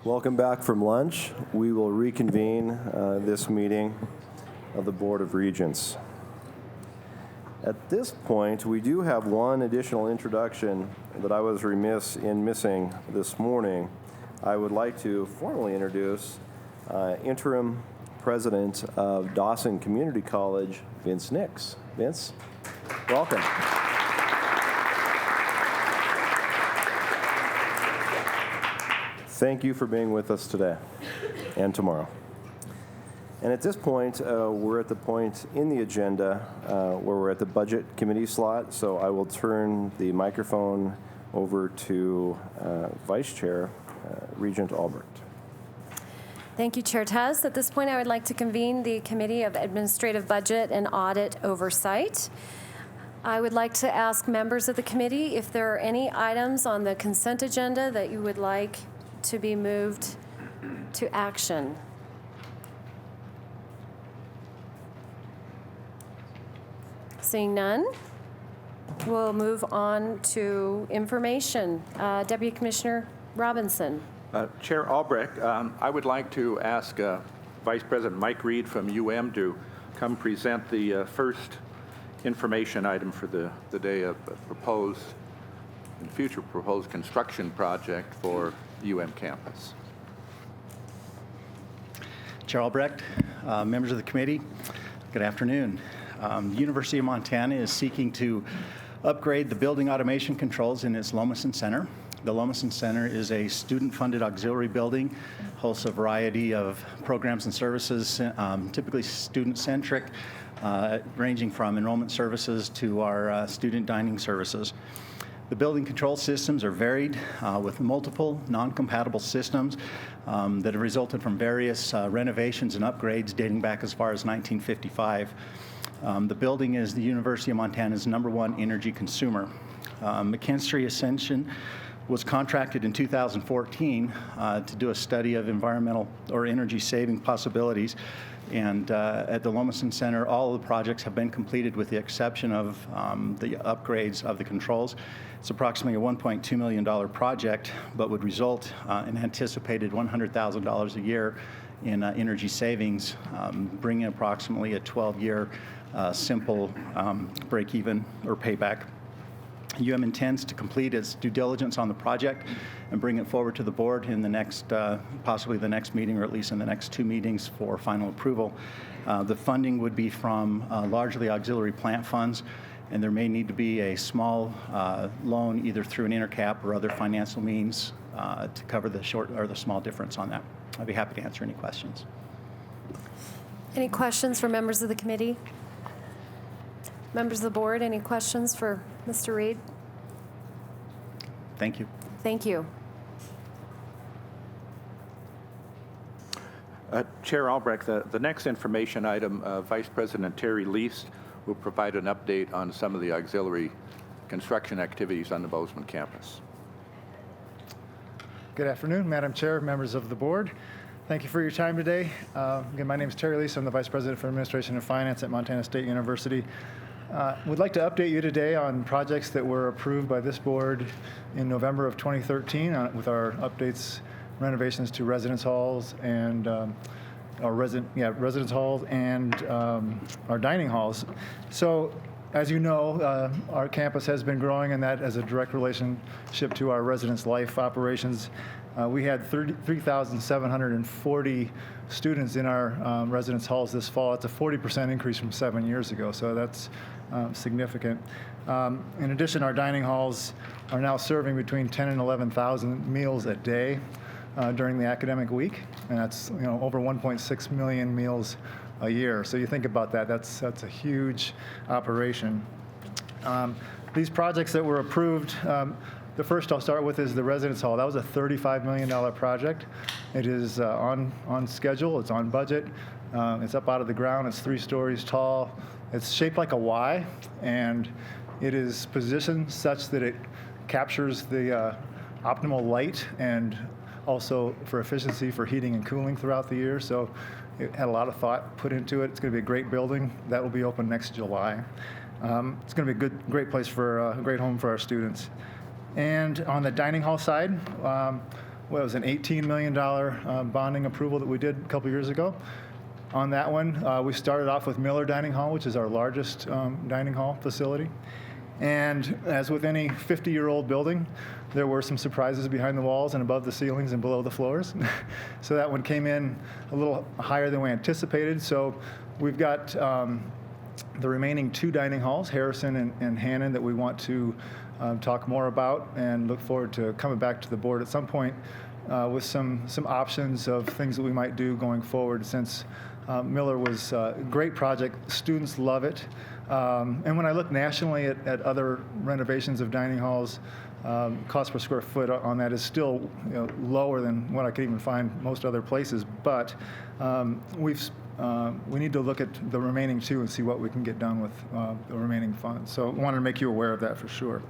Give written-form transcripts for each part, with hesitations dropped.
Welcome back from lunch. We will reconvene this meeting of the Board of Regents. At this point, we do have one additional introduction that I was remiss in missing this morning. I would like to formally introduce Interim President of Dawson Community College, Vince Nix. Vince, welcome. Thank you for being with us today and tomorrow. And at this point, we're at the point in the agenda where we're at the Budget Committee slot, so I will turn the microphone over to Vice Chair Regent Albrecht. Thank you, Chair Taz. At this point, I would like to convene the Committee of Administrative Budget and Audit Oversight. I would like to ask members of the committee if there are any items on the consent agenda that you would like to be moved to action. Seeing none, we'll move on to information. Deputy Commissioner Robinson. Chair Albrecht, I would like to ask Vice President Mike Reed from to come present the first information item for the day of proposed and future proposed construction project for campus. Chair Albrecht, members of the committee, good afternoon. The University of Montana is seeking to upgrade the building automation controls in its Lomason Center. The Lomason Center is a student-funded auxiliary building, hosts a variety of programs and services, typically student-centric, ranging from enrollment services to our student dining services. The building control systems are varied with multiple non-compatible systems that have resulted from various renovations and upgrades dating back as far as 1955. The building is the University of Montana's #1 energy consumer. McKinstry Ascension was contracted in 2014 to do a study of environmental or energy saving possibilities. And at the Lomason Center, all of the projects have been completed with the exception of the upgrades of the controls. It's approximately a $1.2 million project, but would result in anticipated $100,000 a year in energy savings, bringing approximately a 12-year simple break-even or payback. Intends to complete its due diligence on the project and bring it forward to the board in the next, possibly the next meeting, or at least in the next 2 meetings for final approval. The funding would be from largely auxiliary plant funds, and there may need to be a small loan either through an intercap or other financial means to cover the short or the small difference on that. I'd be happy to answer any questions. Any questions for members of the committee? Members of the board, any questions for Mr. Reed? Thank you. Thank you. Chair Albrecht, the next information item, Vice President Terry Least will provide an update on some of the auxiliary construction activities on the Bozeman campus. Good afternoon, Madam Chair, members of the board. Thank you for your time today. Again, my name is Terry Least. I'm the Vice President for Administration and Finance at Montana State University. We'd like to update you today on projects that were approved by this board in November of 2013 with our updates, renovations to residence halls and residence halls and our dining halls. So, as you know, our campus has been growing, and that has a direct relationship to our residence life operations. We had 3,740 students in our residence halls this fall. It's a 40% increase from 7 years ago, so that's significant. In addition, our dining halls are now serving between 10 and 11,000 meals a day during the academic week, and that's over 1.6 million meals a year. So you think about that, that's a huge operation. These projects that were approved, the first I'll start with is the residence hall. That was a $35 million project. It is on schedule, it's on budget, it's up out of the ground, it's 3 stories tall. It's shaped like a Y, and it is positioned such that it captures the optimal light and also for efficiency for heating and cooling throughout the year. So it had a lot of thought put into it. It's going to be a great building. That will be open next July. It's going to be a great place for a great home for our students. And on the dining hall side, well, it was an $18 million bonding approval that we did a couple years ago. On that one, we started off with Miller Dining Hall, which is our largest dining hall facility. And as with any 50-year-old building, there were some surprises behind the walls and above the ceilings and below the floors. So that one came in a little higher than we anticipated. So we've got the remaining 2 dining halls, Harrison and Hannon, that we want to talk more about, and look forward to coming back to the board at some point with some options of things that we might do going forward, since Miller was a great project. Students love it. And when I look nationally at other renovations of dining halls, cost per square foot on that is still lower than what I could even find most other places. But we need to look at the remaining 2 and see what we can get done with the remaining funds. So I wanted to make you aware of that for sure.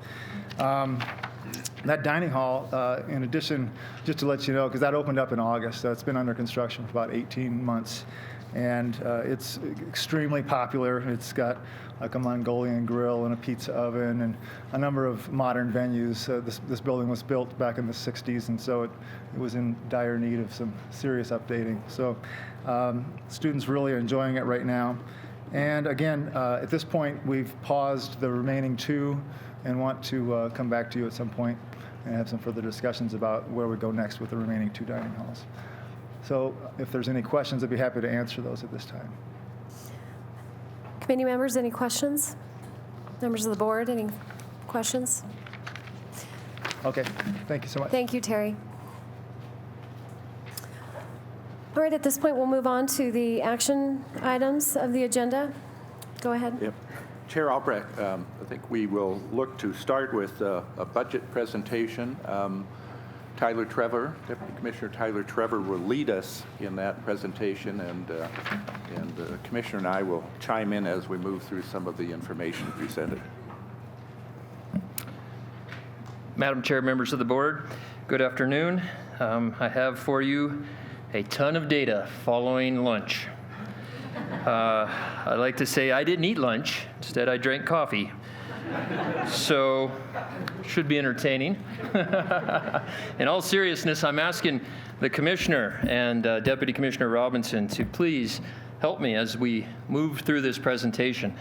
That dining hall, in addition, just to let you know, because that opened up in August, so it's been under construction for about 18 months. And it's extremely popular. It's got like a Mongolian grill and a pizza oven and a number of modern venues. This building was built back in the 60s, and so it was in dire need of some serious updating. So students really are enjoying it right now. And again, at this point, we've paused the remaining 2 and want to come back to you at some point and have some further discussions about where we go next with the remaining 2 dining halls. So if there's any questions, I'd be happy to answer those at this time. Committee members, any questions? Members of the board, any questions? Okay, thank you so much. Thank you, Terry. All right, at this point, we'll move on to the action items of the agenda. Go ahead. Yep. Chair Albrecht, I think we will look to start with a budget presentation. Tyler Trevor, Deputy Commissioner Tyler Trevor, will lead us in that presentation, and the Commissioner and I will chime in as we move through some of the information presented. Madam Chair, members of the board, good afternoon. I have for you a ton of data following lunch. I like to say I didn't eat lunch. Instead, I drank coffee. So, should be entertaining. In all seriousness, I'm asking the Commissioner and Deputy Commissioner Robinson to please help me as we move through this presentation.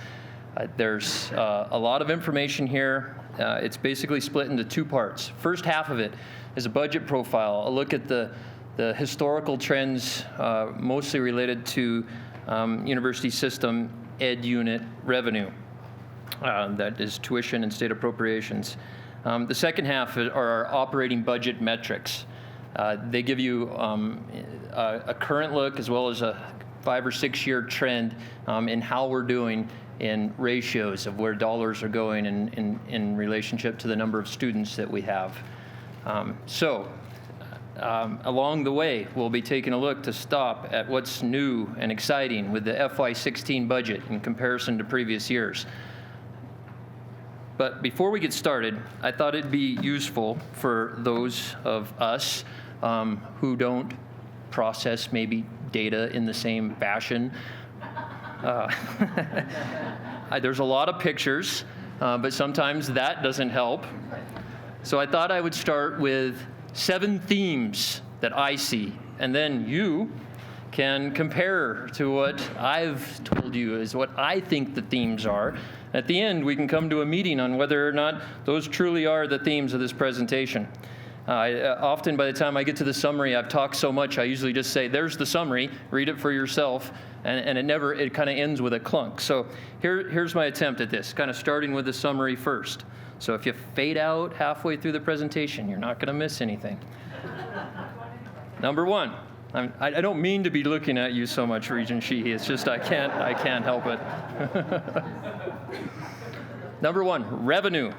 There's a lot of information here. It's basically split into 2 parts. First half of it is a budget profile, a look at the historical trends mostly related to university system ed unit revenue. That is tuition and state appropriations. The second half are our operating budget metrics. They give you a current look as well as a 5 or 6 year trend in how we're doing in ratios of where dollars are going in relationship to the number of students that we have. Along the way, we'll be taking a look to stop at what's new and exciting with the FY16 budget in comparison to previous years. But before we get started, I thought it'd be useful for those of us who don't process maybe data in the same fashion. There's a lot of pictures, but sometimes that doesn't help. So I thought I would start with 7 themes that I see, and then you can compare to what I've told you is what I think the themes are. At the end, we can come to a meeting on whether or not those truly are the themes of this presentation. Often by the time I get to the summary, I've talked so much, I usually just say, there's the summary, read it for yourself, and it kind of ends with a clunk. So here's my attempt at this, kind of starting with the summary first. So if you fade out halfway through the presentation, you're not going to miss anything. Number 1. I don't mean to be looking at you so much, Regent Sheehy. It's just I can't help it. Number 1, revenue.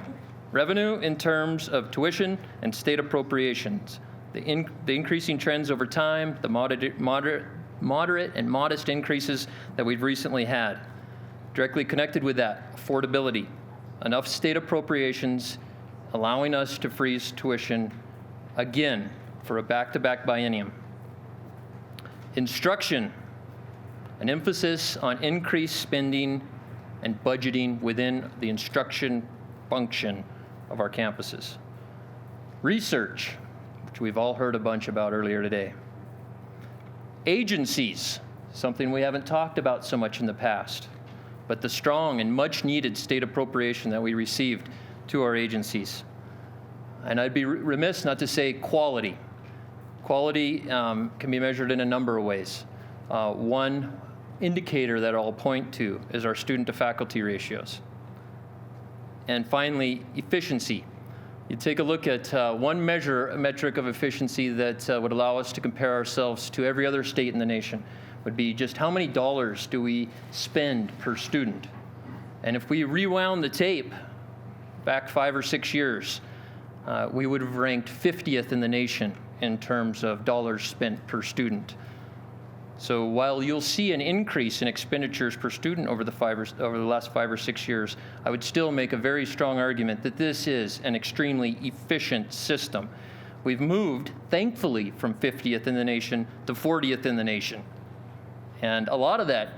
Revenue in terms of tuition and state appropriations. The increasing trends over time, the moderate and modest increases that we've recently had. Directly connected with that, affordability. Enough state appropriations allowing us to freeze tuition again for a back-to-back biennium. Instruction, an emphasis on increased spending and budgeting within the instruction function of our campuses. Research, which we've all heard a bunch about earlier today. Agencies, something we haven't talked about so much in the past, but the strong and much needed state appropriation that we received to our agencies. And I'd be remiss not to say quality. Quality can be measured in a number of ways. One indicator that I'll point to is our student to faculty ratios. And finally, efficiency. You take a look at one metric of efficiency that would allow us to compare ourselves to every other state in the nation would be just how many dollars do we spend per student. And if we rewound the tape back 5 or 6 years, we would have ranked 50th in the nation in terms of dollars spent per student. So while you'll see an increase in expenditures per student over the last 5 or 6 years, I would still make a very strong argument that this is an extremely efficient system. We've moved, thankfully, from 50th in the nation to 40th in the nation. And a lot of that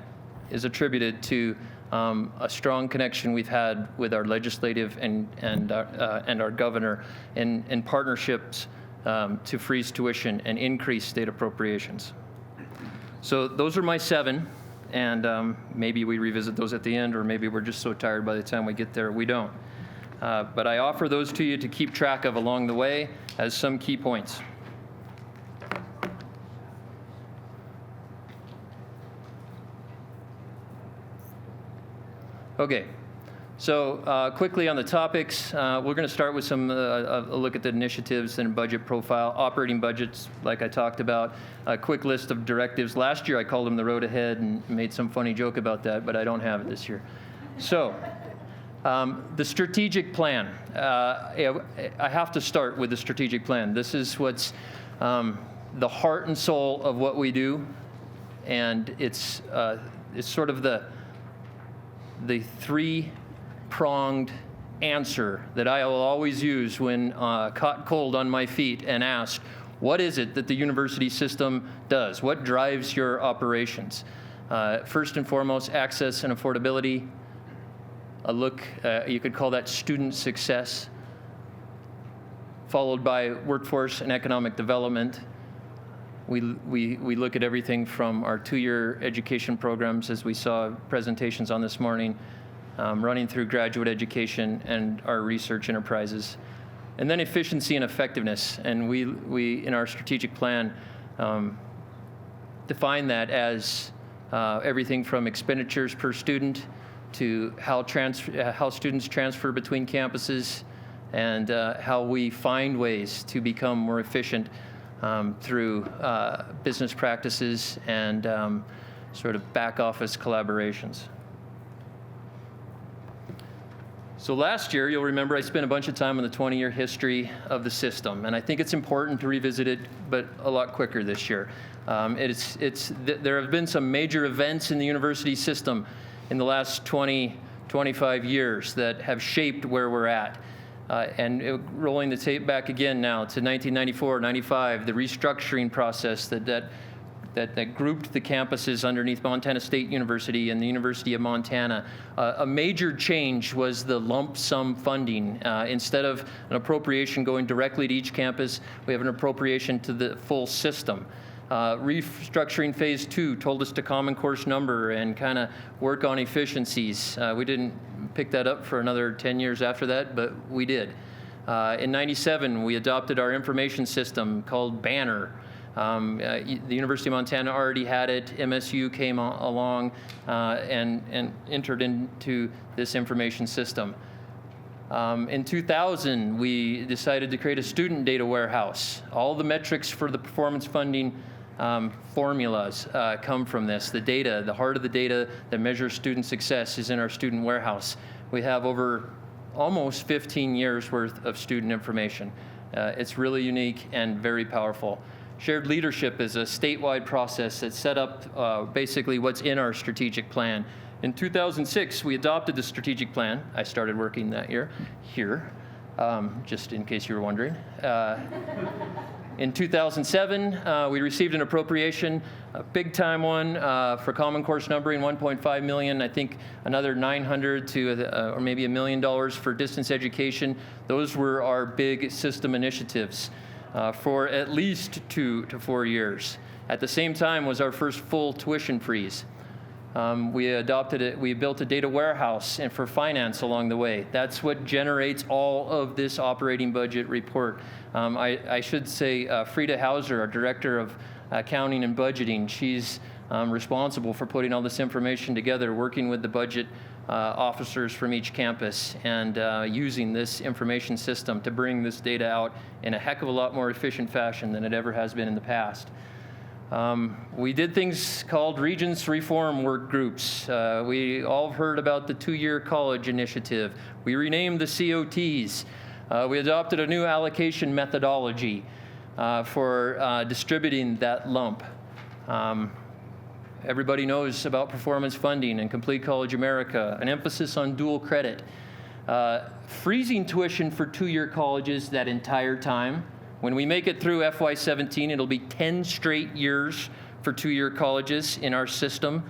is attributed to a strong connection we've had with our legislative and our governor in partnerships to freeze tuition and increase state appropriations. So those are my 7, and maybe we revisit those at the end, or maybe we're just so tired by the time we get there we don't. But I offer those to you to keep track of along the way as some key points. Okay, so quickly on the topics, we're going to start with some a look at the initiatives and budget profile, operating budgets, like I talked about, a quick list of directives. Last year I called them the road ahead and made some funny joke about that, but I don't have it this year. So, the strategic plan. I have to start with the strategic plan. This is what's the heart and soul of what we do, and it's sort of the 3-pronged answer that I will always use when caught cold on my feet and asked, what is it that the university system does? What drives your operations? First and foremost, access and affordability. You could call that student success, followed by workforce and economic development. We look at everything from our 2-year education programs, as we saw presentations on this morning, running through graduate education and our research enterprises. And then efficiency and effectiveness. And we in our strategic plan, define that as everything from expenditures per student to how students transfer between campuses, and how we find ways to become more efficient through business practices and sort of back office collaborations. So last year, you'll remember I spent a bunch of time on the 20-year history of the system, and I think it's important to revisit it, but a lot quicker this year. There have been some major events in the university system in the last 20, 25 years that have shaped where we're at. Rolling the tape back again now to 1994, 95, the restructuring process that grouped the campuses underneath Montana State University and the University of Montana. A major change was the lump sum funding. Instead of an appropriation going directly to each campus, we have an appropriation to the full system. Restructuring phase 2 told us to common course number and kind of work on efficiencies. We didn't pick that up for another 10 years after that, but we did. In 97, we adopted our information system called Banner. The University of Montana already had it. MSU came along and entered into this information system. In 2000, we decided to create a student data warehouse. All the metrics for the performance funding formulas come from this. The data, the heart of the data that measures student success is in our student warehouse. We have over almost 15 years worth of student information. It's really unique and very powerful. Shared leadership is a statewide process that set up basically what's in our strategic plan. In 2006, we adopted the strategic plan. I started working that year here, just in case you were wondering. In 2007, we received an appropriation, a big-time one for common course numbering, $1.5 million. I think another $900 to or maybe $1 million for distance education. Those were our big system initiatives. for at least 2 to 4 years. At the same time was our first full tuition freeze. We built a data warehouse and for finance along the way. That's what generates all of this operating budget report. I should say Frida Hauser, our Director of Accounting and Budgeting, she's responsible for putting all this information together, working with the budget officers from each campus and using this information system to bring this data out in a heck of a lot more efficient fashion than it ever has been in the past. We did things called Regents reform work groups. We all heard about the 2-year college initiative. We renamed the COTs. We adopted a new allocation methodology for distributing that lump. Everybody knows about performance funding and Complete College America, an emphasis on dual credit. Freezing tuition for 2-year colleges that entire time. When we make it through FY17, it'll be 10 straight years for 2-year colleges in our system.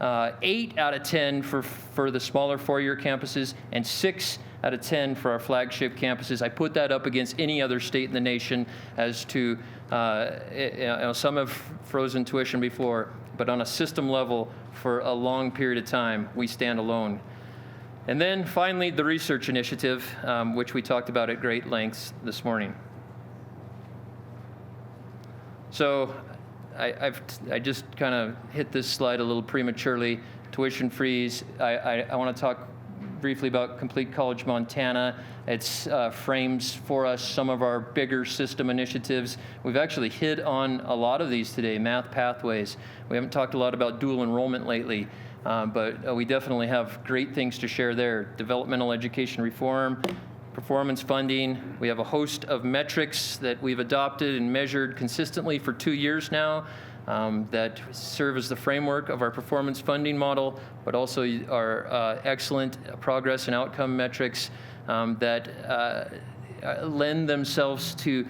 8 out of 10 for the smaller 4-year campuses, and 6 out of 10 for our flagship campuses. I put that up against any other state in the nation as to, some have frozen tuition before, but on a system level for a long period of time, we stand alone. And then finally, the research initiative, which we talked about at great lengths this morning. So I just kind of hit this slide a little prematurely. Tuition freeze. I want to talk briefly about Complete College Montana. It frames for us some of our bigger system initiatives. We've actually hit on a lot of these today. Math pathways. We haven't talked a lot about dual enrollment lately, but we definitely have great things to share there. Developmental education reform, performance funding. We have a host of metrics that we've adopted and measured consistently for 2 years now that serve as the framework of our performance funding model, but also our excellent progress and outcome metrics that lend themselves to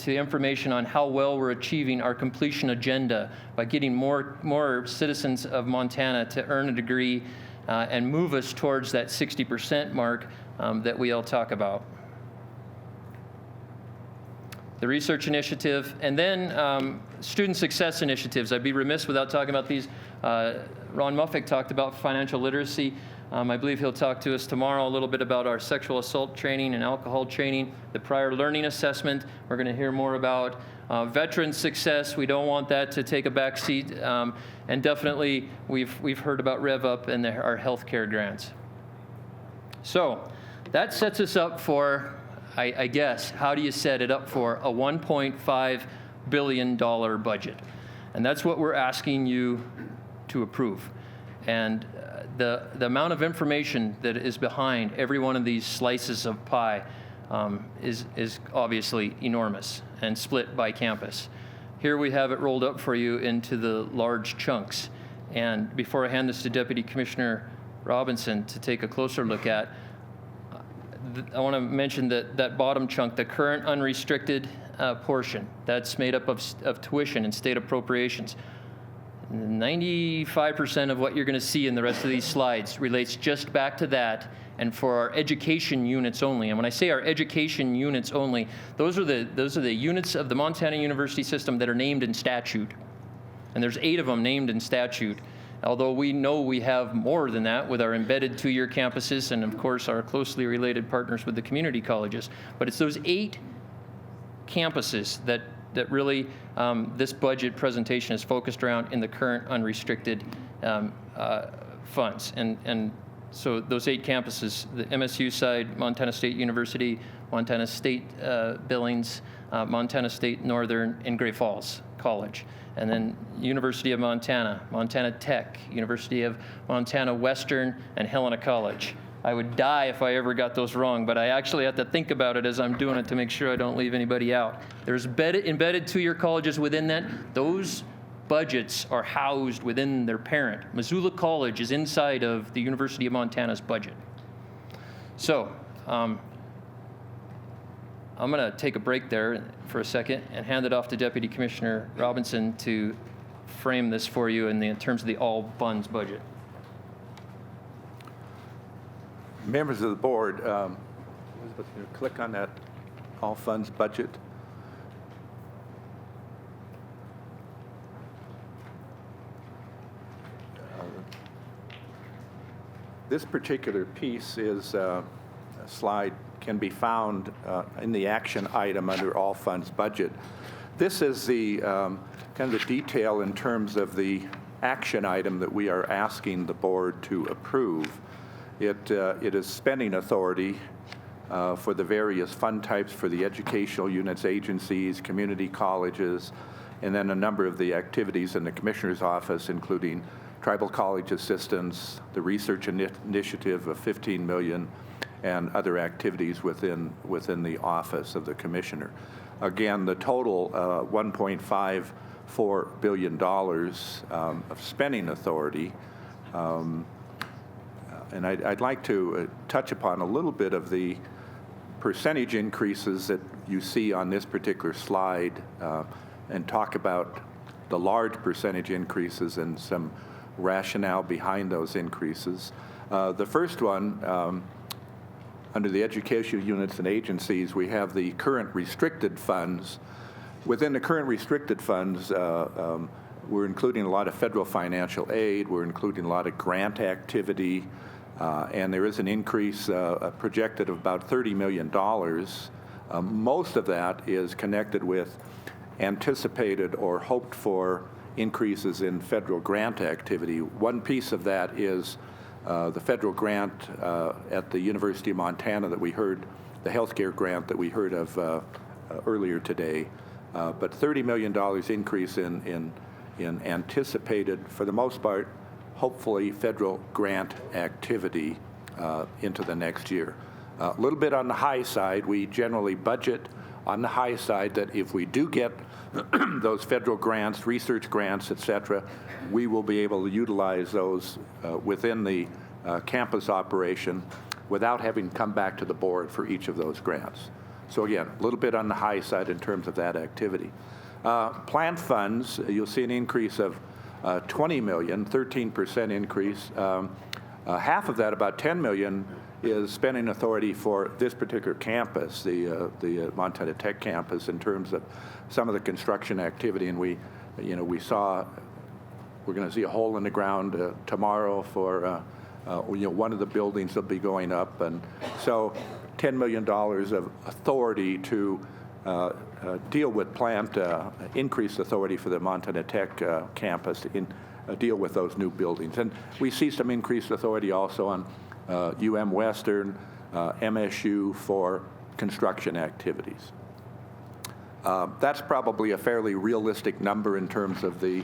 information on how well we're achieving our completion agenda by getting more citizens of Montana to earn a degree and move us towards that 60% mark that we all talk about. The research initiative, and then student success initiatives. I'd be remiss without talking about these. Ron Muffick talked about financial literacy. I believe he'll talk to us tomorrow a little bit about our sexual assault training and alcohol training, the prior learning assessment. We're going to hear more about veteran success. We don't want that to take a back seat. And definitely, we've heard about Rev Up and our healthcare grants. So that sets us up for, I guess, how do you set it up for a $1.5 billion budget? And that's what we're asking you to approve. And the amount of information that is behind every one of these slices of pie is obviously enormous and split by campus. Here we have it rolled up for you into the large chunks. And before I hand this to Deputy Commissioner Robinson to take a closer look at, I want to mention that bottom chunk, the current unrestricted portion, that's made up of tuition and state appropriations. 95% of what you're going to see in the rest of these slides relates just back to that and for our education units only. And when I say our education units only, those are the units of the Montana University system that are named in statute. And there's 8 of them named in statute. Although we know we have more than that with our embedded 2-year campuses and, of course, our closely related partners with the community colleges. But it's those 8 campuses that really this budget presentation is focused around in the current unrestricted funds. And so those 8 campuses, the MSU side, Montana State University, Montana State Billings, Montana State Northern, and Great Falls College. And then University of Montana, Montana Tech, University of Montana Western, and Helena College. I would die if I ever got those wrong, but I actually have to think about it as I'm doing it to make sure I don't leave anybody out. There's embedded 2-year colleges within that. Those budgets are housed within their parent. Missoula College is inside of the University of Montana's budget. So I'm going to take a break there for a second and hand it off to Deputy Commissioner Robinson to frame this for you in terms of the all funds budget. Members of the board, Elizabeth, you click on that all funds budget. This particular piece is a slide can be found in the action item under all funds budget. This is the kind of the detail in terms of the action item that we are asking the board to approve. It is spending authority for the various fund types for the educational units, agencies, community colleges, and then a number of the activities in the Commissioner's office, including tribal college assistance, the research initiative of $15 million, and other activities within the office of the Commissioner. Again, the total $1.54 billion of spending authority. And I'd like to touch upon a little bit of the percentage increases that you see on this particular slide and talk about the large percentage increases and some rationale behind those increases. The first one, under the educational units and agencies, we have the current restricted funds. Within the current restricted funds, we're including a lot of federal financial aid, we're including a lot of grant activity, and there is an increase projected of about $30 million. Most of that is connected with anticipated or hoped for increases in federal grant activity. One piece of that is the federal grant at the University of Montana that we heard, the healthcare grant that we heard of earlier today. But $30 million increase in anticipated, for the most part, hopefully federal grant activity into the next year. A little bit on the high side, we generally budget on the high side that if we do get those federal grants, research grants, et cetera, we will be able to utilize those within the campus operation without having to come back to the board for each of those grants. So again, a little bit on the high side in terms of that activity. Plant funds, you'll see an increase of 20 million, 13% increase. Half of that, about 10 million, is spending authority for this particular campus, the Montana Tech campus, in terms of some of the construction activity. And we're going to see a hole in the ground tomorrow for one of the buildings that'll be going up. And so $10 million of authority to deal with plant, increased authority for the Montana Tech campus to deal with those new buildings. And we see some increased authority also on Western, MSU for construction activities. That's probably a fairly realistic number in terms of the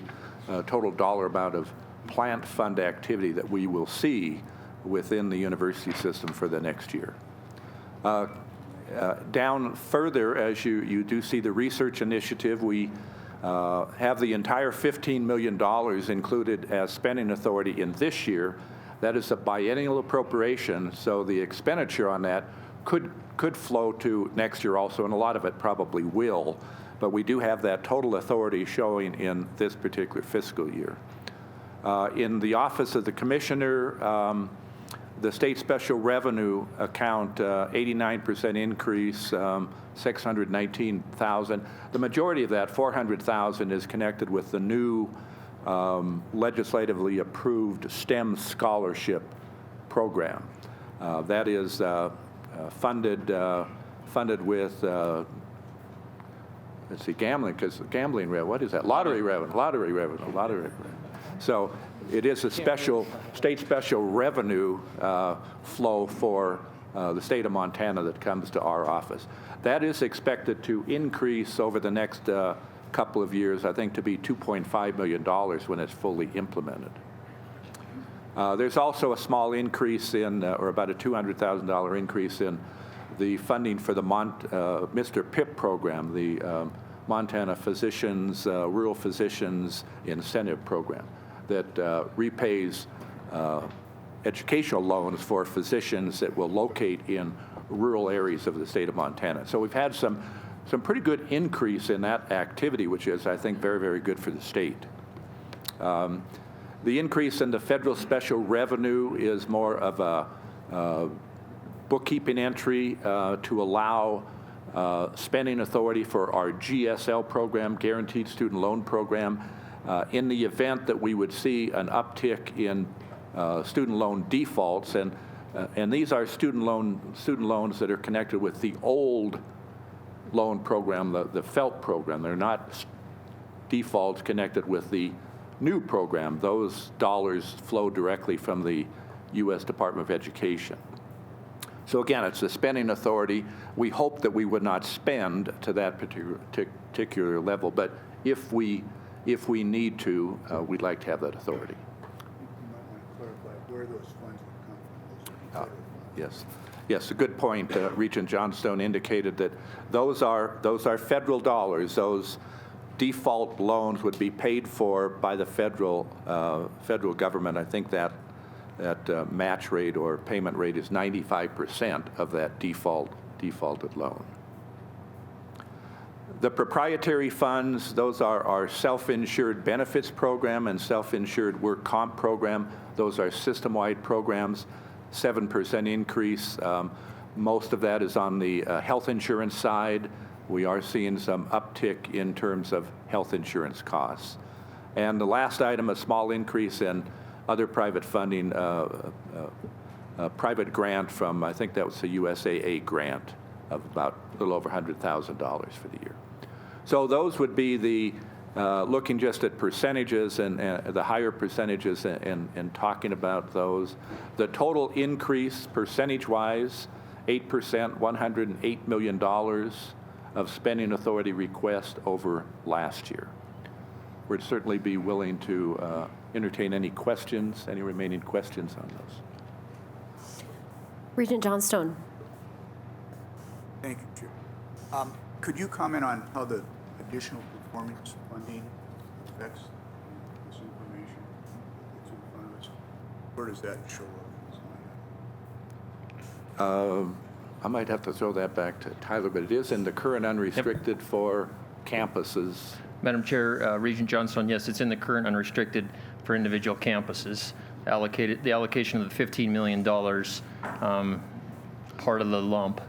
total dollar amount of plant fund activity that we will see within the university system for the next year. Down further, as you do see the research initiative, we have the entire $15 million included as spending authority in this year. That is a biennial appropriation, so the expenditure on that could flow to next year also, and a lot of it probably will. But we do have that total authority showing in this particular fiscal year. In the Office of the Commissioner, the state special revenue account, 89% increase, $619,000. The majority of that, $400,000, is connected with the new legislatively approved STEM scholarship program. That is funded with, let's see, gambling revenue. What is that? Lottery revenue. So it is a state special revenue flow for the state of Montana that comes to our office. That is expected to increase over the next couple of years, I think, to be $2.5 million when it's fully implemented. There's also a small increase in, or about a $200,000 increase in the funding for the Mr. PIP program, the Montana Physicians, Rural Physicians Incentive Program, that repays educational loans for physicians that will locate in rural areas of the state of Montana. So we've had some pretty good increase in that activity, which is, I think, very, very good for the state. The increase in the federal special revenue is more of a bookkeeping entry to allow spending authority for our GSL program, Guaranteed Student Loan Program, in the event that we would see an uptick in student loan defaults, and these are student loans that are connected with the old loan program, the FELP program. They're not defaults connected with the new program. Those dollars flow directly from the U.S. Department of Education. So again, it's the spending authority. We hope that we would not spend to that particular level, but if we need to, we'd like to have that authority. You might want to clarify where those funds would come from. Yes, a good point. Regent Johnstone indicated that those are federal dollars. Those default loans would be paid for by the federal government. I think that match rate or payment rate is 95% of that defaulted loan. The proprietary funds, those are our self-insured benefits program and self-insured work comp program. Those are system-wide programs, 7% increase. Most of that is on the health insurance side. We are seeing some uptick in terms of health insurance costs. And the last item, a small increase in other private funding, private grant from, I think that was a USAA grant of about a little over $100,000 for the year. So those would be the, looking just at percentages and the higher percentages and talking about those. The total increase percentage-wise, 8%, $108 million of spending authority request over last year. We'd certainly be willing to entertain any questions, any remaining questions on those. Regent Johnstone. Thank you, Chair. Could you comment on how the additional performance funding affects this information that's in front of us? Where does that show up? I might have to throw that back to Tyler, but it is in the current unrestricted for campuses. Madam Chair, Regent Johnstone, yes, it's in the current unrestricted for individual campuses. The allocation of the $15 million, part of the lump,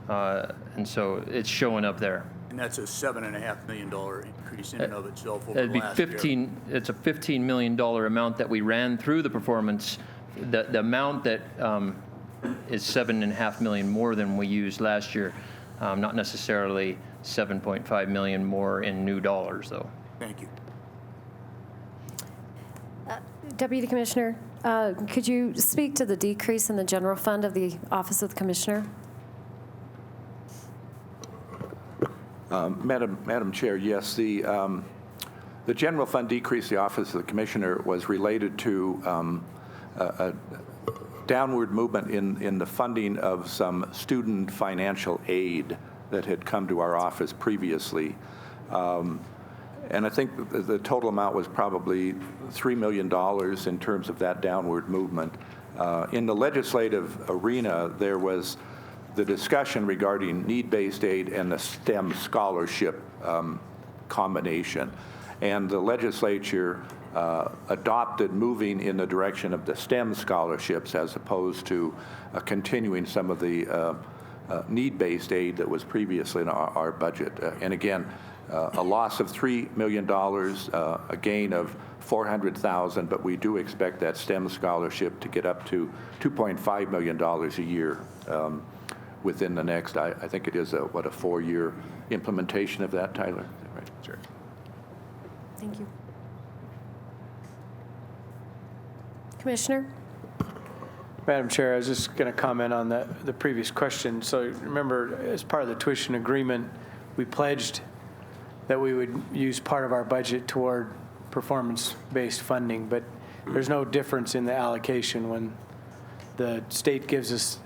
and so it's showing up there. And that's a $7.5 million increase in and of itself over It'd be last year. It's a $15 million amount that we ran through the performance. The amount that is $7.5 million more than we used last year, not necessarily $7.5 million more in new dollars, though. Thank you. Deputy Commissioner, could you speak to the decrease in the general fund of the Office of the Commissioner? Madam Chair, yes, the general fund decrease the Office of the Commissioner was related to a downward movement in the funding of some student financial aid that had come to our office previously. And I think the total amount was probably $3 million in terms of that downward movement. In the legislative arena, there was the discussion regarding need-based aid and the STEM scholarship combination. And the legislature adopted moving in the direction of the STEM scholarships as opposed to continuing some of the need-based aid that was previously in our budget. And again, a loss of $3 million, a gain of $400,000, but we do expect that STEM scholarship to get up to $2.5 million a year within the next, I think it is a 4-year implementation of that, Tyler? Right, sure. Thank you. Commissioner? Madam Chair, I was just going to comment on the previous question. So remember, as part of the tuition agreement, we pledged that we would use part of our budget toward performance-based funding, but there's no difference in the allocation when the state gives us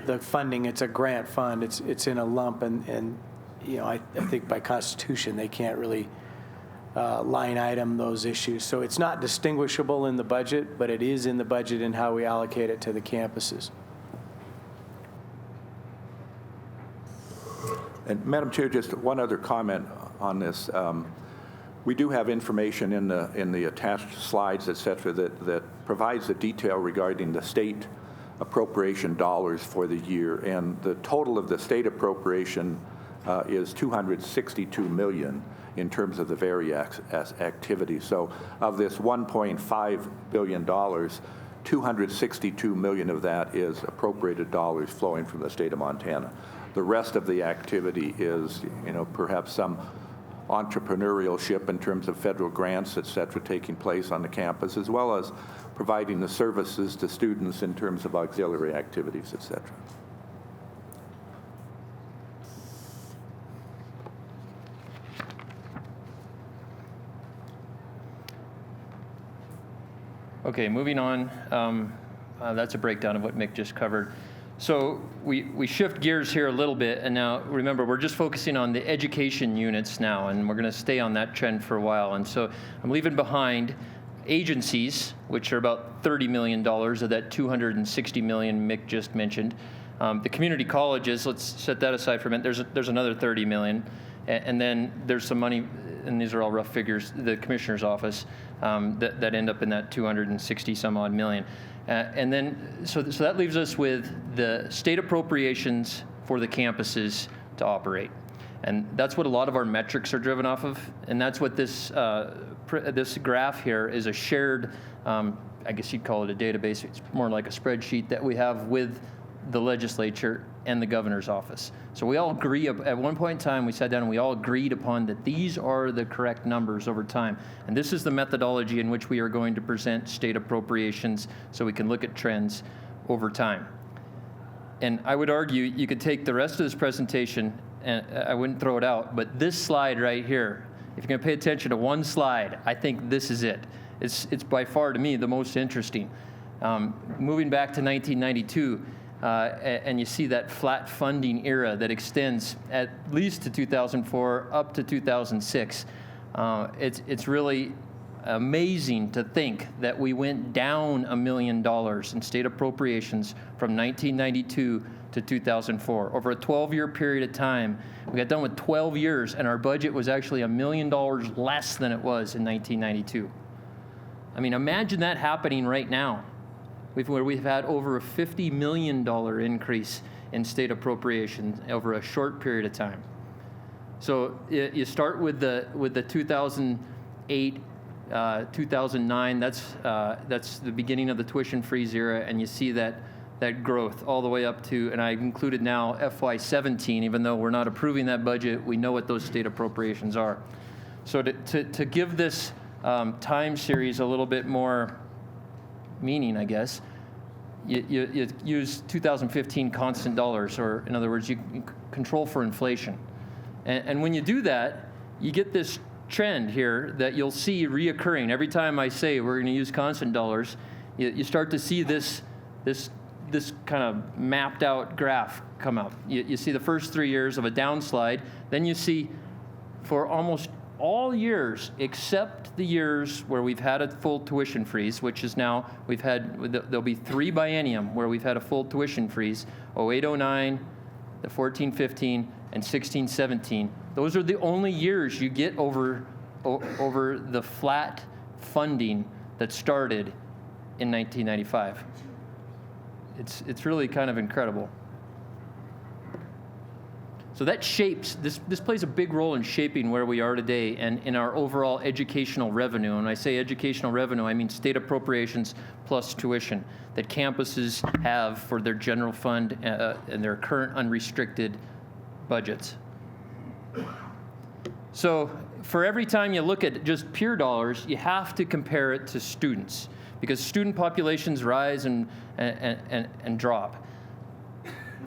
the funding. It's a grant fund. It's in a lump, and you know, I think by Constitution they can't really line item those issues. So it's not distinguishable in the budget, but it is in the budget and how we allocate it to the campuses. And Madam Chair, just one other comment on this. We do have information in the attached slides, et cetera, that provides the detail regarding the state appropriation dollars for the year, and the total of the state appropriation is $262 million in terms of the various activities. So of this $1.5 billion, $262 million of that is appropriated dollars flowing from the state of Montana. The rest of the activity is, perhaps some entrepreneurship in terms of federal grants, et cetera, taking place on the campus, as well as providing the services to students in terms of auxiliary activities, et cetera. Okay, moving on. That's a breakdown of what Mick just covered. So we shift gears here a little bit, and now remember, we're just focusing on the education units now, and we're going to stay on that trend for a while. And so I'm leaving behind agencies, which are about $30 million of that $260 million Mick just mentioned. The community colleges, let's set that aside for a minute. There's another $30 million, and then there's some money, and these are all rough figures, the commissioner's office, that end up in that 260 some odd million. And then, so that leaves us with the state appropriations for the campuses to operate. And that's what a lot of our metrics are driven off of. And that's what this graph here is, a shared, I guess you'd call it a database. It's more like a spreadsheet that we have with the legislature and the governor's office. So we all agree, at one point in time, we sat down and we all agreed upon that these are the correct numbers over time. And this is the methodology in which we are going to present state appropriations so we can look at trends over time. And I would argue you could take the rest of this presentation, and I wouldn't throw it out, but this slide right here, if you're going to pay attention to one slide, I think this is it. It's by far, to me, the most interesting. Moving back to 1992, and you see that flat funding era that extends at least to 2004 up to 2006. It's really amazing to think that we went down $1 million in state appropriations from 1992 to 2004. Over a 12-year period of time, we got done with 12 years, and our budget was actually $1 million less than it was in 1992. I mean, imagine that happening right now, where we've had over a $50 million increase in state appropriations over a short period of time. So you start with the 2008, 2009. That's the beginning of the tuition freeze era, and you see that growth all the way up to, and I've included now FY17. Even though we're not approving that budget, we know what those state appropriations are. So to give this time series a little bit more meaning, I guess, you use 2015 constant dollars, or in other words, you control for inflation. And when you do that, you get this trend here that you'll see reoccurring. Every time I say we're going to use constant dollars, you start to see this kind of mapped out graph come up. You see the first 3 years of a downslide, then you see for almost all years except the years where we've had a full tuition freeze, which is now, there'll be 3 biennium where we've had a full tuition freeze, 08-09, the 14-15, and 16-17. Those are the only years you get over the flat funding that started in 1995. It's really kind of incredible. So that shapes, this plays a big role in shaping where we are today and in our overall educational revenue. And when I say educational revenue, I mean state appropriations plus tuition that campuses have for their general fund and their current unrestricted budgets. So for every time you look at just pure dollars, you have to compare it to students, because student populations rise and drop.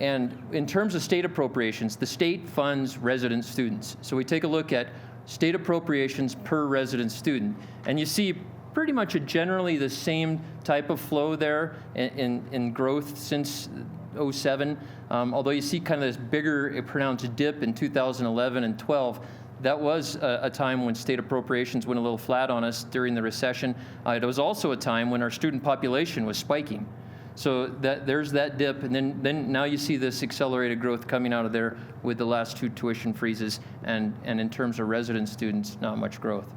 And in terms of state appropriations, the state funds resident students. So we take a look at state appropriations per resident student, and you see pretty much generally the same type of flow there in growth since 07, although you see kind of this bigger pronounced dip in 2011 and 12. That was a time when state appropriations went a little flat on us during the recession. It was also a time when our student population was spiking. So there's that dip, and then now you see this accelerated growth coming out of there with the last 2 tuition freezes, and in terms of resident students, not much growth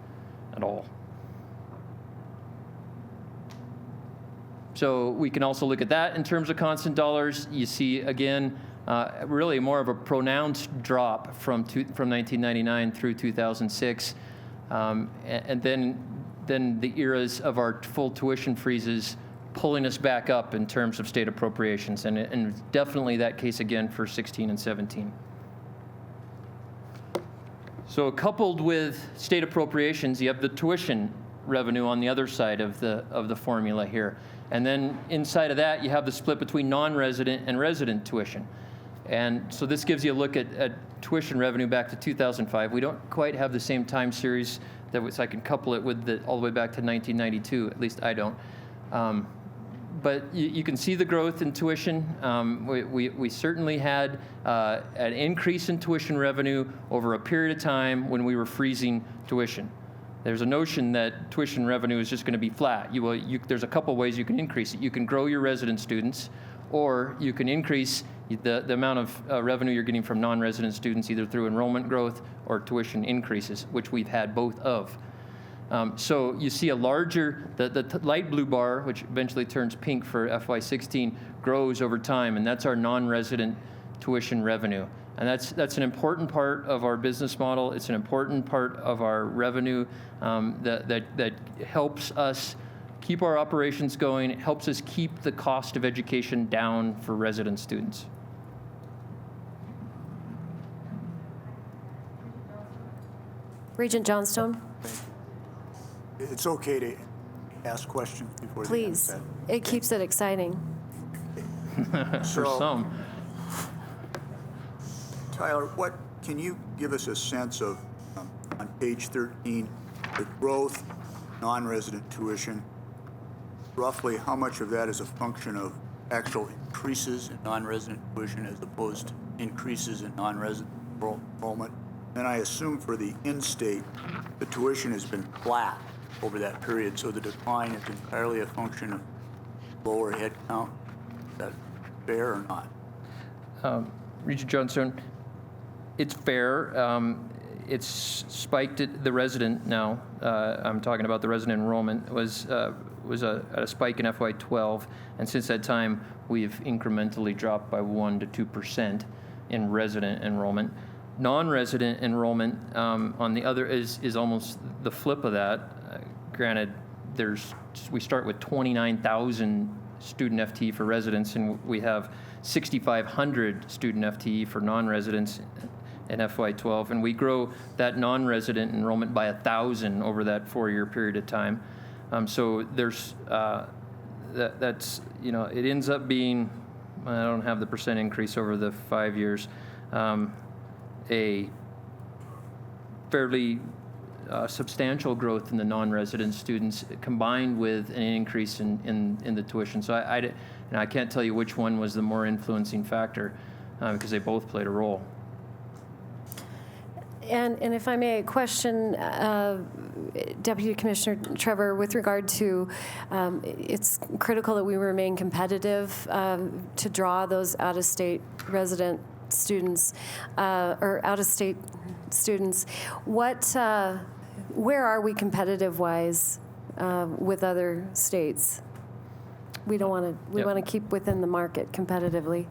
at all. So we can also look at that in terms of constant dollars. You see, again, really more of a pronounced drop from 1999 through 2006, and then the eras of our full tuition freezes pulling us back up in terms of state appropriations, and definitely that case again for 16 and 17. So coupled with state appropriations, you have the tuition revenue on the other side of the formula here. And then inside of that, you have the split between non-resident and resident tuition. And so this gives you a look at tuition revenue back to 2005. We don't quite have the same time series so I can couple it with all the way back to 1992. At least I don't. But you can see the growth in tuition. We certainly had an increase in tuition revenue over a period of time when we were freezing tuition. There's a notion that tuition revenue is just going to be flat. There's a couple ways you can increase it. You can grow your resident students, or you can increase the amount of revenue you're getting from non-resident students, either through enrollment growth or tuition increases, which we've had both of. So you see a larger, the light blue bar, which eventually turns pink for FY16, grows over time, and that's our non-resident tuition revenue. And that's an important part of our business model. It's an important part of our revenue that helps us keep our operations going. It helps us keep the cost of education down for resident students. Regent Johnstone, It's okay to ask questions before please. the end. It keeps it exciting. For So, some. Tyler, can you give us a sense of, on page 13, the growth, non-resident tuition, roughly how much of that is a function of actual increases in non-resident tuition as opposed to increases in non-resident enrollment? And I assume for the in-state, the tuition has been flat over that period, so the decline is entirely a function of lower head count. Is that fair or not? Regent Johnstone, it's fair. It's spiked at the resident now. I'm talking about the resident enrollment was at a spike in FY12, and since that time we've incrementally dropped by 1 to 2% in resident enrollment. Non-resident enrollment on the other is almost the flip of that. Granted, we start with 29,000 student FTE for residents, and we have 6,500 student FTE for non-residents in FY12, and we grow that non-resident enrollment by 1,000 over that 4-year period of time. So there's that's it ends up being, I don't have the percent increase over the 5 years, a fairly substantial growth in the non-resident students combined with an increase in the tuition. So I can't tell you which one was the more influencing factor because they both played a role. And if I may question Deputy Commissioner Trevor with regard to it's critical that we remain competitive to draw those out-of-state resident students or out-of-state students. Where are we competitive-wise with other states? We don't want to. We want to keep within the market competitively.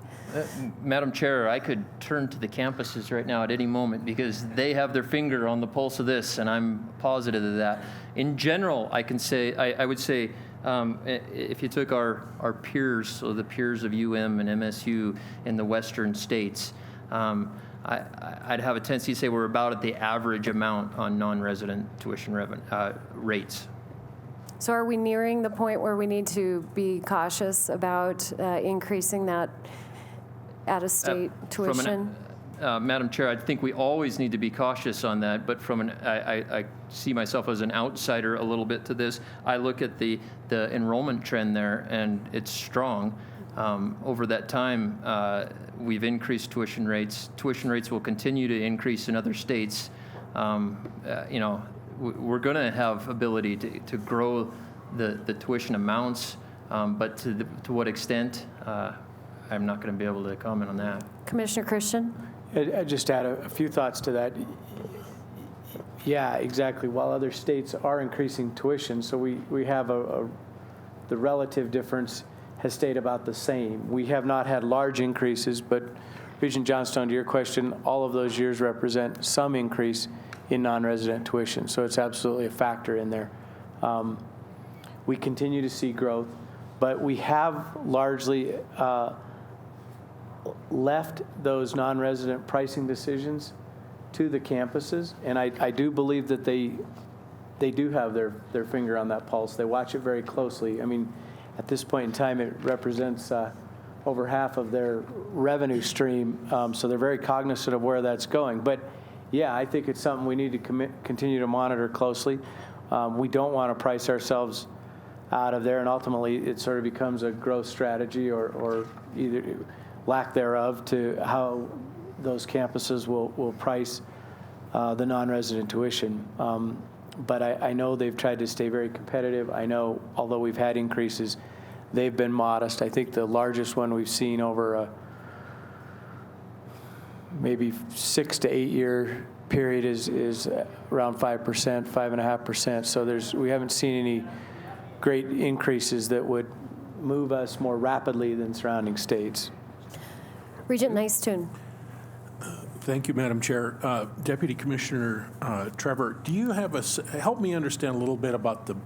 Madam Chair, I could turn to the campuses right now at any moment because they have their finger on the pulse of this, and I'm positive of that. In general, I can say, I would say, if you took our peers, so the peers of UM and MSU in the western states, I'd have a tendency to say we're about at the average amount on non-resident tuition rates. So are we nearing the point where we need to be cautious about increasing that out-of-state tuition? Madam Chair, I think we always need to be cautious on that, but I see myself as an outsider a little bit to this. I look at the enrollment trend there, and it's strong. Over that time, we've increased tuition rates. Tuition rates will continue to increase in other states. We're going to have ability to grow the tuition amounts, but to what extent, I'm not going to be able to comment on that. Commissioner Christian? I'd just add a few thoughts to that. Yeah, exactly. While other states are increasing tuition, so we have the relative difference has stayed about the same. We have not had large increases, but Regent Johnstone, to your question, all of those years represent some increase in non-resident tuition, so it's absolutely a factor in there. We continue to see growth. But we have largely left those non-resident pricing decisions to the campuses, and I do believe that they do have their finger on that pulse. They watch it very closely. I mean, at this point in time, it represents over half of their revenue stream, so they're very cognizant of where that's going. But yeah, I think it's something we need to continue to monitor closely. We don't want to price ourselves out of there, and ultimately it sort of becomes a growth strategy or either lack thereof to how those campuses will price the non-resident tuition. But I know they've tried to stay very competitive. I know, although we've had increases, they've been modest. I think the largest one we've seen over a maybe 6 to 8 year period is around 5%, 5.5%. So we haven't seen any great increases that would move us more rapidly than surrounding states. Regent Nystuen. Thank you, Madam Chair. Deputy Commissioner Trevor, do you have help me understand a little bit about the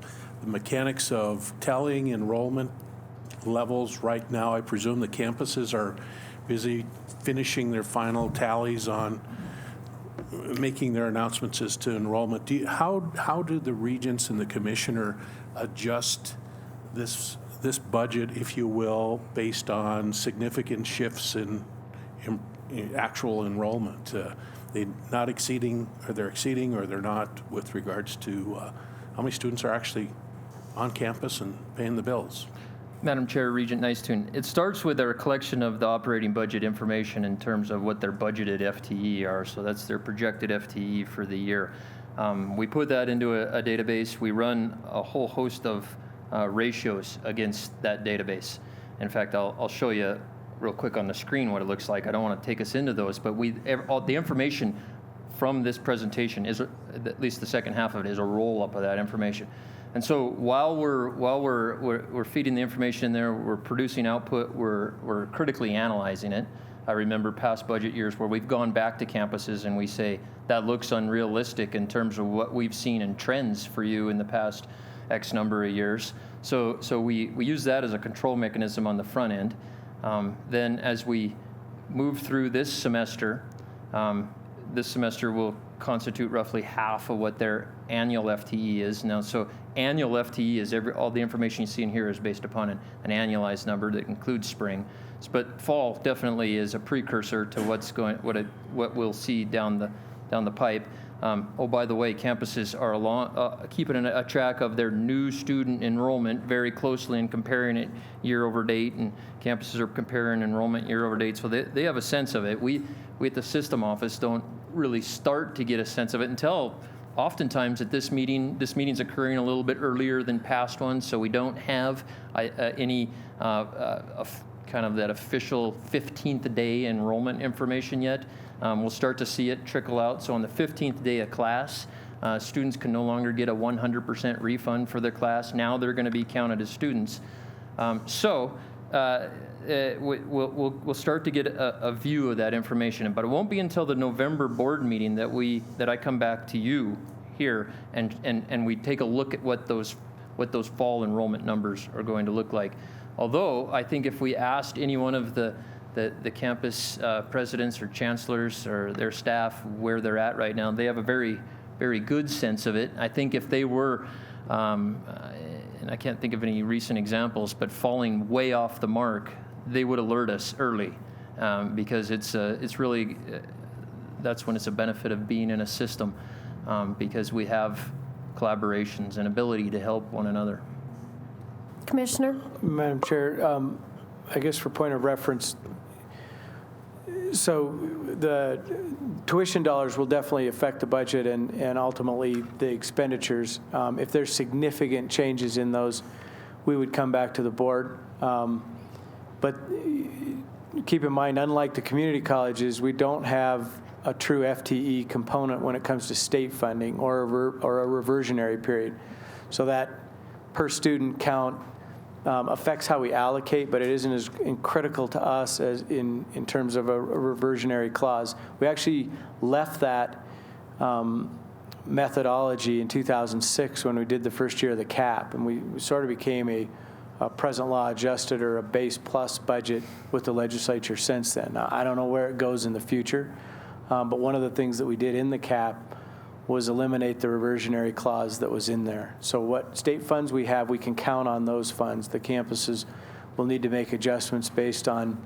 mechanics of tallying enrollment levels right now? I presume the campuses are busy finishing their final tallies on making their announcements as to enrollment. How do the regents and the commissioner adjust this budget, if you will, based on significant shifts in actual enrollment? They're not exceeding, or they're exceeding, or they're not with regards to how many students are actually on campus and paying the bills? Madam Chair, Regent Nystuen, it starts with our collection of the operating budget information in terms of what their budgeted FTE are. So that's their projected FTE for the year. We put that into a database. We run a whole host of ratios against that database. In fact, I'll show you real quick on the screen what it looks like. I don't want to take us into those, but all the information from this presentation is, at least the second half of it, is a roll-up of that information. And so while we're feeding the information in there, we're producing output, we're critically analyzing it. I remember past budget years where we've gone back to campuses and we say, that looks unrealistic in terms of what we've seen in trends for you in the past X number of years. So we use that as a control mechanism on the front end. Then as we move through this semester will constitute roughly half of what their annual FTE is now. So annual FTE is all the information you see in here is based upon an annualized number that includes spring. But fall definitely is a precursor to what we'll see down the pipe. Oh, by the way, campuses are keeping a track of their new student enrollment very closely and comparing it year over date, and campuses are comparing enrollment year over date, so they have a sense of it. We at the system office don't really start to get a sense of it until oftentimes at this meeting's occurring a little bit earlier than past ones, so we don't have any kind of that official 15th day enrollment information yet. We'll start to see it trickle out. So on the 15th day of class, students can no longer get a 100% refund for their class. Now they're going to be counted as students. We'll start to get a view of that information, but it won't be until the November board meeting that I come back to you here and we take a look at what those fall enrollment numbers are going to look like. Although I think if we asked any one of the campus presidents or chancellors or their staff where they're at right now, they have a very, very good sense of it. I think if they were, and I can't think of any recent examples, but falling way off the mark, they would alert us early because it's really, that's when it's a benefit of being in a system because we have collaborations and ability to help one another. Commissioner? Madam Chair, I guess for point of reference, so the tuition dollars will definitely affect the budget and ultimately the expenditures. If there's significant changes in those, we would come back to the board. But keep in mind, unlike the community colleges, we don't have a true FTE component when it comes to state funding or a reversionary period. So that per student count affects how we allocate, but it isn't as critical to us as in terms of a reversionary clause. We actually left that methodology in 2006 when we did the first year of the cap, and we sort of became a a present law adjusted or a base plus budget with the legislature since then. Now, I don't know where it goes in the future, but one of the things that we did in the cap was eliminate the reversionary clause that was in there. So what state funds we have, we can count on those funds. The campuses will need to make adjustments based on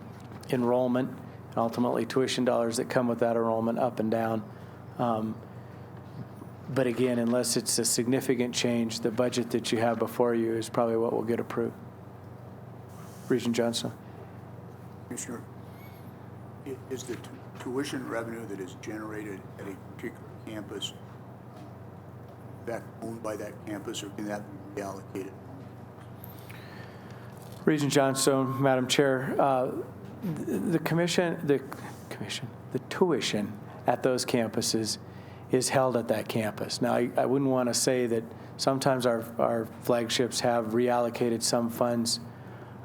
enrollment, and ultimately tuition dollars that come with that enrollment up and down. But again, unless it's a significant change, the budget that you have before you is probably what will get approved. Regent Johnson. Commissioner, is the tuition revenue that is generated at a particular campus that owned by that campus, or can that be reallocated? Regent Johnstone, Madam Chair, the tuition at those campuses is held at that campus. Now, I wouldn't want to say that sometimes our flagships have reallocated some funds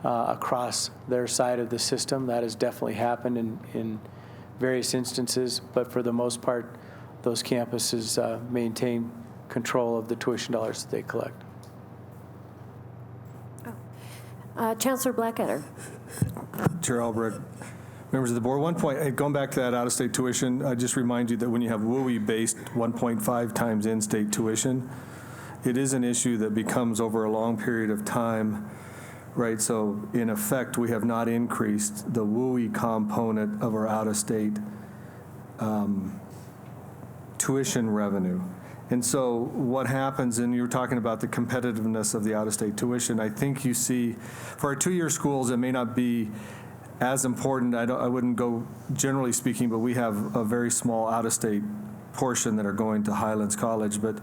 across their side of the system. That has definitely happened in various instances, but for the most part, those campuses maintain control of the tuition dollars that they collect. Chancellor Blackadder. Chair Albrecht, members of the board, one point, going back to that out-of-state tuition, I just remind you that when you have WUI-based 1.5 times in-state tuition, it is an issue that becomes over a long period of time, right? So in effect, we have not increased the WUI component of our out-of-state tuition revenue. And so what happens, and you were talking about the competitiveness of the out-of-state tuition, I think you see, for our two-year schools, it may not be as important. I wouldn't go generally speaking, but we have a very small out-of-state portion that are going to Highlands College. But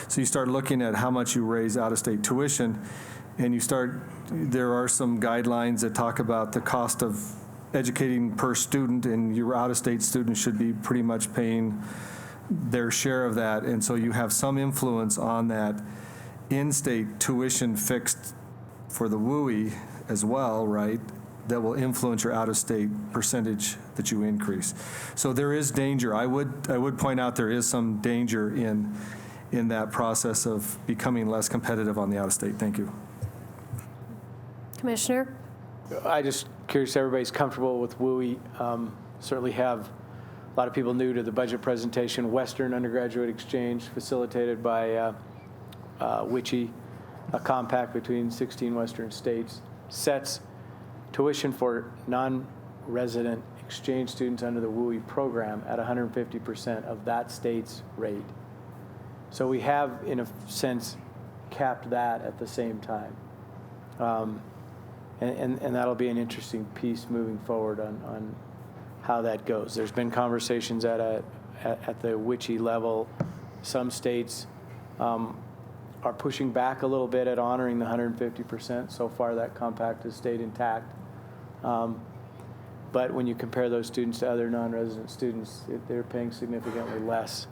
so you start looking at how much you raise out-of-state tuition, and there are some guidelines that talk about the cost of educating per student, and your out-of-state students should be pretty much paying their share of that, and so you have some influence on that in-state tuition fixed for the WUI as well, right? That will influence your out-of-state percentage that you increase. So there is danger. I would point out there is some danger in that process of becoming less competitive on the out-of-state. Thank you. Commissioner? I just curious if everybody's comfortable with WUI. Certainly have a lot of people new to the budget presentation. Western Undergraduate Exchange, facilitated by WICHE, a compact between 16 Western states, sets tuition for non-resident exchange students under the WUI program at 150% of that state's rate. So we have, in a sense, capped that at the same time. And that'll be an interesting piece moving forward on how that goes. There's been conversations at the WICHE level. Some states are pushing back a little bit at honoring the 150%. So far, that compact has stayed intact. But when you compare those students to other non-resident students, they're paying significantly less.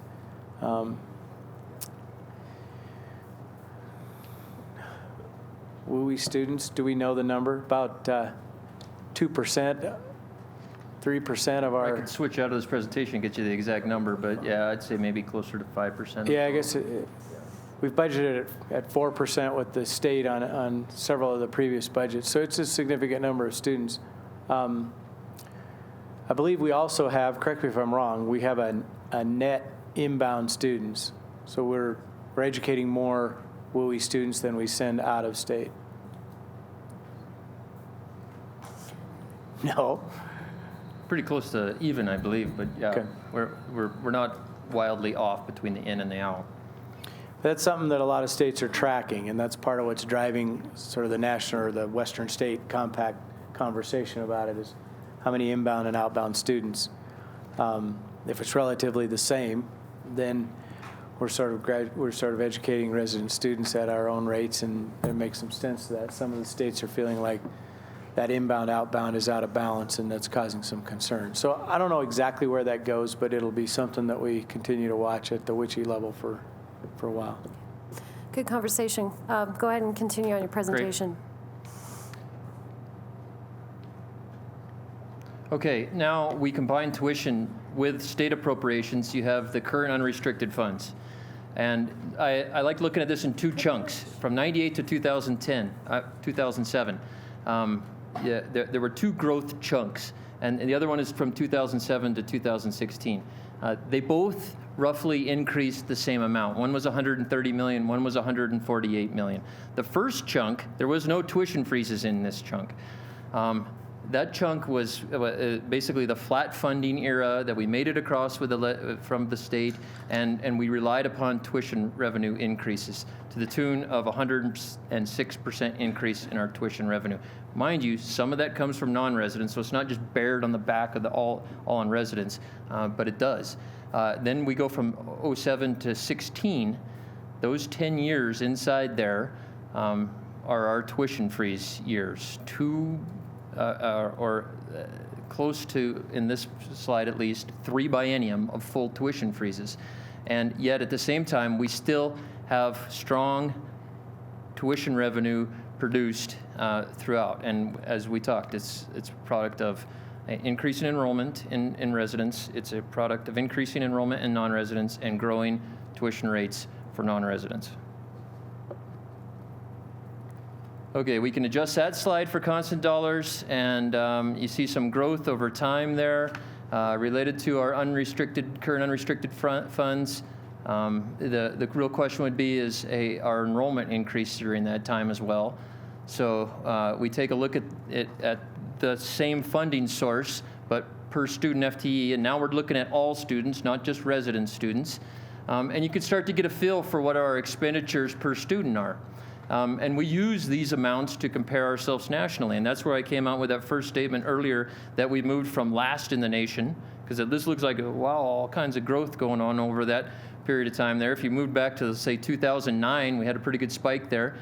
WUI students, do we know the number? About 2%. 3% of our... I could switch out of this presentation and get you the exact number, but yeah, I'd say maybe closer to 5%. Yeah, I guess we've budgeted at 4% with the state on several of the previous budgets, so it's a significant number of students. I believe we also have, correct me if I'm wrong, we have a net inbound students, so we're educating more WUI students than we send out of state. No. Pretty close to even, I believe, but yeah, Okay. we're not wildly off between the in and the out. That's something that a lot of states are tracking, and that's part of what's driving sort of the national or the Western State Compact conversation about it, is how many inbound and outbound students. If it's relatively the same, then we're sort of educating resident students at our own rates, and it makes some sense that some of the states are feeling like that inbound, outbound is out of balance, and that's causing some concern. So I don't know exactly where that goes, but it'll be something that we continue to watch at the WICHE level for a while. Good conversation. Go ahead and continue on your presentation. Okay, now we combine tuition with state appropriations. You have the current unrestricted funds. And I like looking at this in two chunks, from 98 to 2007. There were two growth chunks, and the other one is from 2007 to 2016. They both roughly increased the same amount. One was 130 million, one was 148 million. The first chunk, there was no tuition freezes in this chunk. That chunk was basically the flat funding era that we made it across from the state, and we relied upon tuition revenue increases to the tune of 106% increase in our tuition revenue. Mind you, some of that comes from non-residents, so it's not just bared on the back of the all on residents, but it does. Then we go from 07 to 16. Those 10 years inside there are our tuition freeze years. Close to, in this slide at least, 3 biennium of full tuition freezes. And yet at the same time, we still have strong tuition revenue produced throughout. And as we talked, it's a product of increasing enrollment in residents. It's a product of increasing enrollment in non-residents and growing tuition rates for non-residents. Okay, we can adjust that slide for constant dollars, and you see some growth over time there related to our current unrestricted funds. The real question would be, is our enrollment increased during that time as well? So we take a look at it at the same funding source, but per student FTE, and now we're looking at all students, not just resident students. And you can start to get a feel for what our expenditures per student are. And we use these amounts to compare ourselves nationally, and that's where I came out with that first statement earlier that we moved from last in the nation, because this looks like, wow, all kinds of growth going on over that period of time there. If you moved back to, say, 2009, we had a pretty good spike there.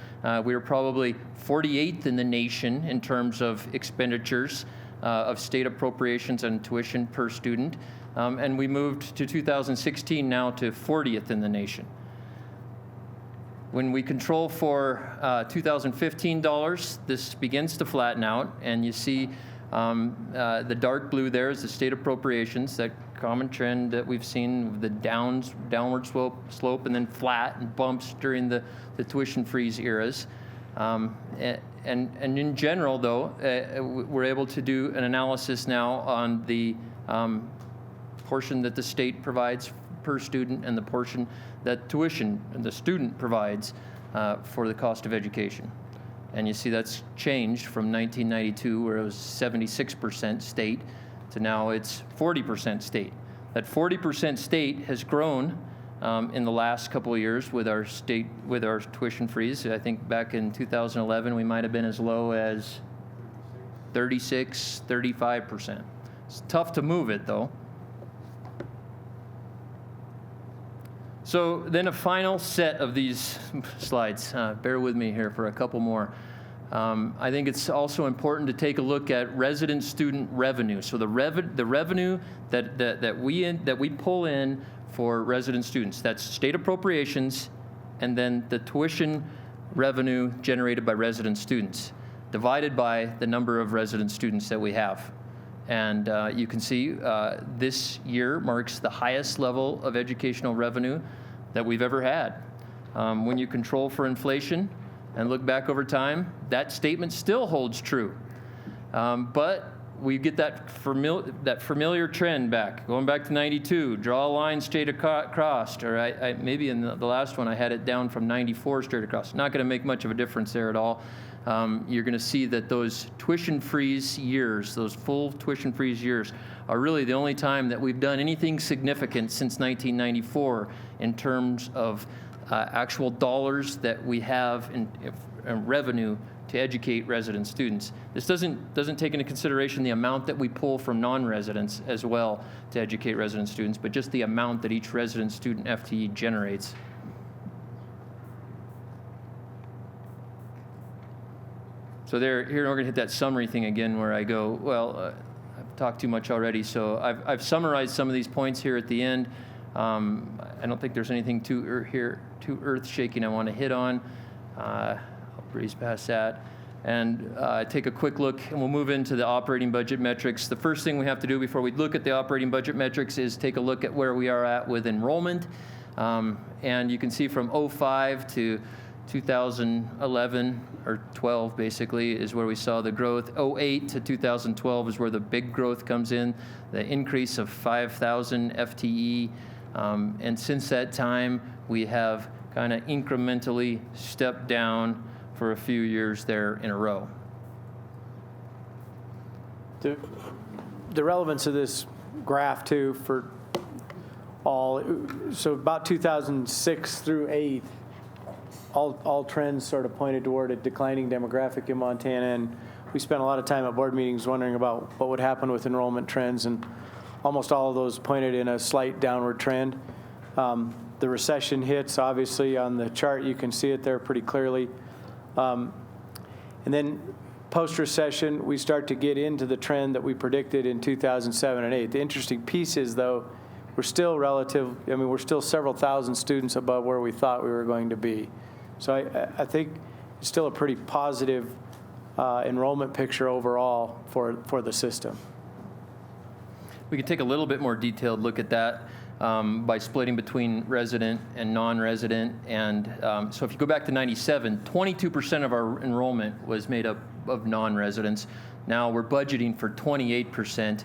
We were probably 48th in the nation in terms of expenditures of state appropriations and tuition per student, and we moved to 2016 now to 40th in the nation. When we control for 2015 dollars, this begins to flatten out, and you see the dark blue there is the state appropriations, that common trend that we've seen, the downward slope and then flat and bumps during the tuition freeze eras. And in general, though, we're able to do an analysis now on the portion that the state provides per student and the portion that tuition the student provides for the cost of education. And you see that's changed from 1992, where it was 76% state, to now it's 40% state. That 40% state has grown in the last couple of years with our tuition freeze. I think back in 2011, we might have been as low as 36, 35%. It's tough to move it, though. So then a final set of these slides. Bear with me here for a couple more. I think it's also important to take a look at resident student revenue. So the revenue that we pull in for resident students. That's state appropriations, and then the tuition revenue generated by resident students, divided by the number of resident students that we have. And you can see this year marks the highest level of educational revenue that we've ever had. When you control for inflation and look back over time, that statement still holds true. But we get that familiar trend back, going back to 92, draw a line straight across, or I maybe in the last one I had it down from 94 straight across. Not going to make much of a difference there at all. You're going to see that those tuition freeze years, those full tuition freeze years, are really the only time that we've done anything significant since 1994 in terms of actual dollars that we have in revenue to educate resident students. This doesn't take into consideration the amount that we pull from non-residents as well to educate resident students, but just the amount that each resident student FTE generates. So here we're going to hit that summary thing again, where I go, well, I've talked too much already, so I've summarized some of these points here at the end. I don't think there's anything too earth-shaking I want to hit on. I'll breeze past that and take a quick look, and we'll move into the operating budget metrics. The first thing we have to do before we look at the operating budget metrics is take a look at where we are at with enrollment. And you can see from '05 to 2011, or 12 basically, is where we saw the growth. '08 to 2012 is where the big growth comes in, the increase of 5,000 FTE. And since that time, we have kind of incrementally stepped down for a few years there in a row. The relevance of this graph too for all, so about 2006 through 8, all trends sort of pointed toward a declining demographic in Montana, and we spent a lot of time at board meetings wondering about what would happen with enrollment trends, and almost all of those pointed in a slight downward trend. The recession hits, obviously, on the chart. You can see it there pretty clearly. And then post-recession, we start to get into the trend that we predicted in 2007 and 8. The interesting piece is, though, we're still we're still several thousand students above where we thought we were going to be. So I think it's still a pretty positive enrollment picture overall for the system. We could take a little bit more detailed look at that by splitting between resident and non-resident. And so if you go back to '97, 22% of our enrollment was made up of non-residents. Now we're budgeting for 28%.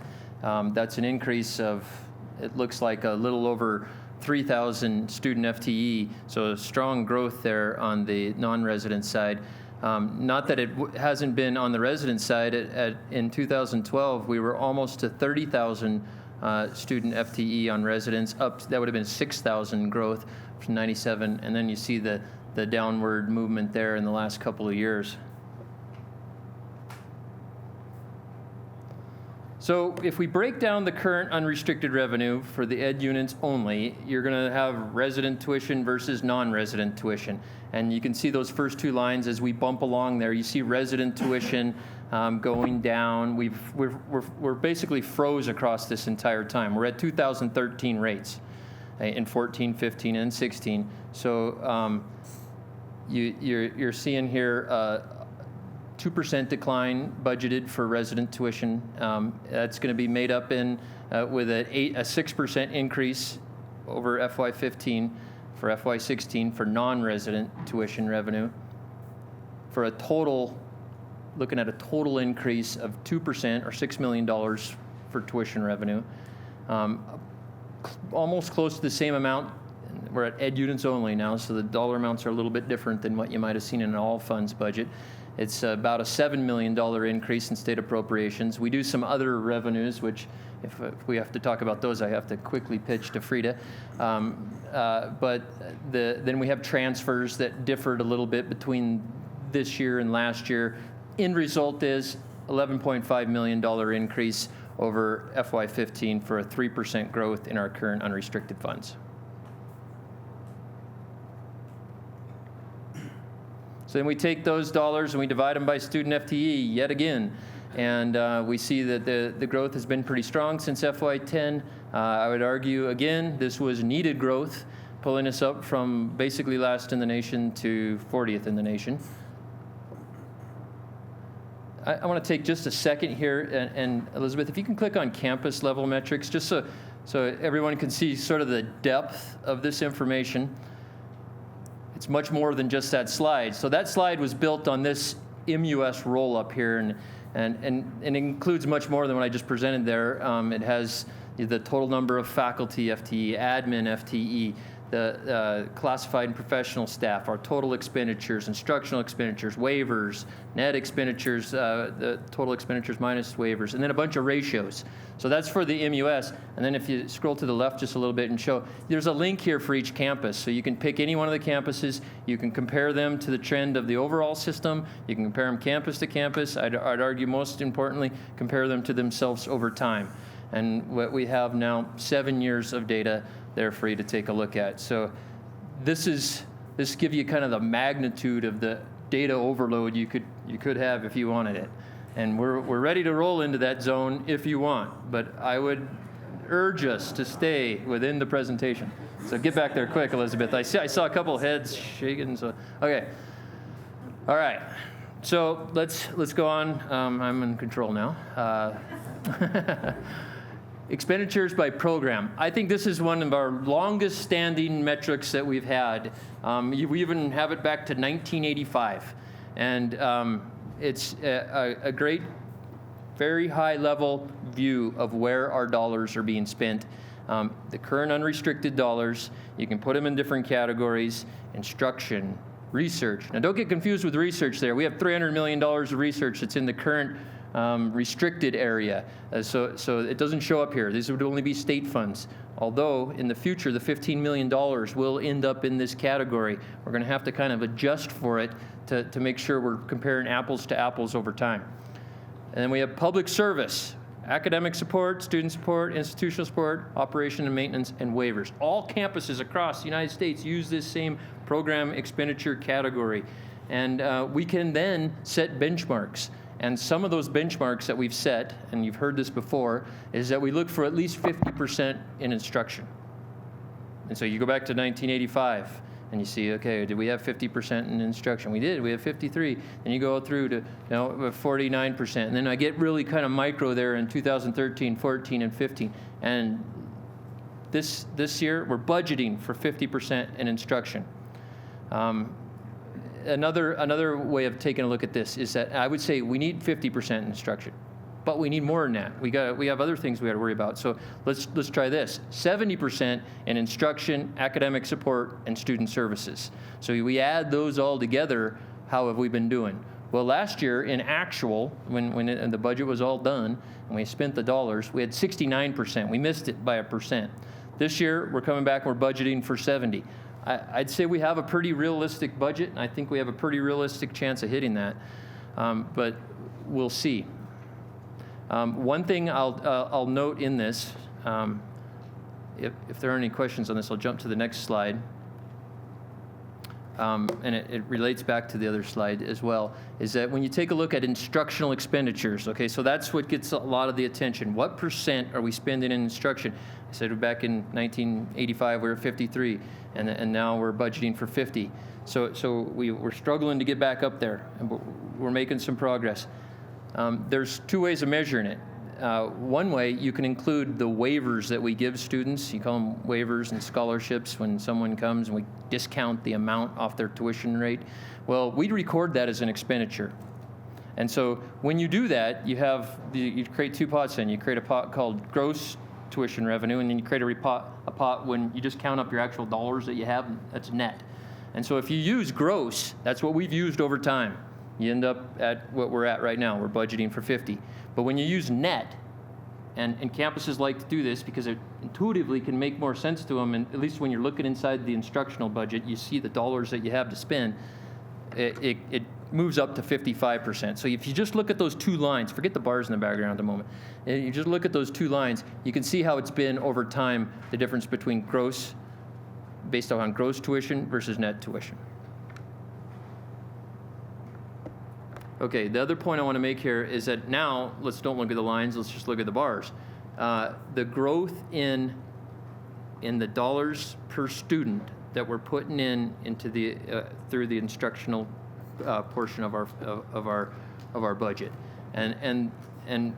That's an increase of, it looks like a little over 3,000 student FTE, so strong growth there on the non-resident side. Not that it hasn't been on the resident side. In 2012, we were almost to 30,000 student FTE on residents. That would have been 6,000 growth from '97, and then you see the downward movement there in the last couple of years. So if we break down the current unrestricted revenue for the ed units only, you're going to have resident tuition versus non-resident tuition. And you can see those first two lines as we bump along there. You see resident tuition going down. We're basically froze across this entire time. We're at 2013 rates in 14, 15, and 16. So you're seeing here 2% decline budgeted for resident tuition. That's going to be made up with a 6% increase over FY15 for FY16 for non-resident tuition revenue, for a total, looking at a total increase of 2% or $6 million for tuition revenue. Almost close to the same amount. We're at ed units only now, so the dollar amounts are a little bit different than what you might have seen in an all funds budget. It's about a $7 million increase in state appropriations. We do some other revenues, which if we have to talk about those, I have to quickly pitch to Frida. But then we have transfers that differed a little bit between this year and last year. End result is $11.5 million increase over FY15 for a 3% growth in our current unrestricted funds. So then we take those dollars and we divide them by student FTE yet again. And we see that the growth has been pretty strong since FY10. I would argue, again, this was needed growth, pulling us up from basically last in the nation to 40th in the nation. I want to take just a second here, and Elizabeth, if you can click on campus level metrics, just so everyone can see sort of the depth of this information. It's much more than just that slide. So that slide was built on this MUS roll-up here, and it includes much more than what I just presented there. It has the total number of faculty FTE, admin FTE, the classified and professional staff, our total expenditures, instructional expenditures, waivers, net expenditures, the total expenditures minus waivers, and then a bunch of ratios. So that's for the MUS. And then if you scroll to the left just a little bit and show, there's a link here for each campus. So you can pick any one of the campuses. You can compare them to the trend of the overall system. You can compare them campus to campus. I'd argue most importantly, compare them to themselves over time. And what we have now, 7 years of data there for you to take a look at. So this gives you kind of the magnitude of the data overload you could have if you wanted it. And we're ready to roll into that zone if you want, but I would urge us to stay within the presentation. So get back there quick, Elizabeth. I saw a couple heads shaking. So okay, all right. So let's go on. I'm in control now. expenditures by program. I think this is one of our longest standing metrics that we've had. We even have it back to 1985. And it's a great, very high level view of where our dollars are being spent. The current unrestricted dollars, you can put them in different categories: instruction, research. Now don't get confused with research there. We have $300 million of research that's in the current restricted area. So it doesn't show up here. These would only be state funds. Although in the future, the $15 million will end up in this category. We're going to have to kind of adjust for it to make sure we're comparing apples to apples over time. And then we have public service, academic support, student support, institutional support, operation and maintenance, and waivers. All campuses across the United States use this same program expenditure category. And we can then set benchmarks. And some of those benchmarks that we've set, and you've heard this before, is that we look for at least 50% in instruction. And so you go back to 1985, and you see, okay, did we have 50% in instruction? We did. We have 53. And you go through to 49%. And then I get really kind of micro there in 2013, 14, and 15. And this year, we're budgeting for 50% in instruction. Another way of taking a look at this is that I would say we need 50% in instruction, but we need more than that. We have other things we got to worry about. So let's try this: 70% in instruction, academic support, and student services. So we add those all together. How have we been doing? Well, last year in actual, when the budget was all done and we spent the dollars, we had 69%. We missed it by 1%. This year we're coming back. We're budgeting for 70%. I'd say we have a pretty realistic budget, and I think we have a pretty realistic chance of hitting that, but we'll see. One thing I'll note in this, if there are any questions on this, I'll jump to the next slide, and it relates back to the other slide as well, is that when you take a look at instructional expenditures, okay, so that's what gets a lot of the attention. What % are we spending in instruction? I said back in 1985 we were 53, and now we're budgeting for 50. So we're struggling to get back up there, and we're making some progress. There's two ways of measuring it. One way, you can include the waivers that we give students. You call them waivers and scholarships when someone comes and we discount the amount off their tuition rate. Well, we record that as an expenditure. And so when you do that, you create two pots then. You create a pot called gross tuition revenue, and then you create a pot when you just count up your actual dollars that you have, that's net. And so if you use gross, that's what we've used over time. You end up at what we're at right now. We're budgeting for 50. But when you use net, and campuses like to do this because it intuitively can make more sense to them, and at least when you're looking inside the instructional budget, you see the dollars that you have to spend, it moves up to 55%. So if you just look at those two lines, forget the bars in the background at the moment, you just look at those two lines, you can see how it's been over time, the difference between gross, based on gross tuition versus net tuition. Okay, the other point I want to make here is that now, don't look at the lines, let's just look at the bars. The growth in the dollars per student that we're putting into the through the instructional portion of our budget, and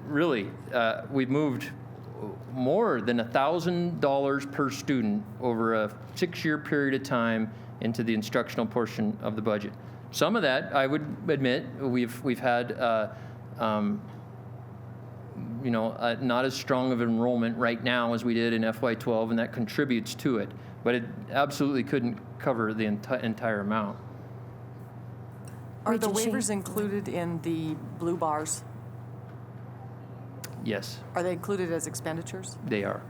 really we've moved more than $1,000 per student over a 6-year period of time into the instructional portion of the budget. Some of that, I would admit, we've had not as strong of enrollment right now as we did in FY12, and that contributes to it. But it absolutely couldn't cover the entire amount. Are the Regent waivers included in the blue bars? Yes, Are they included as expenditures? they are.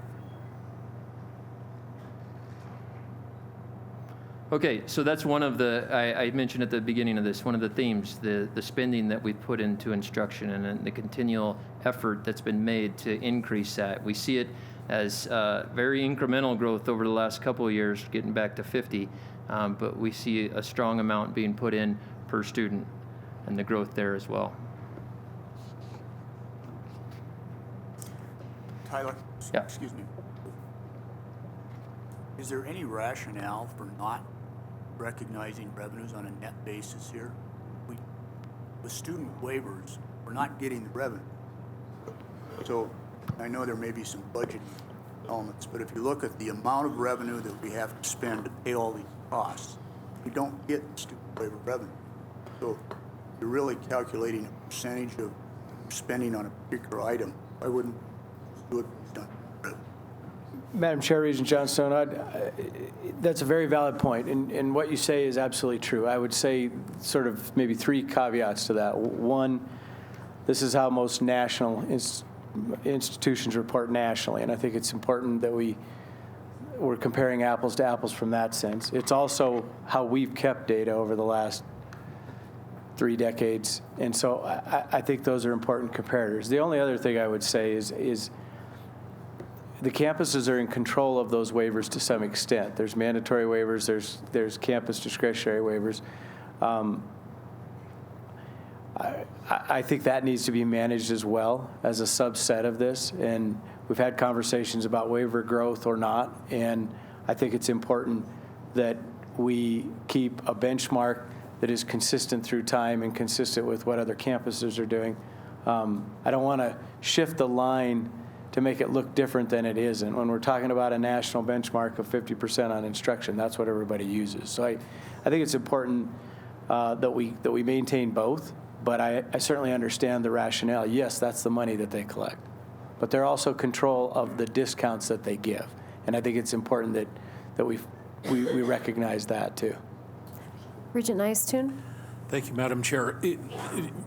Okay, so that's one of the, I mentioned at the beginning of this, one of the themes, the spending that we've put into instruction and the continual effort that's been made to increase that. We see it as very incremental growth over the last couple of years, getting back to 50, but we see a strong amount being put in per student and the growth there as well. Tyler? Yeah. Excuse me. Is there any rationale for not recognizing revenues on a net basis here? With student waivers, we're not getting the revenue. So I know there may be some budget elements, but if you look at the amount of revenue that we have to spend to pay all these costs, we don't get student waiver revenue. So you're really calculating a percentage of spending on a particular item. I wouldn't do it based on revenue. Madam Chair, Regent Johnstone, that's a very valid point, and what you say is absolutely true. I would say sort of maybe 3 caveats to that. One, this is how most national institutions report nationally, and I think it's important that we're comparing apples to apples from that sense. It's also how we've kept data over the last 3 decades, and so I think those are important comparators. The only other thing I would say is the campuses are in control of those waivers to some extent. There's mandatory waivers, there's campus discretionary waivers. I think that needs to be managed as well as a subset of this, and we've had conversations about waiver growth or not, and I think it's important that we keep a benchmark that is consistent through time and consistent with what other campuses are doing. I don't want to shift the line to make it look different than it is. And when we're talking about a national benchmark of 50% on instruction, that's what everybody uses. So I think it's important that we maintain both, but I certainly understand the rationale. Yes, that's the money that they collect, but they're also control of the discounts that they give. And I think it's important that we recognize that too. Regent Nystuen? Thank you, Madam Chair.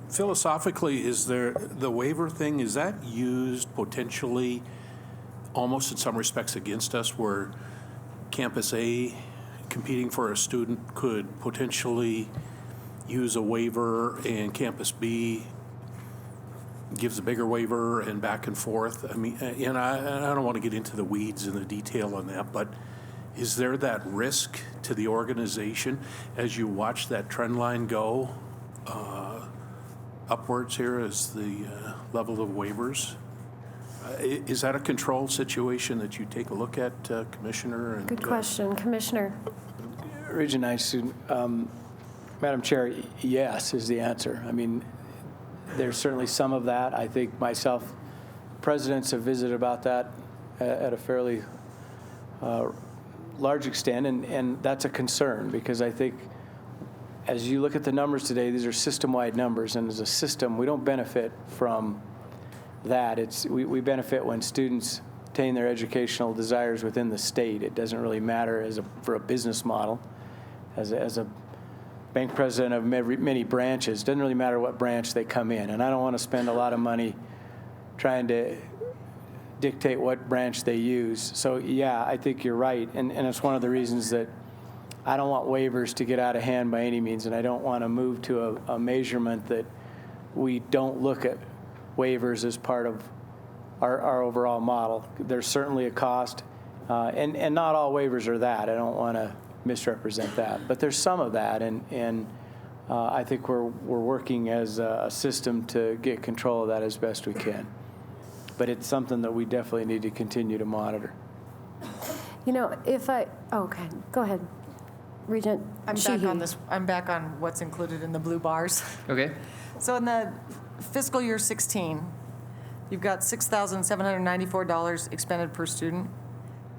Philosophically, is there the waiver thing, is that used potentially almost in some respects against us, where Campus A competing for a student could potentially use a waiver and Campus B gives a bigger waiver and back and forth? I mean, and I don't want to get into the weeds and the detail on that, but is there that risk to the organization as you watch that trend line go upwards here as the level of waivers? Is that a control situation that you take a look at, Commissioner? And, Good question. Commissioner? Regent Nystuen, Madam Chair, yes is the answer. I mean, there's certainly some of that. I think myself, presidents have visited about that at a fairly large extent, and that's a concern, because I think as you look at the numbers today, these are system-wide numbers, and as a system, we don't benefit from that. We benefit when students attain their educational desires within the state. It doesn't really matter for a business model. As a bank president of many branches, it doesn't really matter what branch they come in, and I don't want to spend a lot of money trying to dictate what branch they use. So yeah, I think you're right, and it's one of the reasons that I don't want waivers to get out of hand by any means, and I don't want to move to a measurement that we don't look at waivers as part of our overall model. There's certainly a cost, and not all waivers are that. I don't want to misrepresent that, but there's some of that, and I think we're working as a system to get control of that as best we can. But it's something that we definitely need to continue to monitor. You know, okay, go ahead. Regent I'm back on what's included in the blue bars. Okay. So in the fiscal year 16, you've got $6,794 expended per student.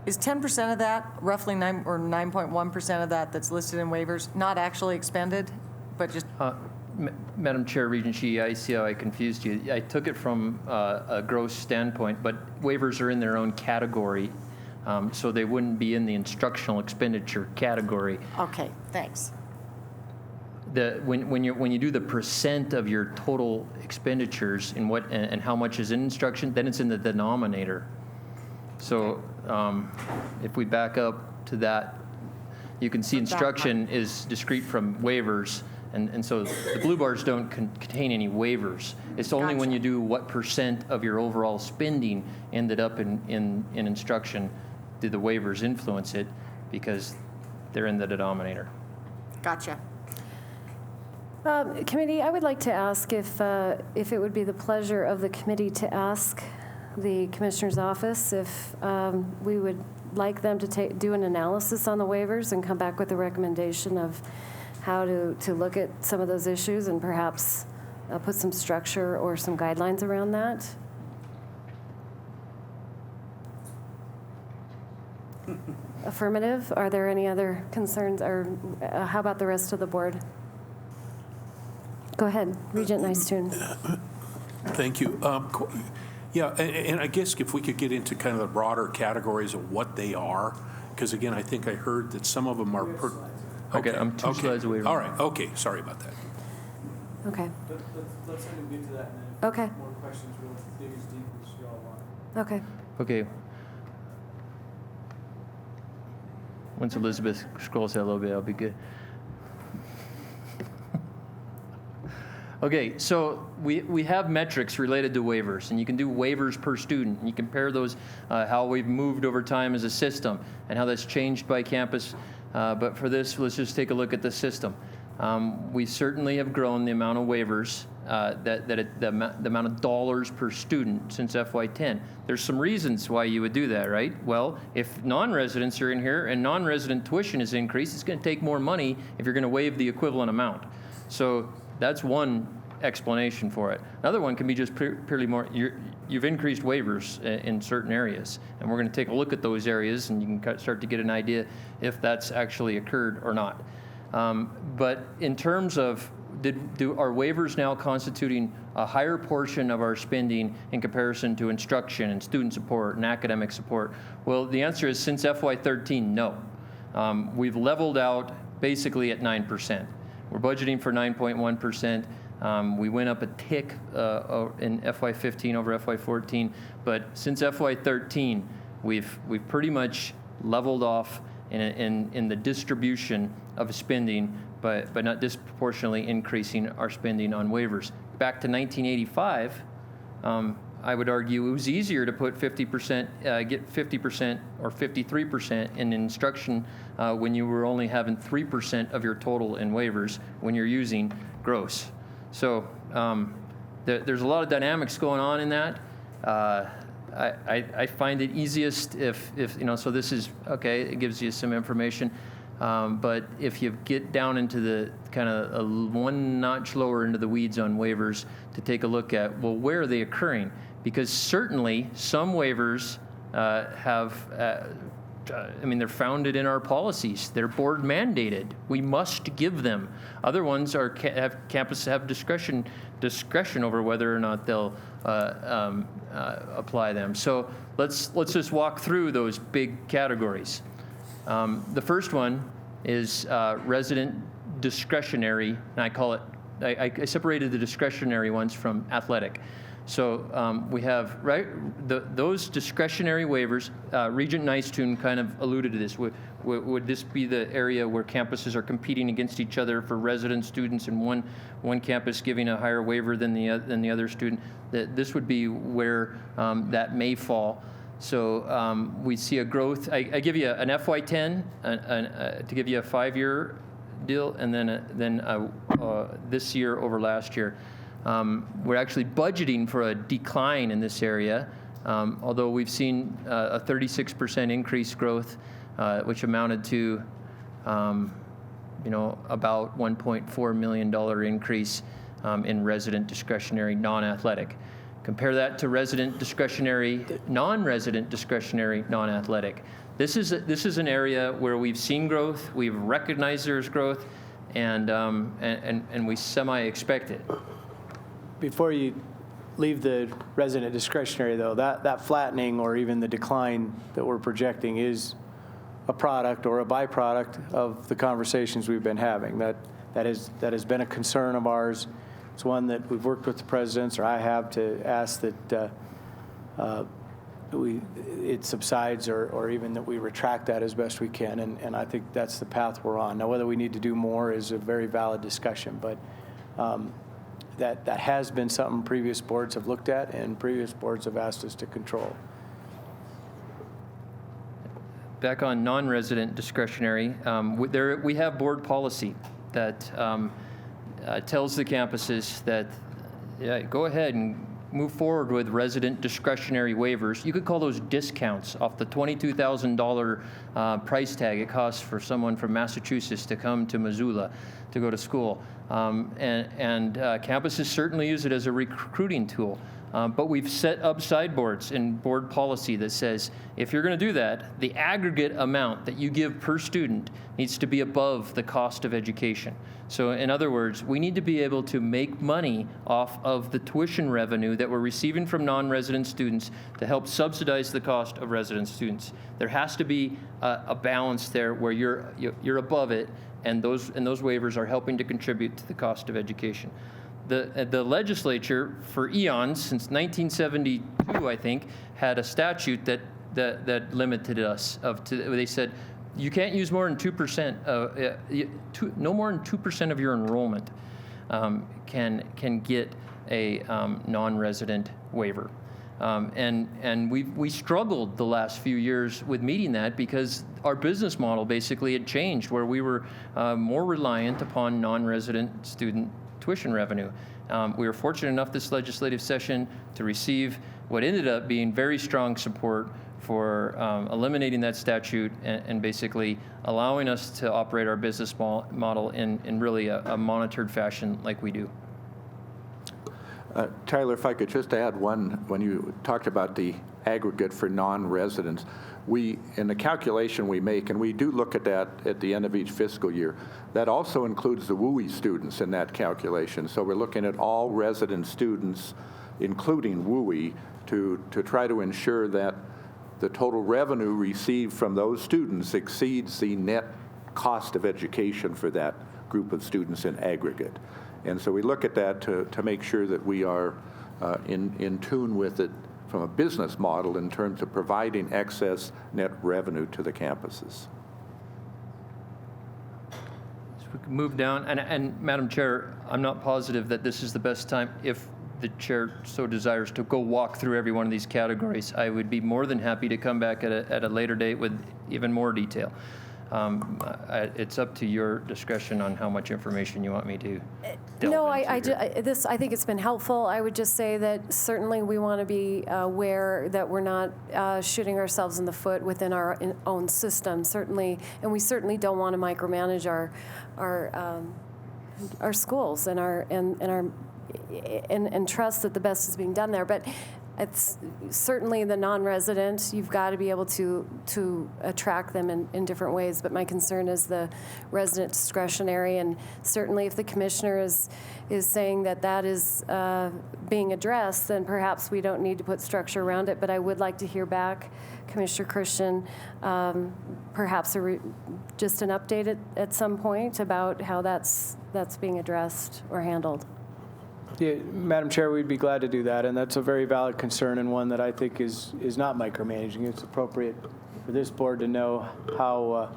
Is 10% of that, roughly 9.1% of that that's listed in waivers, not actually expended, but just... Madam Chair, Regent Shi, I see how I confused you. I took it from a gross standpoint, but waivers are in their own category, so they wouldn't be in the instructional expenditure category. Okay, thanks. When you do the percent of your total expenditures and how much is in instruction, then it's in the denominator. So if we back up to that, you can see instruction is discrete from waivers. And so the blue bars don't contain any waivers. It's only when you do what percent of your overall spending ended up in instruction did the waivers influence it, because they're in the denominator. Gotcha. Committee, I would like to ask if it would be the pleasure of the committee to ask the Commissioner's office if we would like them to do an analysis on the waivers and come back with a recommendation of how to look at some of those issues and perhaps put some structure or some guidelines around that. affirmative. Are there any other concerns, or how about the rest of the board? Go ahead, Regent Nice-Tune. Thank you. Yeah, and I guess if we could get into kind of the broader categories of what they are, because again, I think I heard that some of them are. Okay, I'm two slides away. All right, okay, sorry about that. Okay. Let's get to that. Okay. More questions, we'll dig as deep as you all want. Okay. Okay. Once Elizabeth scrolls that a little bit, I'll be good. Okay, so we have metrics related to waivers, and you can do waivers per student. And you compare those, how we've moved over time as a system, and how that's changed by campus. But for this, let's just take a look at the system. We certainly have grown the amount of waivers, the amount of dollars per student since FY10. There's some reasons why you would do that, right? Well, if non-residents are in here and non-resident tuition is increased, it's going to take more money if you're going to waive the equivalent amount. So that's one explanation for it. Another one can be just purely more, you've increased waivers in certain areas, and we're going to take a look at those areas, and you can start to get an idea if that's actually occurred or not. But in terms of, are waivers now constituting a higher portion of our spending in comparison to instruction and student support and academic support? Well, the answer is since FY13, no. We've leveled out basically at 9%. We're budgeting for 9.1%. We went up a tick in FY15 over FY14, but since FY13, we've pretty much leveled off in the distribution of spending, but not disproportionately increasing our spending on waivers. Back to 1985, I would argue it was easier to put 50%, get 50% or 53% in instruction when you were only having 3% of your total in waivers when you're using gross. So there's a lot of dynamics going on in that. I find it easiest if so this is, okay, it gives you some information. But if you get down into the kind of one notch lower into the weeds on waivers to take a look at, well, where are they occurring? Because certainly some waivers they're founded in our policies. They're board mandated. We must give them. Other ones campuses have discretion over whether or not they'll apply them. So let's just walk through those big categories. The first one is resident discretionary, and I call it, I separated the discretionary ones from athletic. So we have those discretionary waivers. Regent Nice-Tune kind of alluded to this. Would this be the area where campuses are competing against each other for resident students, and one campus giving a higher waiver than the other student? That this would be where that may fall. So we see a growth. I give you an FY10 to give you a 5-year deal, and then this year over last year. We're actually budgeting for a decline in this area, although we've seen a 36% increase growth, which amounted to, about $1.4 million increase in resident discretionary non-athletic. Compare that to resident discretionary, non-resident discretionary non-athletic. This is an area where we've seen growth, we've recognized there's growth, and we semi-expect it. Before you leave the resident discretionary, though, that flattening or even the decline that we're projecting is a product or a byproduct of the conversations we've been having. That has been a concern of ours. It's one that we've worked with the presidents, or I have, to ask that it subsides or even that we retract that as best we can, and I think that's the path we're on. Now, whether we need to do more is a very valid discussion, but that has been something previous boards have looked at and previous boards have asked us to control. Back on non-resident discretionary, we have board policy that tells the campuses that go ahead and move forward with resident discretionary waivers. You could call those discounts off the $22,000 price tag it costs for someone from Massachusetts to come to Missoula to go to school. And campuses certainly use it as a recruiting tool. But we've set up sideboards in board policy that says if you're going to do that, the aggregate amount that you give per student needs to be above the cost of education. So in other words, we need to be able to make money off of the tuition revenue that we're receiving from non-resident students to help subsidize the cost of resident students. There has to be a balance there where you're above it, and those waivers are helping to contribute to the cost of education. The legislature for eons, since 1972, I think, had a statute that limited us. They said you can't use more than 2%. No more than 2% of your enrollment can get a non-resident waiver. And we struggled the last few years with meeting that because our business model basically had changed, where we were more reliant upon non-resident student tuition revenue. We were fortunate enough this legislative session to receive what ended up being very strong support for eliminating that statute and basically allowing us to operate our business model in really a monitored fashion like we do. Tyler, if I could just add one, when you talked about the aggregate for non-residents, in the calculation we make, and we do look at that at the end of each fiscal year, that also includes the WUI students in that calculation. So we're looking at all resident students, including WUI, to try to ensure that the total revenue received from those students exceeds the net cost of education for that group of students in aggregate. And so we look at that to make sure that we are in tune with it from a business model in terms of providing excess net revenue to the campuses. So we can move down, and Madam Chair, I'm not positive that this is the best time. If the chair so desires to go walk through every one of these categories, I would be more than happy to come back at a later date with even more detail. It's up to your discretion on how much information you want me to delve No, into here. I think it's been helpful. I would just say that certainly we want to be aware that we're not shooting ourselves in the foot within our own system, certainly, and we certainly don't want to micromanage our schools and trust that the best is being done there. But it's certainly the non-resident, you've got to be able to attract them in different ways. But my concern is the resident discretionary, and certainly if the commissioner is saying that is being addressed, then perhaps we don't need to put structure around it. But I would like to hear back, Commissioner Christian, perhaps just an update at some point about how that's being addressed or handled. Yeah, Madam Chair, we'd be glad to do that, and that's a very valid concern and one that I think is not micromanaging. It's appropriate for this board to know how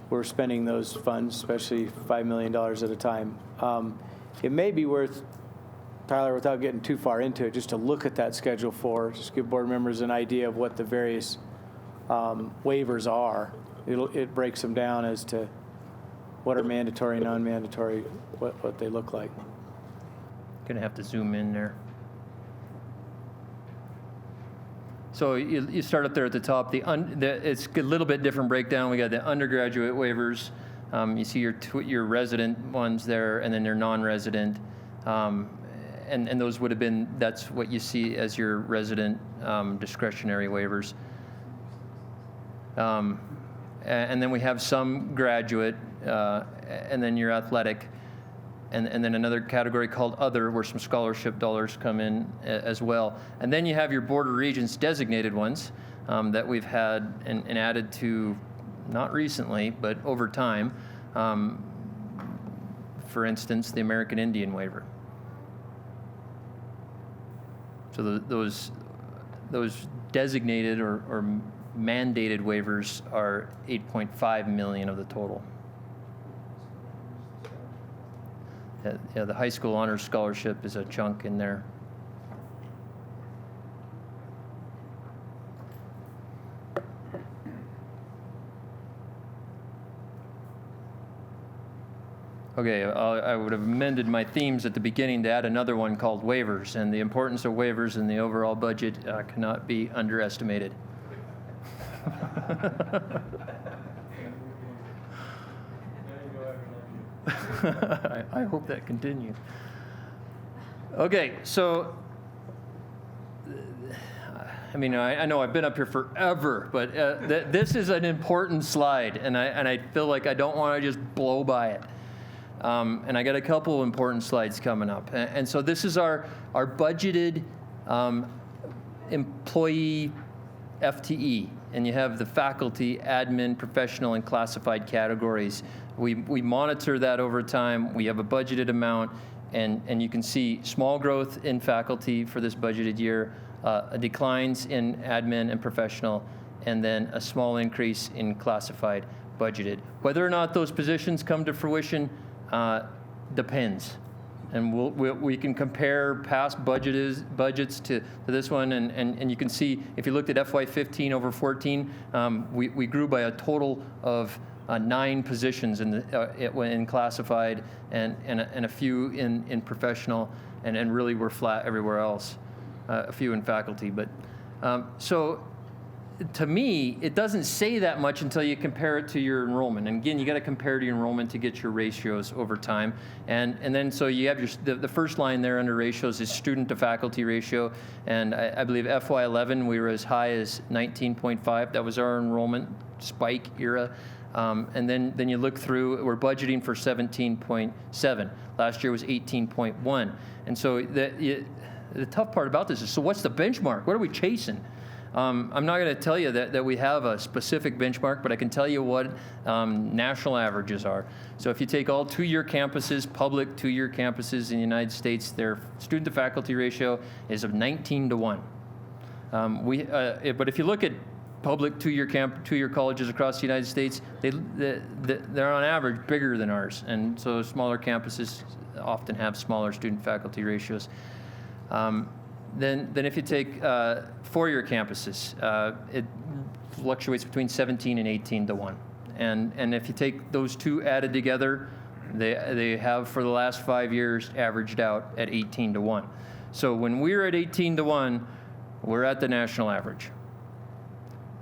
we're spending those funds, especially $5 million at a time. It may be worth, Tyler, without getting too far into it, just to look at that Schedule 4, just give board members an idea of what the various waivers are. It breaks them down as to what are mandatory, non-mandatory, what they look like. Gonna have to zoom in there. So you start up there at the top. It's a little bit different breakdown. We got the undergraduate waivers. You see your resident ones there, and then your non-resident. And those would have been, that's what you see as your resident discretionary waivers. And then we have some graduate, and then your athletic. And then another category called Other, where some scholarship dollars come in as well. And then you have your Board of Regents designated ones that we've had and added to, not recently, but over time. For instance, the American Indian waiver. So those designated or mandated waivers are 8.5 million of the total. Yeah, the high school honors scholarship is a chunk in there. Okay, I would have amended my themes at the beginning to add another one called waivers, and the importance of waivers in the overall budget cannot be underestimated. I hope that continues. Okay, so I mean, I know I've been up here forever, but this is an important slide, and I feel like I don't want to just blow by it. And I got a couple important slides coming up. And so this is our budgeted employee FTE, and you have the faculty, admin, professional, and classified categories. We monitor that over time. We have a budgeted amount, and you can see small growth in faculty for this budgeted year, declines in admin and professional, and then a small increase in classified budgeted. Whether or not those positions come to fruition depends. And we can compare past budgets to this one, and you can see, if you looked at FY15 over 14, we grew by a total of 9 positions in classified and a few in professional, and really we're flat everywhere else, a few in faculty. But so to me, it doesn't say that much until you compare it to your enrollment. And again, you got to compare to your enrollment to get your ratios over time. And then so you have the first line there under ratios is student to faculty ratio. And I believe FY11 we were as high as 19.5. That was our enrollment spike era. And then you look through, we're budgeting for 17.7. Last year was 18.1. And so the tough part about this is, so what's the benchmark? What are we chasing? I'm not going to tell you that we have a specific benchmark, but I can tell you what national averages are. So if you take all two-year campuses, public two-year campuses in the United States, their student-to-faculty ratio is of 19 to 1. But if you look at public two-year colleges across the United States, they're on average bigger than ours, and so smaller campuses often have smaller student-faculty ratios. Then if you take four-year campuses, it fluctuates between 17 and 18 to 1. And if you take those two added together, they have for the last 5 years averaged out at 18 to 1. So when we're at 18 to 1, we're at the national average.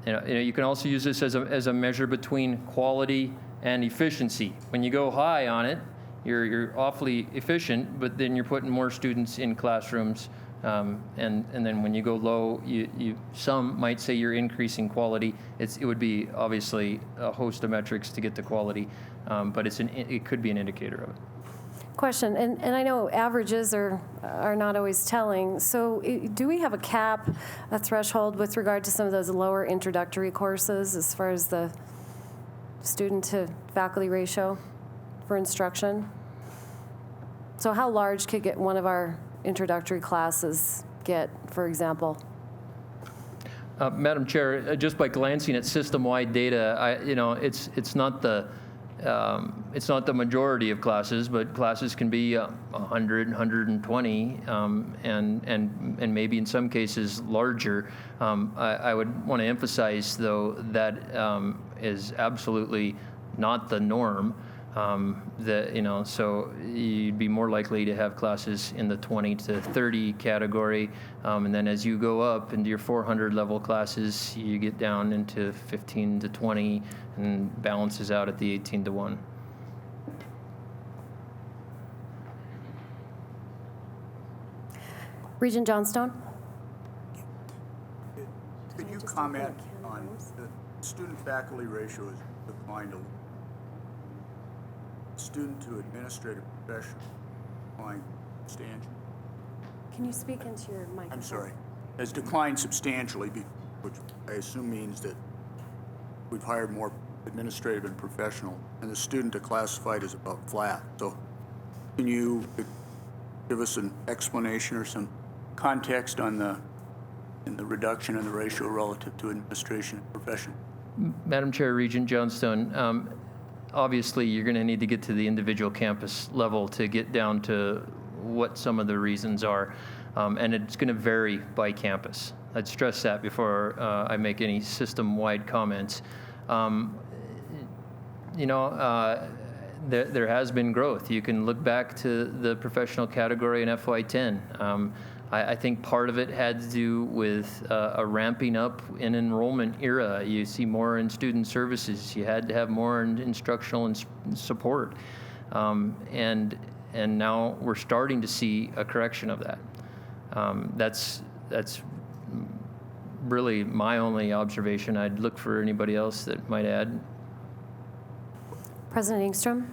You can also use this as a measure between quality and efficiency. When you go high on it, you're awfully efficient, but then you're putting more students in classrooms. And then when you go low, some might say you're increasing quality. It would be obviously a host of metrics to get to quality, but it could be an indicator of it. Question, and I know averages are not always telling. So do we have a cap, a threshold with regard to some of those lower introductory courses as far as the student to faculty ratio for instruction? So how large could get one of our introductory classes get, for example? Madam Chair, just by glancing at system-wide data, it's not the majority of classes, but classes can be 100, 120, and maybe in some cases larger. I would want to emphasize, though, that is absolutely not the norm. So you'd be more likely to have classes in the 20 to 30 category, and then as you go up into your 400 level classes, you get down into 15 to 20 and balances out at the 18 to 1. Regent Johnstone? Could you comment on the student-faculty ratio has declined a little? Student to administrative professional declined substantially. Can you speak into your microphone? I'm sorry. Has declined substantially, which I assume means that we've hired more administrative and professional, and the student to classified is about flat. So can you give us an explanation or some context on the reduction in the ratio relative to administration and professional? Madam Chair, Regent Johnstone, obviously, you're going to need to get to the individual campus level to get down to what some of the reasons are, and it's going to vary by campus. I'd stress that before I make any system-wide comments. There has been growth. You can look back to the professional category in FY10. I think part of it had to do with a ramping up in enrollment era. You see more in student services. You had to have more in instructional and support. And now we're starting to see a correction of that. that's really my only observation. I'd look for anybody else that might add. President Ingstrom?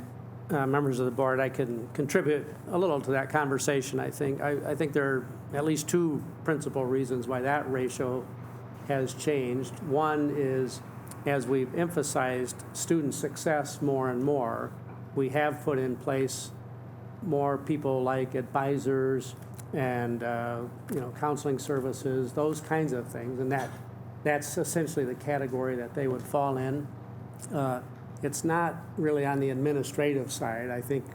Members of the board, I can contribute a little to that conversation, I think. I think there are at least two principal reasons why that ratio has changed. One is, as we've emphasized student success more and more, we have put in place more people like advisors and counseling services, those kinds of things, and that's essentially the category that they would fall in. It's not really on the administrative side. I think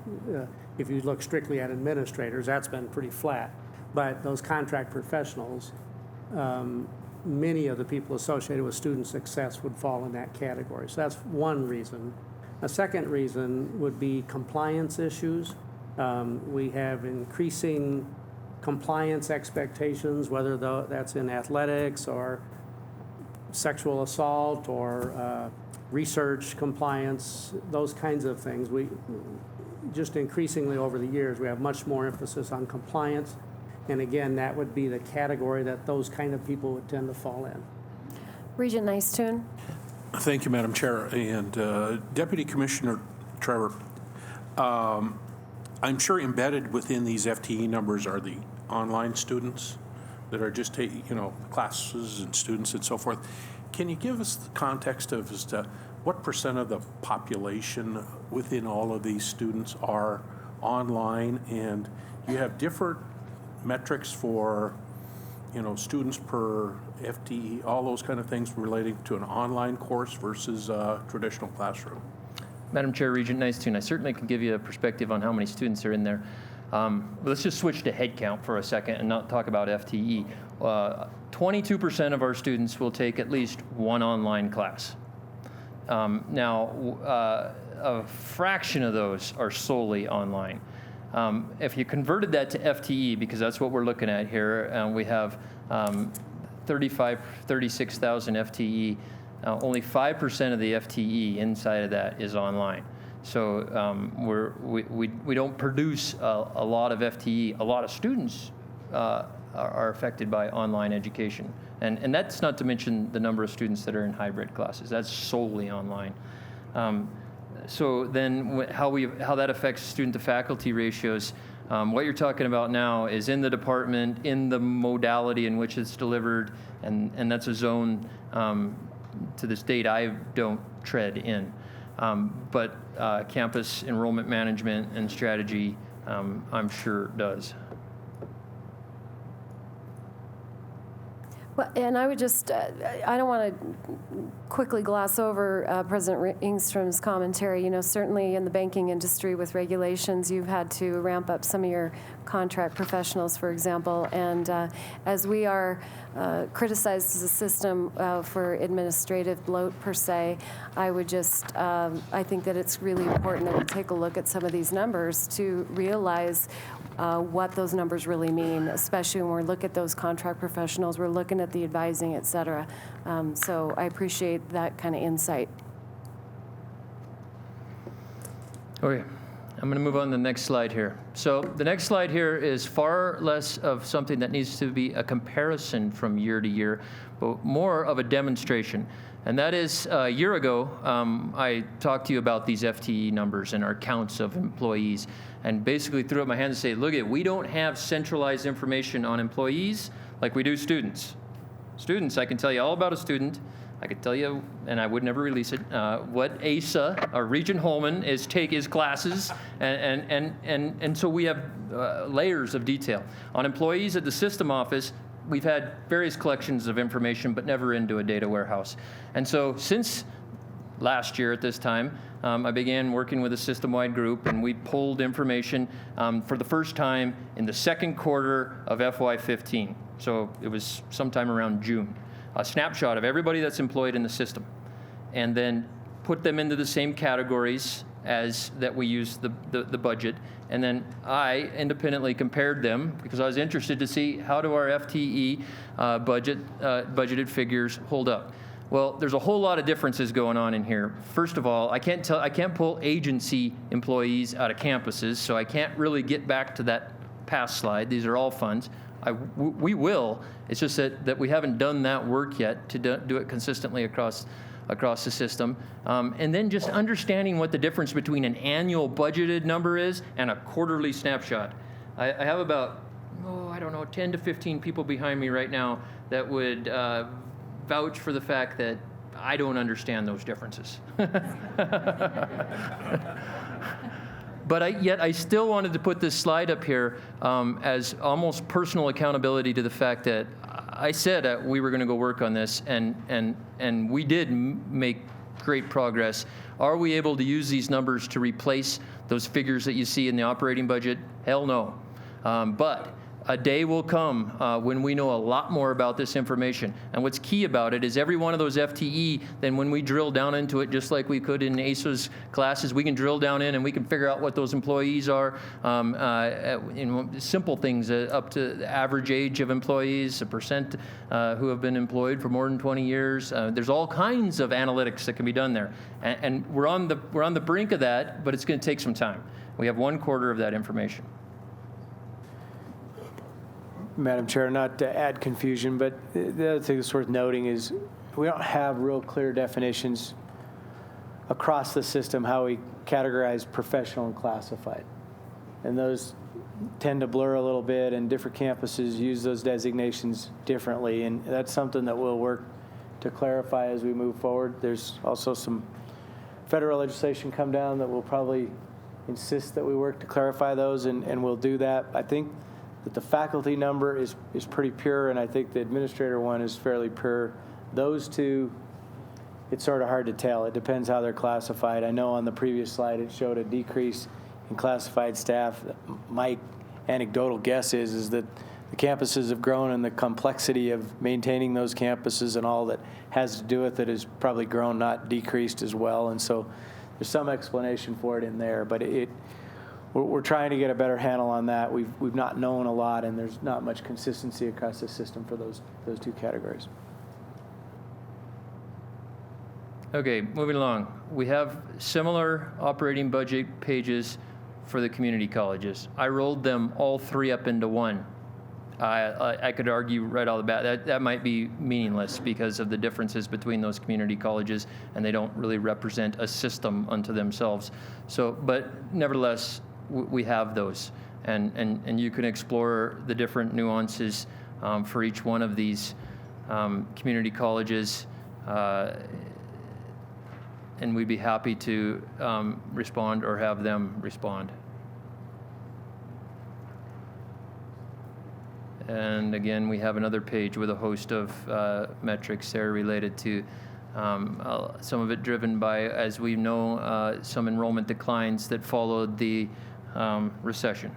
if you look strictly at administrators, that's been pretty flat. But those contract professionals, many of the people associated with student success would fall in that category. So that's one reason. A second reason would be compliance issues. We have increasing compliance expectations, whether that's in athletics or sexual assault or research compliance, those kinds of things. We just increasingly over the years, we have much more emphasis on compliance. And again, that would be the category that those kind of people would tend to fall in. Regent Nystuen? Thank you, Madam Chair. And Deputy Commissioner Trevor, I'm sure embedded within these FTE numbers are the online students that are just taking, classes and students and so forth. Can you give us the context of as to what % of the population within all of these students are online, and you have different metrics for, students per FTE, all those kind of things relating to an online course versus a traditional classroom? Madam Chair, Regent Nystuen, I certainly can give you a perspective on how many students are in there. Let's just switch to head count for a second and not talk about FTE. 22% of our students will take at least one online class. Now, a fraction of those are solely online. If you converted that to FTE, because that's what we're looking at here, we have 36,000 FTE. Only 5% of the FTE inside of that is online. So we don't produce a lot of FTE. A lot of students are affected by online education. And that's not to mention the number of students that are in hybrid classes. That's solely online. So then how that affects student to faculty ratios, what you're talking about now is in the department, in the modality in which it's delivered, and that's a zone to this date I don't tread in. But campus enrollment management and strategy, I'm sure does. Well, and I would just, I don't want to quickly gloss over President Ingstrom's commentary. Certainly in the banking industry with regulations, you've had to ramp up some of your contract professionals, for example. And as we are criticized as a system for administrative bloat per se, I would just, I think that it's really important that we take a look at some of these numbers to realize what those numbers really mean, especially when we look at those contract professionals, we're looking at the advising, et cetera. So I appreciate that kind of insight. Okay, I'm going to move on to the next slide here. So the next slide here is far less of something that needs to be a comparison from year to year, but more of a demonstration. And that is, a year ago, I talked to you about these FTE numbers and our counts of employees, and basically threw up my hand and say, look, we don't have centralized information on employees like we do students. Students, I can tell you all about a student. I could tell you, and I would never release it, what ASA, or Regent Holman, is classes, and so we have layers of detail. On employees at the system office, we've had various collections of information, but never into a data warehouse. And so since last year at this time, I began working with a system-wide group, and we pulled information for the first time in the second quarter of FY15. So it was sometime around June. A snapshot of everybody that's employed in the system, and then put them into the same categories as that we use the budget. And then I independently compared them because I was interested to see how do our FTE budgeted figures hold up. Well, there's a whole lot of differences going on in here. First of all, I can't pull agency employees out of campuses, so I can't really get back to that past slide. These are all funds. We will. It's just that we haven't done that work yet to do it consistently across the system. And then just understanding what the difference between an annual budgeted number is and a quarterly snapshot. I have about, I don't know, 10 to 15 people behind me right now that would vouch for the fact that I don't understand those differences. But yet I still wanted to put this slide up here as almost personal accountability to the fact that I said we were going to go work on this, and we did make great progress. Are we able to use these numbers to replace those figures that you see in the operating budget? Hell no. But a day will come when we know a lot more about this information. And what's key about it is every one of those FTE, then when we drill down into it, just like we could in ASA's classes, we can drill down in and we can figure out what those employees are, simple things up to the average age of employees, a percent who have been employed for more than 20 years. There's all kinds of analytics that can be done there. And we're on the brink of that, but it's going to take some time. We have 1/4 of that information. Madam Chair, not to add confusion, but the other thing that's worth noting is we don't have real clear definitions across the system how we categorize professional and classified. And those tend to blur a little bit, and different campuses use those designations differently. And that's something that we'll work to clarify as we move forward. There's also some federal legislation come down that will probably insist that we work to clarify those, and we'll do that. I think that the faculty number is pretty pure, and I think the administrator one is fairly pure. Those two, it's sort of hard to tell. It depends how they're classified. I know on the previous slide it showed a decrease in classified staff. My anecdotal guess is that the campuses have grown, and the complexity of maintaining those campuses and all that has to do with it has probably grown, not decreased as well. And so there's some explanation for it in there, but we're trying to get a better handle on that. We've not known a lot, and there's not much consistency across the system for those two categories. Okay, moving along. We have similar operating budget pages for the community colleges. I rolled them all three up into one. I could argue right off the bat that might be meaningless because of the differences between those community colleges, and they don't really represent a system unto themselves. So, but nevertheless, we have those, and you can explore the different nuances for each one of these community colleges, and we'd be happy to respond or have them respond. And again, we have another page with a host of metrics there related to some of it driven by, as we know, some enrollment declines that followed the recession.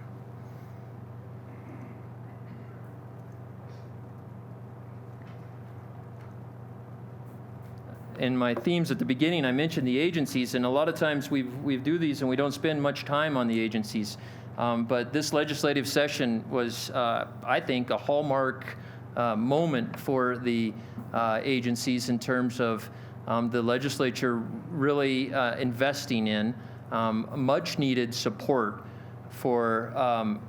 In my themes at the beginning, I mentioned the agencies, and a lot of times we do these and we don't spend much time on the agencies. But this legislative session was, I think, a hallmark moment for the agencies in terms of the legislature really investing in much needed support for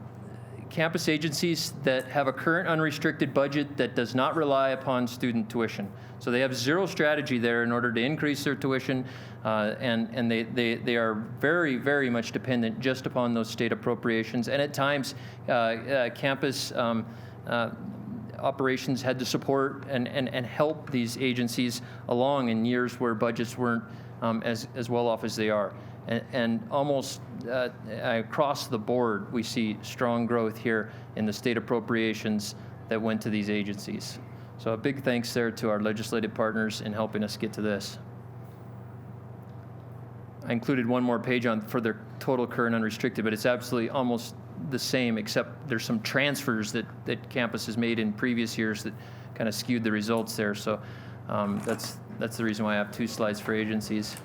campus agencies that have a current unrestricted budget that does not rely upon student tuition. So they have zero strategy there in order to increase their tuition, and they are very, very much dependent just upon those state appropriations. And at times, campus operations had to support and help these agencies along in years where budgets weren't as well off as they are. And almost across the board, we see strong growth here in the state appropriations that went to these agencies. So a big thanks there to our legislative partners in helping us get to this. I included one more page for their total current unrestricted, but it's absolutely almost the same, except there's some transfers that campus has made in previous years that kind of skewed the results there. So that's the reason why I have 2 slides for agencies.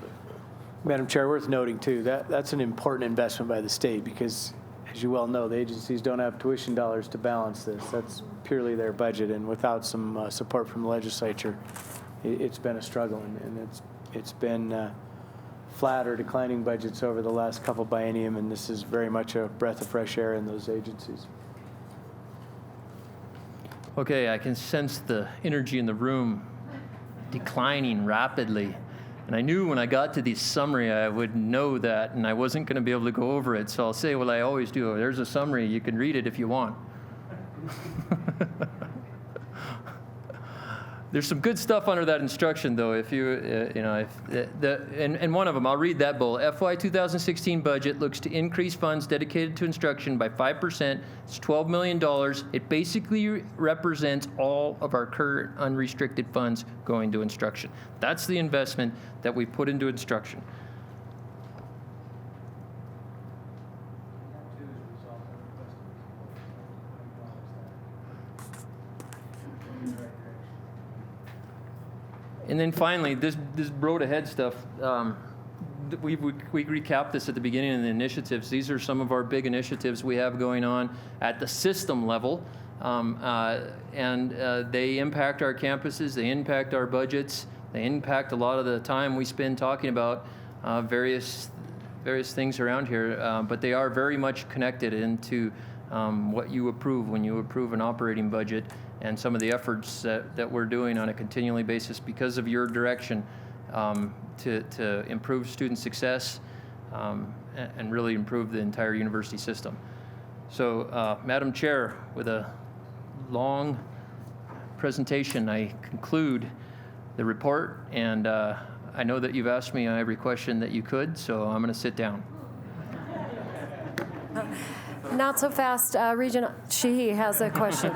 Madam Chair, worth noting too, that's an important investment by the state because, as you well know, the agencies don't have tuition dollars to balance this. That's purely their budget, and without some support from the legislature, it's been a struggle, and it's been flat or declining budgets over the last couple biennium, and this is very much a breath of fresh air in those agencies. Okay, I can sense the energy in the room declining rapidly. And I knew when I got to the summary I would know that, and I wasn't going to be able to go over it. So I'll say what I always do. There's a summary. You can read it if you want. There's some good stuff under that instruction, though. If you, and one of them, I'll read that bullet. FY 2016 budget looks to increase funds dedicated to instruction by 5%. It's $12 million. It basically represents all of our current unrestricted funds going to instruction. That's the investment that we put into instruction. And then finally, this road ahead stuff, we recapped this at the beginning of the initiatives. These are some of our big initiatives we have going on at the system level. And they impact our campuses, they impact our budgets, they impact a lot of the time we spend talking about various things around here. But they are very much connected into what you approve when you approve an operating budget, and some of the efforts that we're doing on a continually basis because of your direction to improve student success and really improve the entire university system. So, Madam Chair, with a long presentation, I conclude the report, and I know that you've asked me every question that you could, so I'm going to sit down. Not so fast. Regent Sheehy has a question.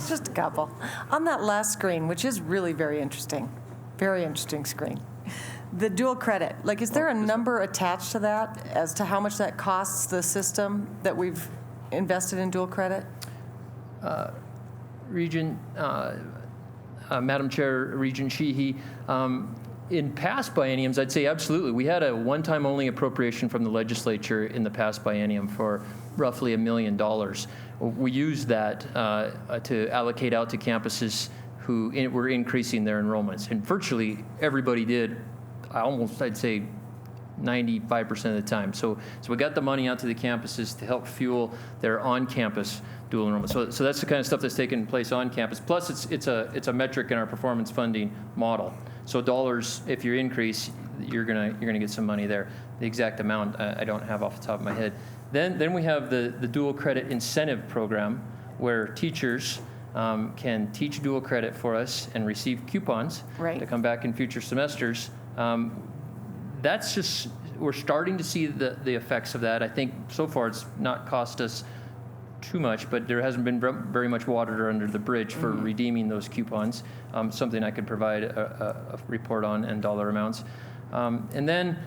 Just a couple. On that last screen, which is really very interesting screen, the dual credit, like, is there a number attached to that as to how much that costs the system that we've invested in dual credit? Madam Chair, Regent Sheehy, in past bienniums, I'd say absolutely. We had a one-time only appropriation from the legislature in the past biennium for roughly $1 million. We used that to allocate out to campuses who were increasing their enrollments, and virtually everybody did. I'd say 95% of the time. So we got the money out to the campuses to help fuel their on-campus dual enrollment. So that's the kind of stuff that's taking place on campus. Plus, it's a metric in our performance funding model. So dollars, if you increase, you're gonna get some money there. The exact amount I don't have off the top of my head. Then we have the dual credit incentive program, where teachers can teach dual credit for us and receive coupons to come back in future semesters. That's just, we're starting to see the effects of that. I think so far it's not cost us too much, but there hasn't been very much water under the bridge for redeeming those coupons. Something I could provide a report on and dollar amounts. And then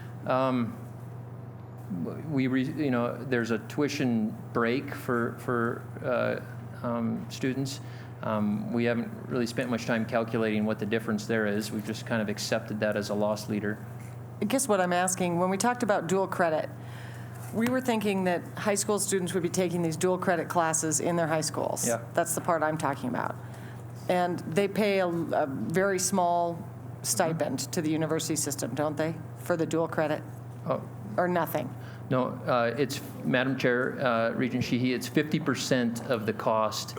there's a tuition break for students. We haven't really spent much time calculating what the difference there is. We've just kind of accepted that as a loss leader. I guess what I'm asking, when we talked about dual credit, we were thinking that high school students would be taking these dual credit classes in their high schools. Yeah. That's the part I'm talking about. And they pay a very small stipend to the university system, don't they, for the dual credit? Oh. Or nothing? No, it's, Madam Chair, Regent Sheehy, it's 50% of the cost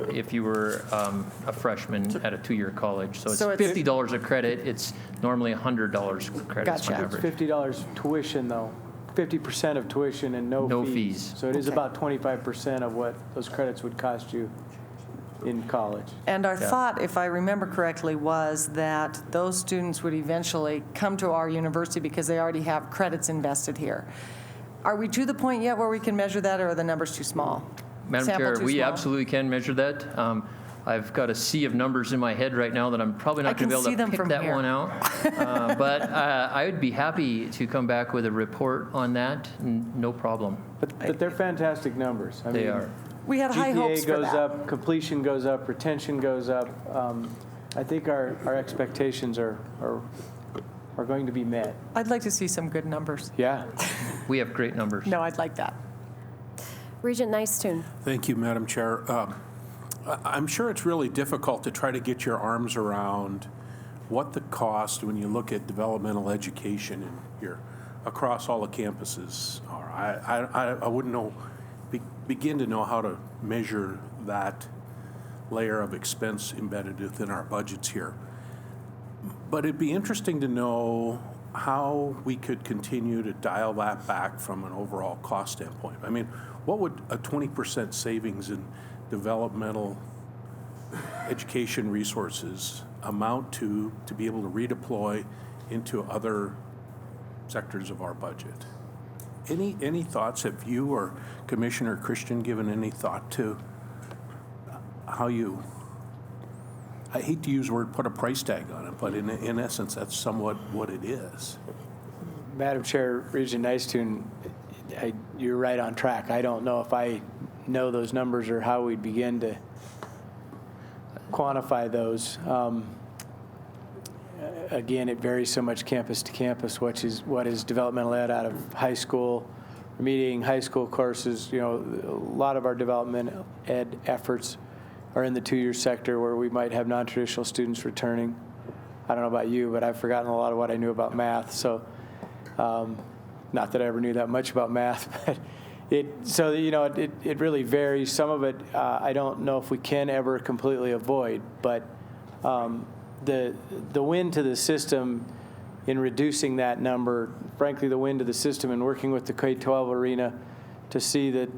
if you were a freshman at a two-year college. So it's $50 a credit. It's normally $100 credit. Gotcha. It's $50 tuition, though. 50% of tuition and no fees. So it is about 25% of what those credits would cost you in college. And our thought, if I remember correctly, was that those students would eventually come to our university because they already have credits invested here. Are we to the point yet where we can measure that, or are the numbers too small? Madam Chair, we absolutely can measure that. I've got a sea of numbers in my head right now that I'm probably not going to be able to pick that one out. But I would be happy to come back with a report on that, no problem. But they're fantastic numbers. They are. We had high hopes for that. GPA goes up, completion goes up, retention goes up. I think our expectations are going to be met. I'd like to see some good numbers. Yeah. We have great numbers. No, I'd like that. Regent Nystuen. Thank you, Madam Chair. I'm sure it's really difficult to try to get your arms around what the cost, when you look at developmental education in here, across all the campuses are. I wouldn't know, begin to know how to measure that layer of expense embedded within our budgets here. But it'd be interesting to know how we could continue to dial that back from an overall cost standpoint. I mean, what would a 20% savings in developmental education resources amount to be able to redeploy into other sectors of our budget? Any thoughts? Have you or Commissioner Christian given any thought to how you, I hate to use the word put a price tag on it, but in essence, that's somewhat what it is. Madam Chair, Regent Nicetoon, you're right on track. I don't know if I know those numbers or how we'd begin to quantify those. Again, it varies so much campus to campus, what is developmental ed out of high school, remediating high school courses. You know, a lot of our developmental ed efforts are in the two-year sector where we might have non-traditional students returning. I don't know about you, but I've forgotten a lot of what I knew about math. So, not that I ever knew that much about math, but it really varies. Some of it I don't know if we can ever completely avoid, but the win to the system in reducing that number, frankly, the win to the system in working with the K-12 arena to see that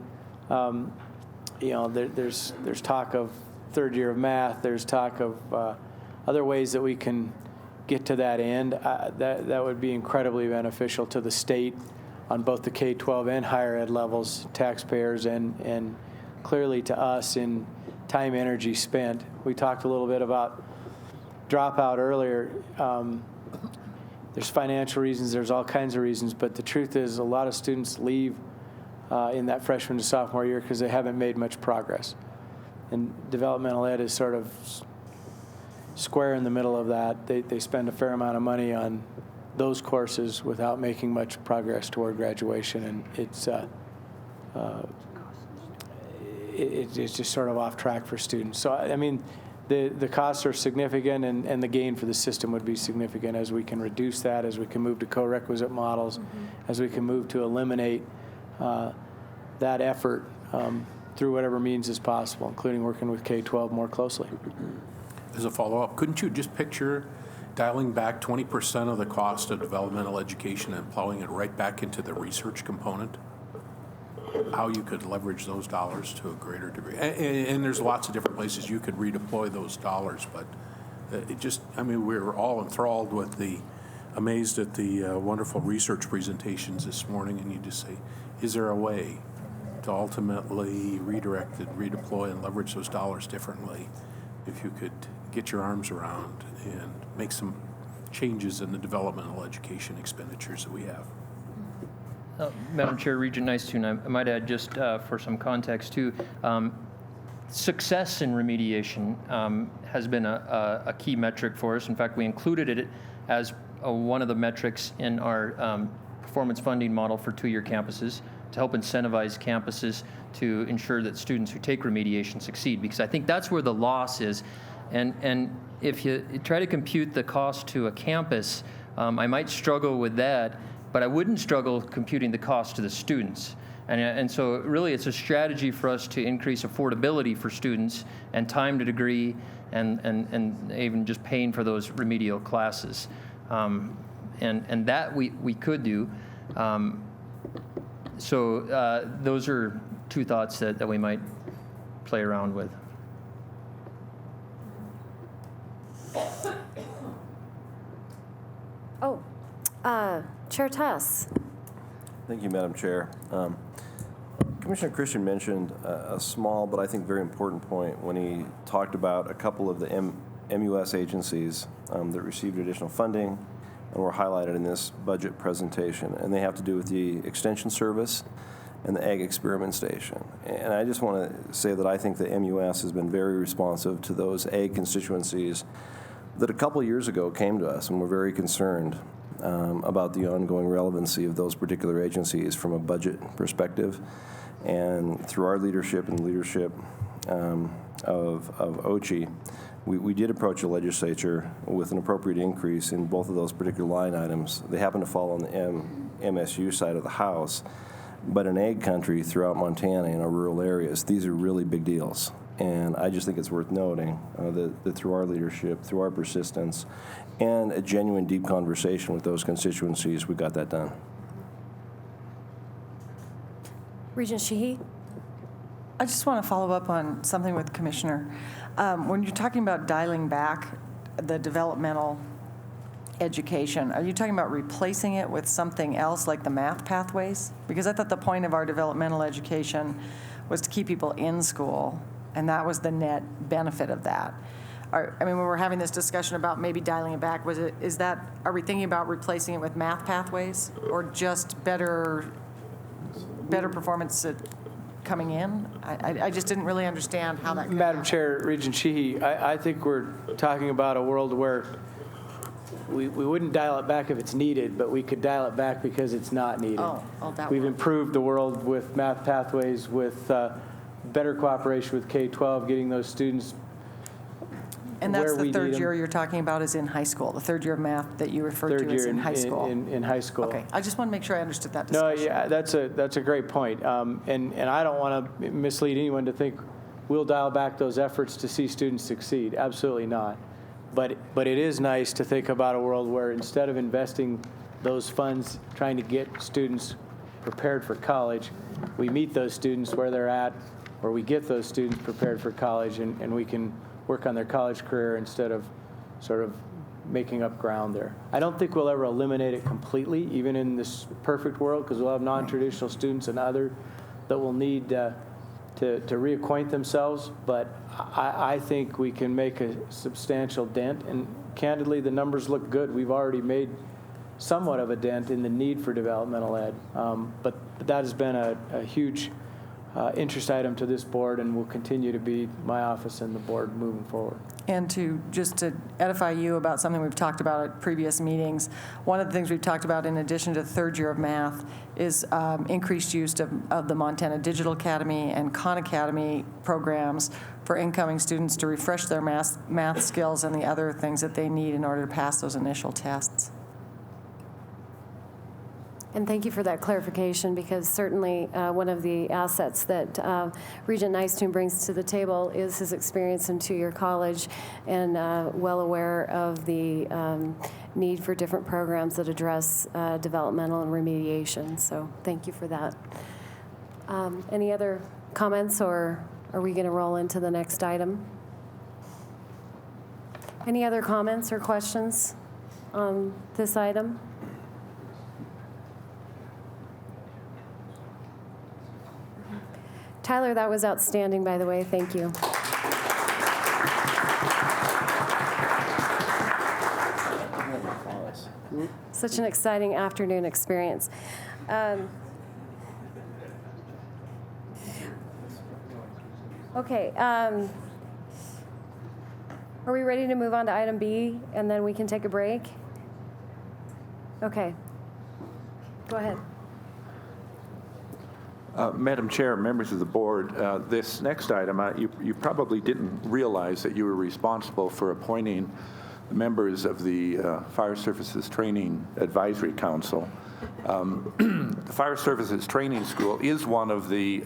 there's talk of third year of math, there's talk of other ways that we can get to that end. That would be incredibly beneficial to the state on both the K-12 and higher ed levels, taxpayers, and clearly to us in time, energy spent. We talked a little bit about dropout earlier. There's financial reasons, there's all kinds of reasons, but the truth is a lot of students leave in that freshman to sophomore year because they haven't made much progress. And developmental ed is sort of square in the middle of that. They spend a fair amount of money on those courses without making much progress toward graduation, and it's just sort of off track for students. So, I mean, the costs are significant, and the gain for the system would be significant as we can reduce that, as we can move to co-requisite models, as we can move to eliminate that effort through whatever means is possible, including working with K-12 more closely. As a follow-up, couldn't you just picture dialing back 20% of the cost of developmental education and plowing it right back into the research component? How you could leverage those dollars to a greater degree. And there's lots of different places you could redeploy those dollars, but we were all enthralled with amazed at the wonderful research presentations this morning, and you just say, is there a way to ultimately redirect and redeploy and leverage those dollars differently if you could get your arms around and make some changes in the developmental education expenditures that we have? Madam Chair, Regent Nicetoon, I might add just for some context too, success in remediation has been a key metric for us. In fact, we included it as one of the metrics in our performance funding model for two-year campuses to help incentivize campuses to ensure that students who take remediation succeed, because I think that's where the loss is. And if you try to compute the cost to a campus, I might struggle with that, but I wouldn't struggle computing the cost to the students. And so really it's a strategy for us to increase affordability for students and time to degree and even just paying for those remedial classes. And that we could do. So those are two thoughts that we might play around with. Chair Tuss. Thank you, Madam Chair. Commissioner Christian mentioned a small but I think very important point when he talked about a couple of the MUS agencies that received additional funding and were highlighted in this budget presentation, and they have to do with the Extension Service and the Ag Experiment Station. And I just want to say that I think the MUS has been very responsive to those ag constituencies that a couple years ago came to us and were very concerned about the ongoing relevancy of those particular agencies from a budget perspective. And through our leadership and leadership of OCHI, we did approach the legislature with an appropriate increase in both of those particular line items. They happen to fall on the MSU side of the House, but in ag country throughout Montana in our rural areas, these are really big deals. And I just think it's worth noting that through our leadership, through our persistence, and a genuine deep conversation with those constituencies, we got that done. Regent Sheehy? I just want to follow up on something with Commissioner. When you're talking about dialing back the developmental education, are you talking about replacing it with something else like the math pathways? Because I thought the point of our developmental education was to keep people in school, and that was the net benefit of that. I mean, when we're having this discussion about maybe dialing it back, are we thinking about replacing it with math pathways or just better performance at coming in? I just didn't really understand how that could Madam happen. Chair, Regent Sheehy, I think we're talking about a world where we wouldn't dial it back if it's needed, but we could dial it back because it's not needed. We've improved the world with math pathways, with better cooperation with K-12, getting those students And that's where we the third need 'em. year you're talking about is in high school. The third year of math that you referred Third to is year in high school. in high school. Okay, I just want to make sure I understood that No, discussion. yeah, that's a great point. And I don't want to mislead anyone to think we'll dial back those efforts to see students succeed. Absolutely not. But it is nice to think about a world where instead of investing those funds trying to get students prepared for college, we meet those students where they're at, or we get those students prepared for college, and we can work on their college career instead of sort of making up ground there. I don't think we'll ever eliminate it completely, even in this perfect world, because we'll have non-traditional students and other that will need to reacquaint themselves. But I think we can make a substantial dent, and candidly, the numbers look good. We've already made somewhat of a dent in the need for developmental ed, but that has been a huge interest item to this board and will continue to be my office and the board moving forward. And just to edify you about something we've talked about at previous meetings, one of the things we've talked about in addition to the third year of math is increased use of the Montana Digital Academy and Khan Academy programs for incoming students to refresh their math skills and the other things that they need in order to pass those initial tests. And thank you for that clarification, because certainly one of the assets that Regent Nystuen brings to the table is his experience in two-year college, and well aware of the need for different programs that address developmental and remediation. So thank you for that. Any other comments, or are we going to roll into the next item? Any other comments or questions on this item? Tyler, that was outstanding, by the way. Thank you. Such an exciting afternoon experience. Okay. Are we ready to move on to item B, and then we can take a break? Okay. Go ahead. Madam Chair, members of the board, this next item, you probably didn't realize that you were responsible for appointing members of the Fire Services Training Advisory Council. The Fire Services Training School is one of the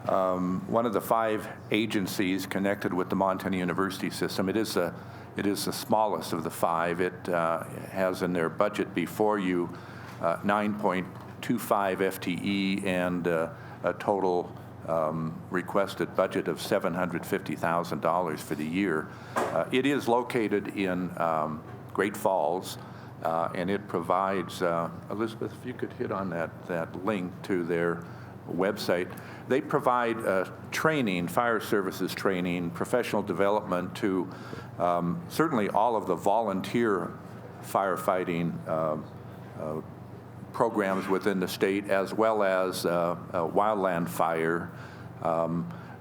5 agencies connected with the Montana University system. It is the smallest of the 5. It has in their budget before you 9.25 FTE and a total requested budget of $750,000 for the year. It is located in Great Falls, and it provides, Elizabeth, if you could hit on that link to their website. They provide training, fire services training, professional development to certainly all of the volunteer firefighting programs within the state, as well as wildland fire.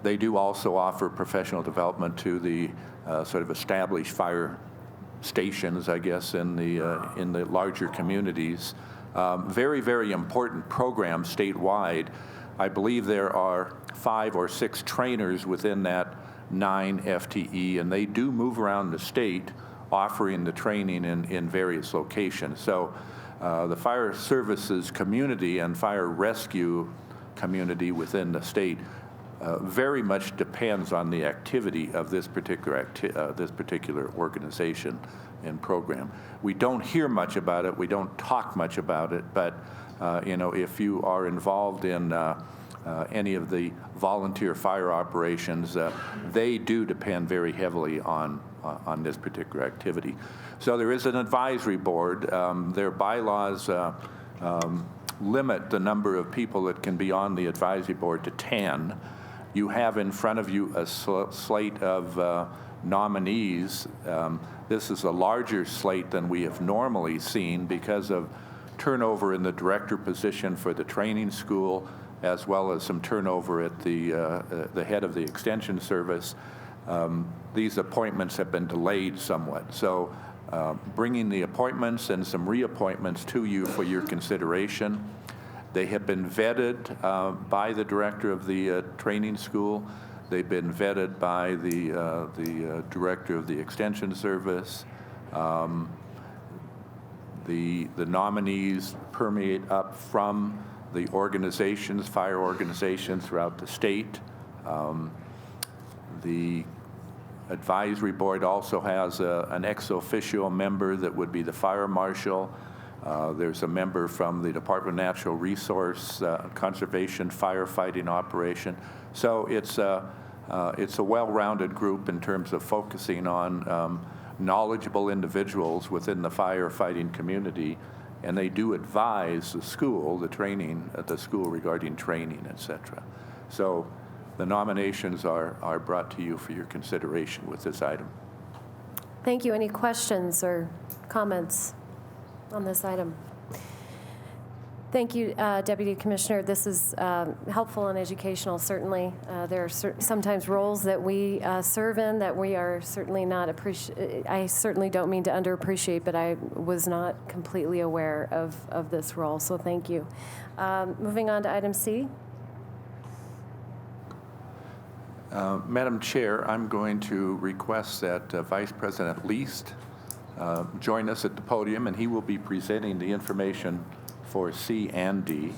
They do also offer professional development to the sort of established fire stations, I guess, in the larger communities. Very, very important program statewide. I believe there are 5 or 6 trainers within that 9 FTE, and they do move around the state offering the training in various locations. So the fire services community and fire rescue community within the state very much depends on the activity of this particular organization and program. We don't hear much about it, we don't talk much about it, but if you are involved in any of the volunteer fire operations, they do depend very heavily on this particular activity. So there is an advisory board. Their bylaws limit the number of people that can be on the advisory board to 10. You have in front of you a slate of nominees. This is a larger slate than we have normally seen because of turnover in the director position for the training school, as well as some turnover at the head of the extension service. These appointments have been delayed somewhat. So bringing the appointments and some reappointments to you for your consideration. They have been vetted by the director of the training school. They've been vetted by the director of the extension service. The nominees permeate up from the organizations, fire organizations throughout the state. The advisory board also has an ex officio member that would be the fire marshal. There's a member from the Department of Natural Resource Conservation firefighting operation. So it's a well-rounded group in terms of focusing on knowledgeable individuals within the firefighting community, and they do advise the school, the school regarding training, et cetera. So the nominations are brought to you for your consideration with this item. Thank you. Any questions or comments on this item? Thank you, Deputy Commissioner. This is helpful and educational, certainly. There are sometimes roles that we serve in that we are certainly not I certainly don't mean to underappreciate, but I was not completely aware of this role, so thank you. Moving on to item C. Madam Chair, I'm going to request that Vice President Least join us at the podium, and he will be presenting the information for C and D.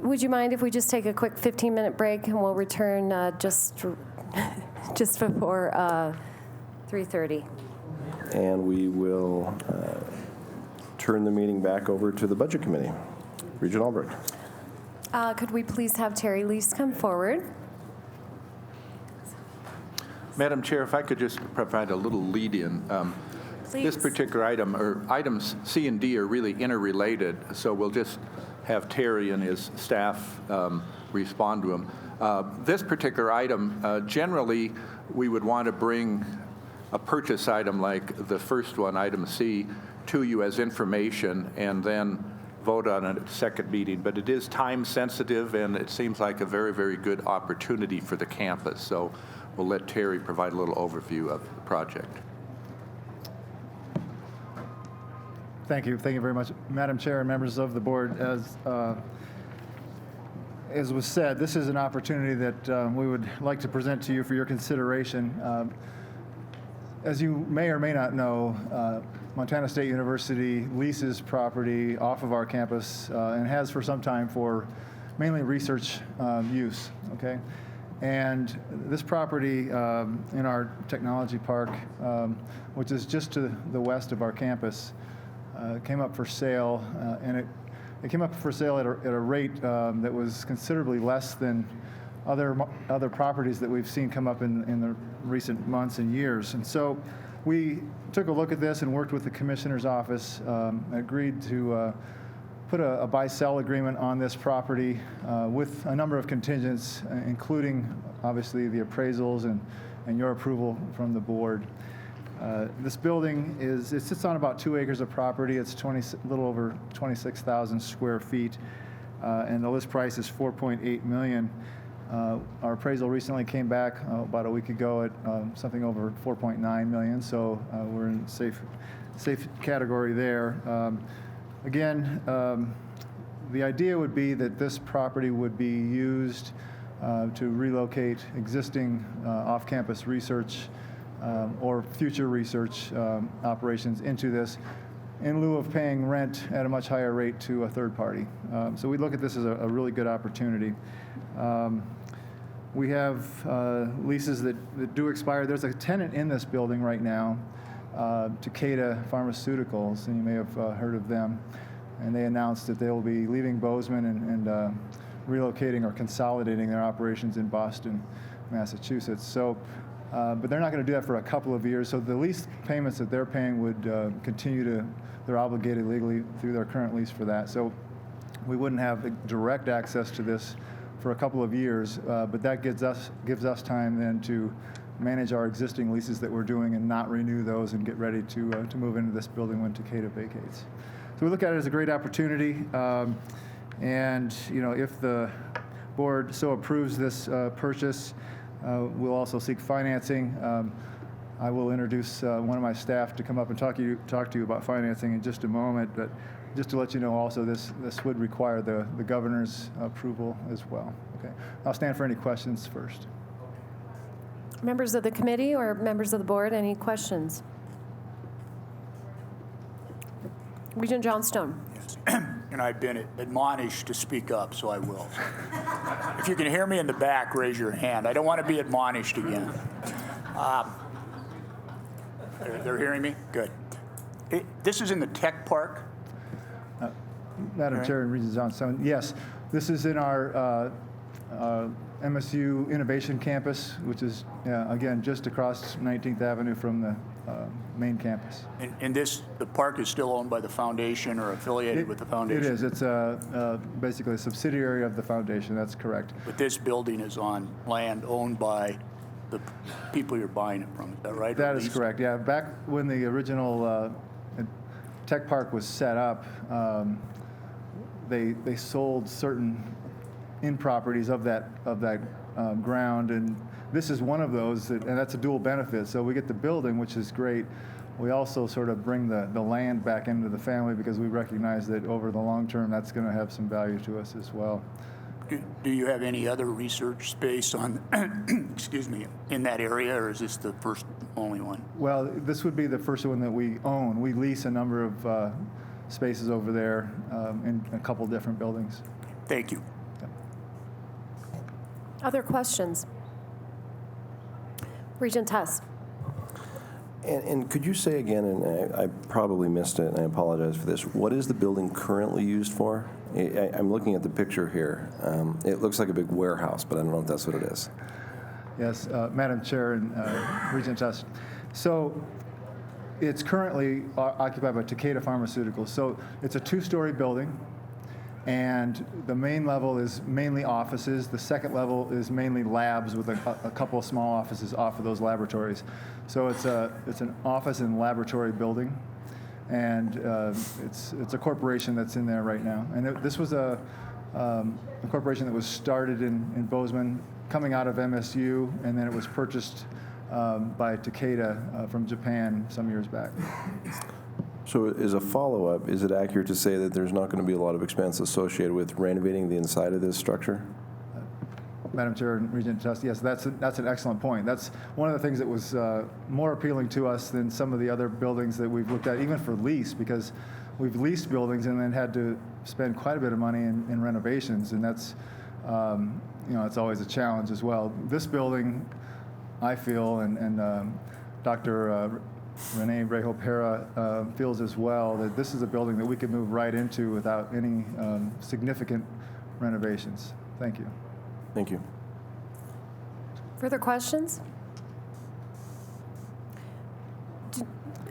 Would you mind if we just take a quick 15-minute break and we'll return just before 3:30? And we will turn the meeting back over to the Budget Committee. Regent Albrecht. Could we please have Terry Lease come forward? Madam Chair, if I could just provide a little lead-in. This particular item, or items C and D, are really interrelated, so we'll just have Terry and his staff respond to them. This particular item, generally, we would want to bring a purchase item like the first one, item C, to you as information and then vote on it at the second meeting. But it is time sensitive, and it seems like a very, very good opportunity for the campus. So we'll let Terry provide a little overview of the project. Thank you. Thank you very much, Madam Chair and members of the board. As was said, this is an opportunity that we would like to present to you for your consideration. As you may or may not know, Montana State University leases property off of our campus and has for some time for mainly research use, okay? And this property in our technology park, which is just to the west of our campus, came up for sale, and it came up for sale at a rate that was considerably less than other properties that we've seen come up in the recent months and years. And so we took a look at this and worked with the Commissioner's office, agreed to put a buy-sell agreement on this property with a number of contingents, including obviously the appraisals and your approval from the board. This building it sits on about 2 acres of property. It's a little over 26,000 square feet, and the list price is $4.8 million. Our appraisal recently came back about a week ago at something over $4.9 million, so we're in safe category there. Again, The idea would be that this property would be used to relocate existing off-campus research or future research operations into this in lieu of paying rent at a much higher rate to a third party. So we look at this as a really good opportunity. We have leases that do expire. There's a tenant in this building right now, Takeda Pharmaceuticals, and you may have heard of them. And they announced that they will be leaving Bozeman and relocating or consolidating their operations in Boston, Massachusetts. So, but they're not going to do that for a couple of years. So the lease payments that they're paying would continue to, they're obligated legally through their current lease for that. So we wouldn't have direct access to this for a couple of years, but that gives us time then to manage our existing leases that we're doing and not renew those and get ready to move into this building when Takeda vacates. So we look at it as a great opportunity, and if the board so approves this purchase, we'll also seek financing. I will introduce one of my staff to come up and talk to you about financing in just a moment, but just to let you know also this would require the governor's approval as well. Okay, I'll stand for any questions first. Members of the committee or members of the board, any questions? Regent Johnstone. Yes. And I've been admonished to speak up, so I will. If you can hear me in the back, raise your hand. I don't want to be admonished again. They're hearing me? Good. This is in the tech park? Madam Chair and Regent Johnstone, yes. This is in our MSU Innovation Campus, which is, again, just across 19th Avenue from the main campus. And the park is still owned by the foundation or affiliated with the foundation? It is. It's basically a subsidiary of the foundation. That's correct. But this building is on land owned by the people you're buying it from. Is that right? That is correct. Yeah. Back when the original tech park was set up, they sold certain properties of that ground, and this is one of those, and that's a dual benefit. So we get the building, which is great. We also sort of bring the land back into the family because we recognize that over the long term, that's going to have some value to us as well. Do you have any other research space on, excuse me, in that area, or is this the first only one? Well, this would be the first one that we own. We lease a number of spaces over there in a couple different buildings. Thank you. Other questions? Regent Tuss. And could you say again, and I probably missed it, and I apologize for this, what is the building currently used for? I'm looking at the picture here. It looks like a big warehouse, but I don't know if that's what it is. Yes, Madam Chair and Regent Tuss. So it's currently occupied by Takeda Pharmaceuticals. So it's a two-story building, and the main level is mainly offices. The second level is mainly labs with a couple of small offices off of those laboratories. So it's an office and laboratory building, and it's a corporation that's in there right now. And this was a corporation that was started in Bozeman, coming out of MSU, and then it was purchased by Takeda from Japan some years back. So as a follow-up, is it accurate to say that there's not going to be a lot of expense associated with renovating the inside of this structure? Madam Chair and Regent Tuss, yes, that's an excellent point. That's one of the things that was more appealing to us than some of the other buildings that we've looked at, even for lease, because we've leased buildings and then had to spend quite a bit of money in renovations, and that's it's always a challenge as well. This building, I feel, and Dr. Renee Rejo-Pera feels as well, that this is a building that we could move right into without any significant renovations. Thank you. Thank you. Further questions?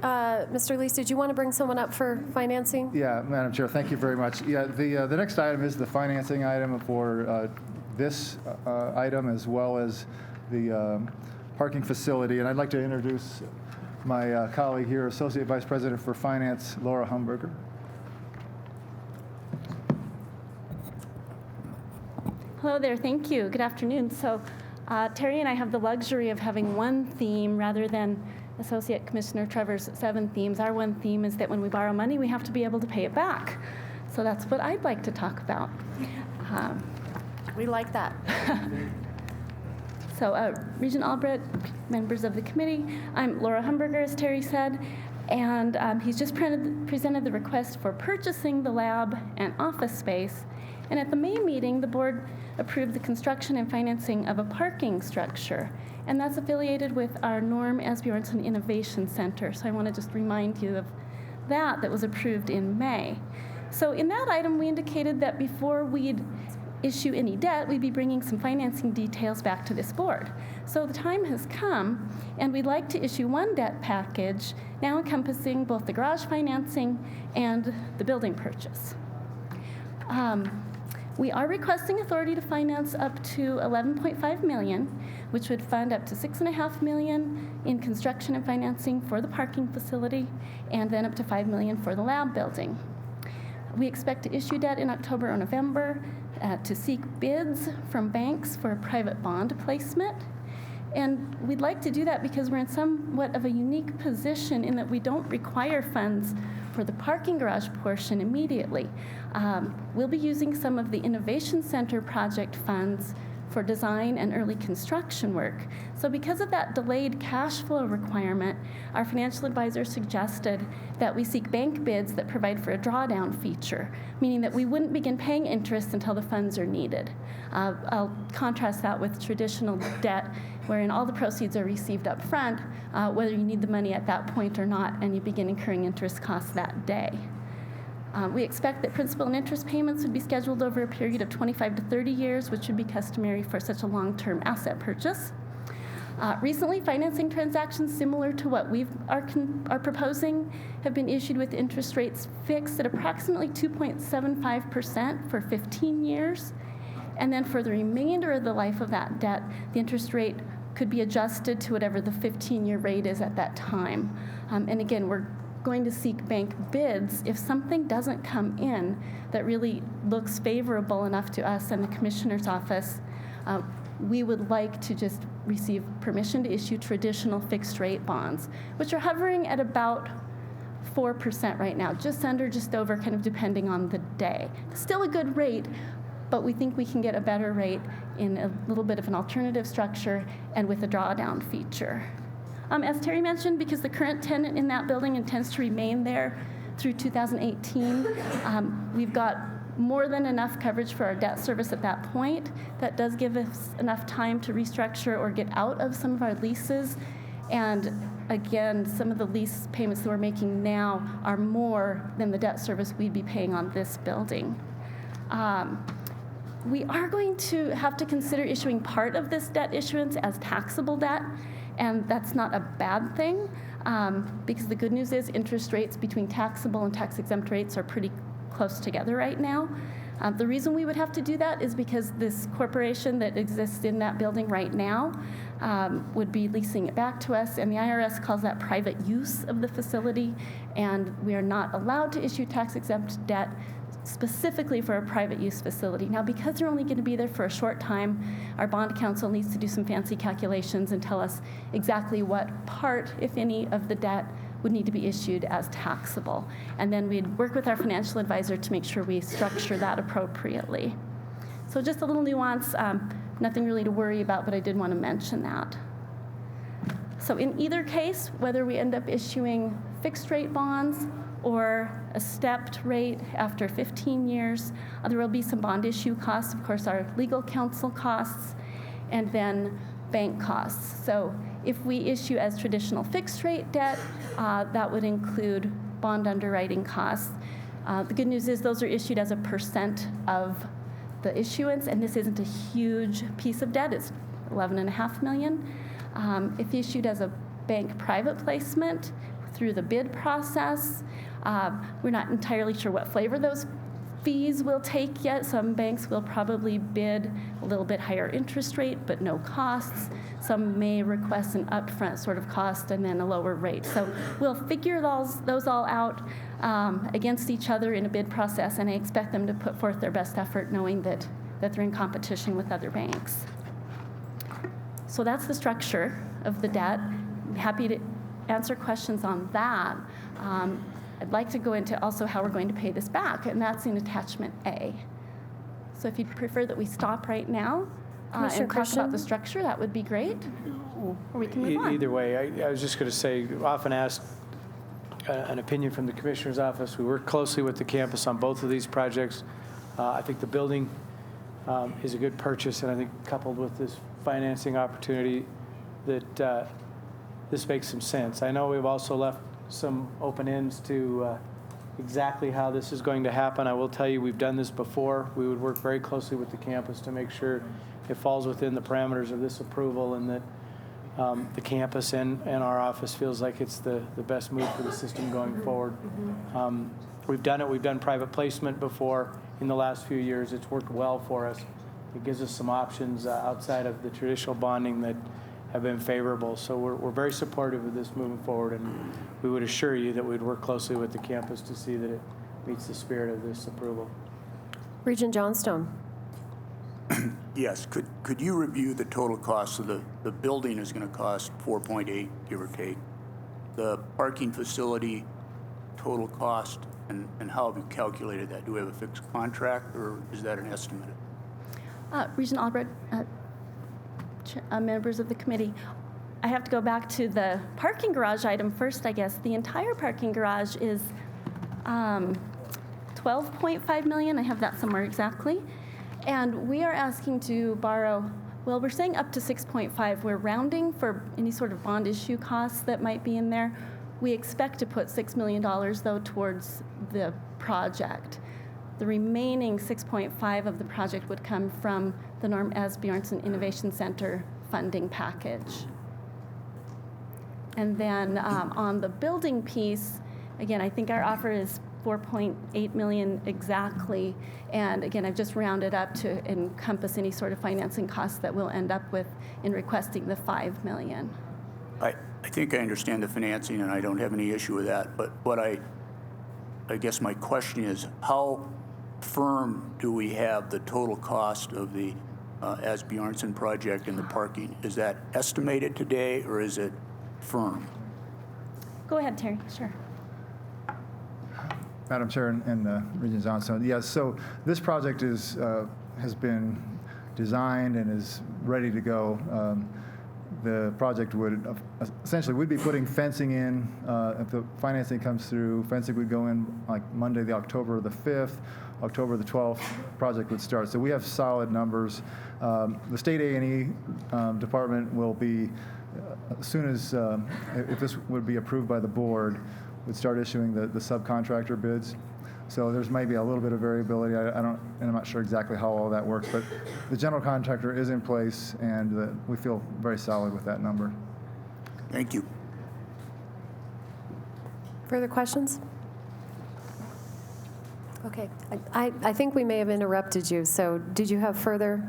Mr. Lees, did you want to bring someone up for financing? Yeah, Madam Chair, thank you very much. Yeah, the next item is the financing item for this item as well as the parking facility. And I'd like to introduce my colleague here, Associate Vice President for Finance, Laura Humberger. Hello there, thank you. Good afternoon. So Terry and I have the luxury of having one theme rather than Associate Commissioner Trevor's 7 themes. Our one theme is that when we borrow money, we have to be able to pay it back. So that's what I'd like to talk about. We like that. So Regent Albrecht, members of the committee, I'm Laura Humberger, as Terry said, and he's just presented the request for purchasing the lab and office space. And at the May meeting, the board approved the construction and financing of a parking structure, and that's affiliated with our Norm Asbjornson Innovation Center. So I want to just remind you of that was approved in May. So in that item, we indicated that before we'd issue any debt, we'd be bringing some financing details back to this board. So the time has come, and we'd like to issue one debt package, now encompassing both the garage financing and the building purchase. We are requesting authority to finance up to $11.5 million, which would fund up to $6.5 million in construction and financing for the parking facility, and then up to $5 million for the lab building. We expect to issue debt in October or November to seek bids from banks for a private bond placement. And we'd like to do that because we're in somewhat of a unique position in that we don't require funds for the parking garage portion immediately. We'll be using some of the Innovation Center project funds for design and early construction work. So because of that delayed cash flow requirement, our financial advisor suggested that we seek bank bids that provide for a drawdown feature, meaning that we wouldn't begin paying interest until the funds are needed. I'll contrast that with traditional debt, wherein all the proceeds are received up front, whether you need the money at that point or not, and you begin incurring interest costs that day. We expect that principal and interest payments would be scheduled over a period of 25 to 30 years, which would be customary for such a long-term asset purchase. Recently, financing transactions similar to what we are proposing have been issued with interest rates fixed at approximately 2.75% for 15 years. And then for the remainder of the life of that debt, the interest rate could be adjusted to whatever the 15-year rate is at that time. And again, we're going to seek bank bids if something doesn't come in that really looks favorable enough to us and the commissioner's office. We would like to just receive permission to issue traditional fixed rate bonds, which are hovering at about 4% right now, just under, just over, kind of depending on the day. Still a good rate, but we think we can get a better rate in a little bit of an alternative structure and with a drawdown feature. As Terry mentioned, because the current tenant in that building intends to remain there through 2018, we've got more than enough coverage for our debt service at that point. That does give us enough time to restructure or get out of some of our leases. And again, some of the lease payments that we're making now are more than the debt service we'd be paying on this building. We are going to have to consider issuing part of this debt issuance as taxable debt. And that's not a bad thing, because the good news is interest rates between taxable and tax-exempt rates are pretty close together right now. The reason we would have to do that is because this corporation that exists in that building right now would be leasing it back to us, and the IRS calls that private use of the facility, and we are not allowed to issue tax-exempt debt specifically for a private use facility. Now, because they're only going to be there for a short time, our bond counsel needs to do some fancy calculations and tell us exactly what part, if any, of the debt would need to be issued as taxable. And then we'd work with our financial advisor to make sure we structure that appropriately. So just a little nuance, nothing really to worry about, but I did want to mention that. So in either case, whether we end up issuing fixed rate bonds or a stepped rate after 15 years. There will be some bond issue costs, of course, our legal counsel costs, and then bank costs. So if we issue as traditional fixed rate debt, that would include bond underwriting costs. The good news is those are issued as a percent of the issuance, and this isn't a huge piece of debt. It's $11.5 million. If issued as a bank private placement through the bid process, we're not entirely sure what flavor those fees will take yet. Some banks will probably bid a little bit higher interest rate, but no costs. Some may request an upfront sort of cost and then a lower rate. So we'll figure those all out against each other in a bid process, and I expect them to put forth their best effort knowing that they're in competition with other banks. So that's the structure of the debt. I'm happy to answer questions on that. I'd like to go into also how we're going to pay this back, and that's in attachment A. So if you'd prefer that we stop right now Commissioner and talk Christian? about the structure, that would be great. Or we can move on. Either way, I was just going to say, often asked an opinion from the Commissioner's office. We work closely with the campus on both of these projects. I think the building is a good purchase, and I think coupled with this financing opportunity that this makes some sense. I know we've also left some open ends to exactly how this is going to happen. I will tell you, we've done this before. We would work very closely with the campus to make sure it falls within the parameters of this approval, and that the campus and our office feels like it's the best move for the system going forward. We've done it. We've done private placement before in the last few years. It's worked well for us. It gives us some options outside of the traditional bonding that have been favorable. So we're very supportive of this moving forward, and we would assure you that we'd work closely with the campus to see that it meets the spirit of this approval. Regent Johnstone. Yes, could you review the total cost of the building is going to cost 4.8, give or take. The parking facility total cost, and how have you calculated that? Do we have a fixed contract, or is that an estimate? Regent Albrecht, members of the committee, I have to go back to the parking garage item first, I guess. The entire parking garage is 12.5 million. I have that somewhere exactly. And we are asking to borrow, well, we're saying up to 6.5. We're rounding for any sort of bond issue costs that might be in there. We expect to put $6 million, though, towards the project. The remaining 6.5 of the project would come from the Norm Asbjornson Innovation Center funding package. And then on the building piece, again, I think our offer is 4.8 million exactly. And again, I've just rounded up to encompass any sort of financing costs that we'll end up with in requesting the 5 million. I think I understand the financing, and I don't have any issue with that. But what I guess my question is, how firm do we have the total cost of the Asbjornson project and the parking? Is that estimated today, or is it firm? Go ahead, Terry. Sure. Madam Chair and Regent Johnstone, yes. So this project has been designed and is ready to go. The project would essentially, we'd be putting fencing in if the financing comes through. Fencing would go in like Monday, October the 5th. October the 12th, project would start. So we have solid numbers. The state A&E department will be, as soon as, if this would be approved by the board, would start issuing the subcontractor bids. So there's maybe a little bit of variability. I'm not sure exactly how all that works, but the general contractor is in place, and we feel very solid with that number. Thank you. Further questions? Okay. I think we may have interrupted you, so did you have further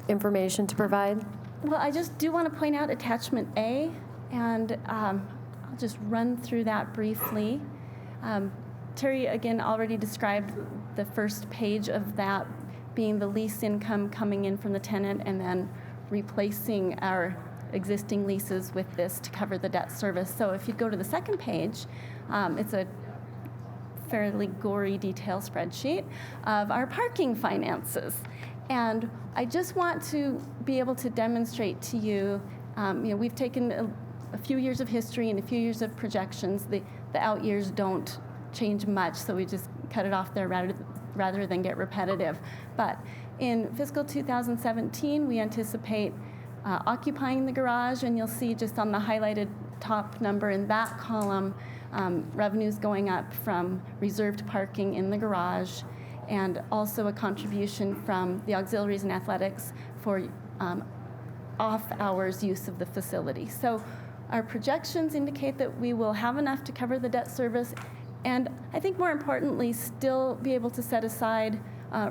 information to provide? Well, I just do want to point out attachment A, and I'll just run through that briefly. Terry, again, already described the first page of that being the lease income coming in from the tenant and then replacing our existing leases with this to cover the debt service. So if you go to the second page, it's a fairly gory detail spreadsheet of our parking finances. And I just want to be able to demonstrate to you, we've taken a few years of history and a few years of projections. The out years don't change much, so we just cut it off there rather than get repetitive. But in fiscal 2017, we anticipate occupying the garage, and you'll see just on the highlighted top number in that column, revenues going up from reserved parking in the garage, and also a contribution from the auxiliaries and athletics for off-hours use of the facility. So our projections indicate that we will have enough to cover the debt service, and I think more importantly, still be able to set aside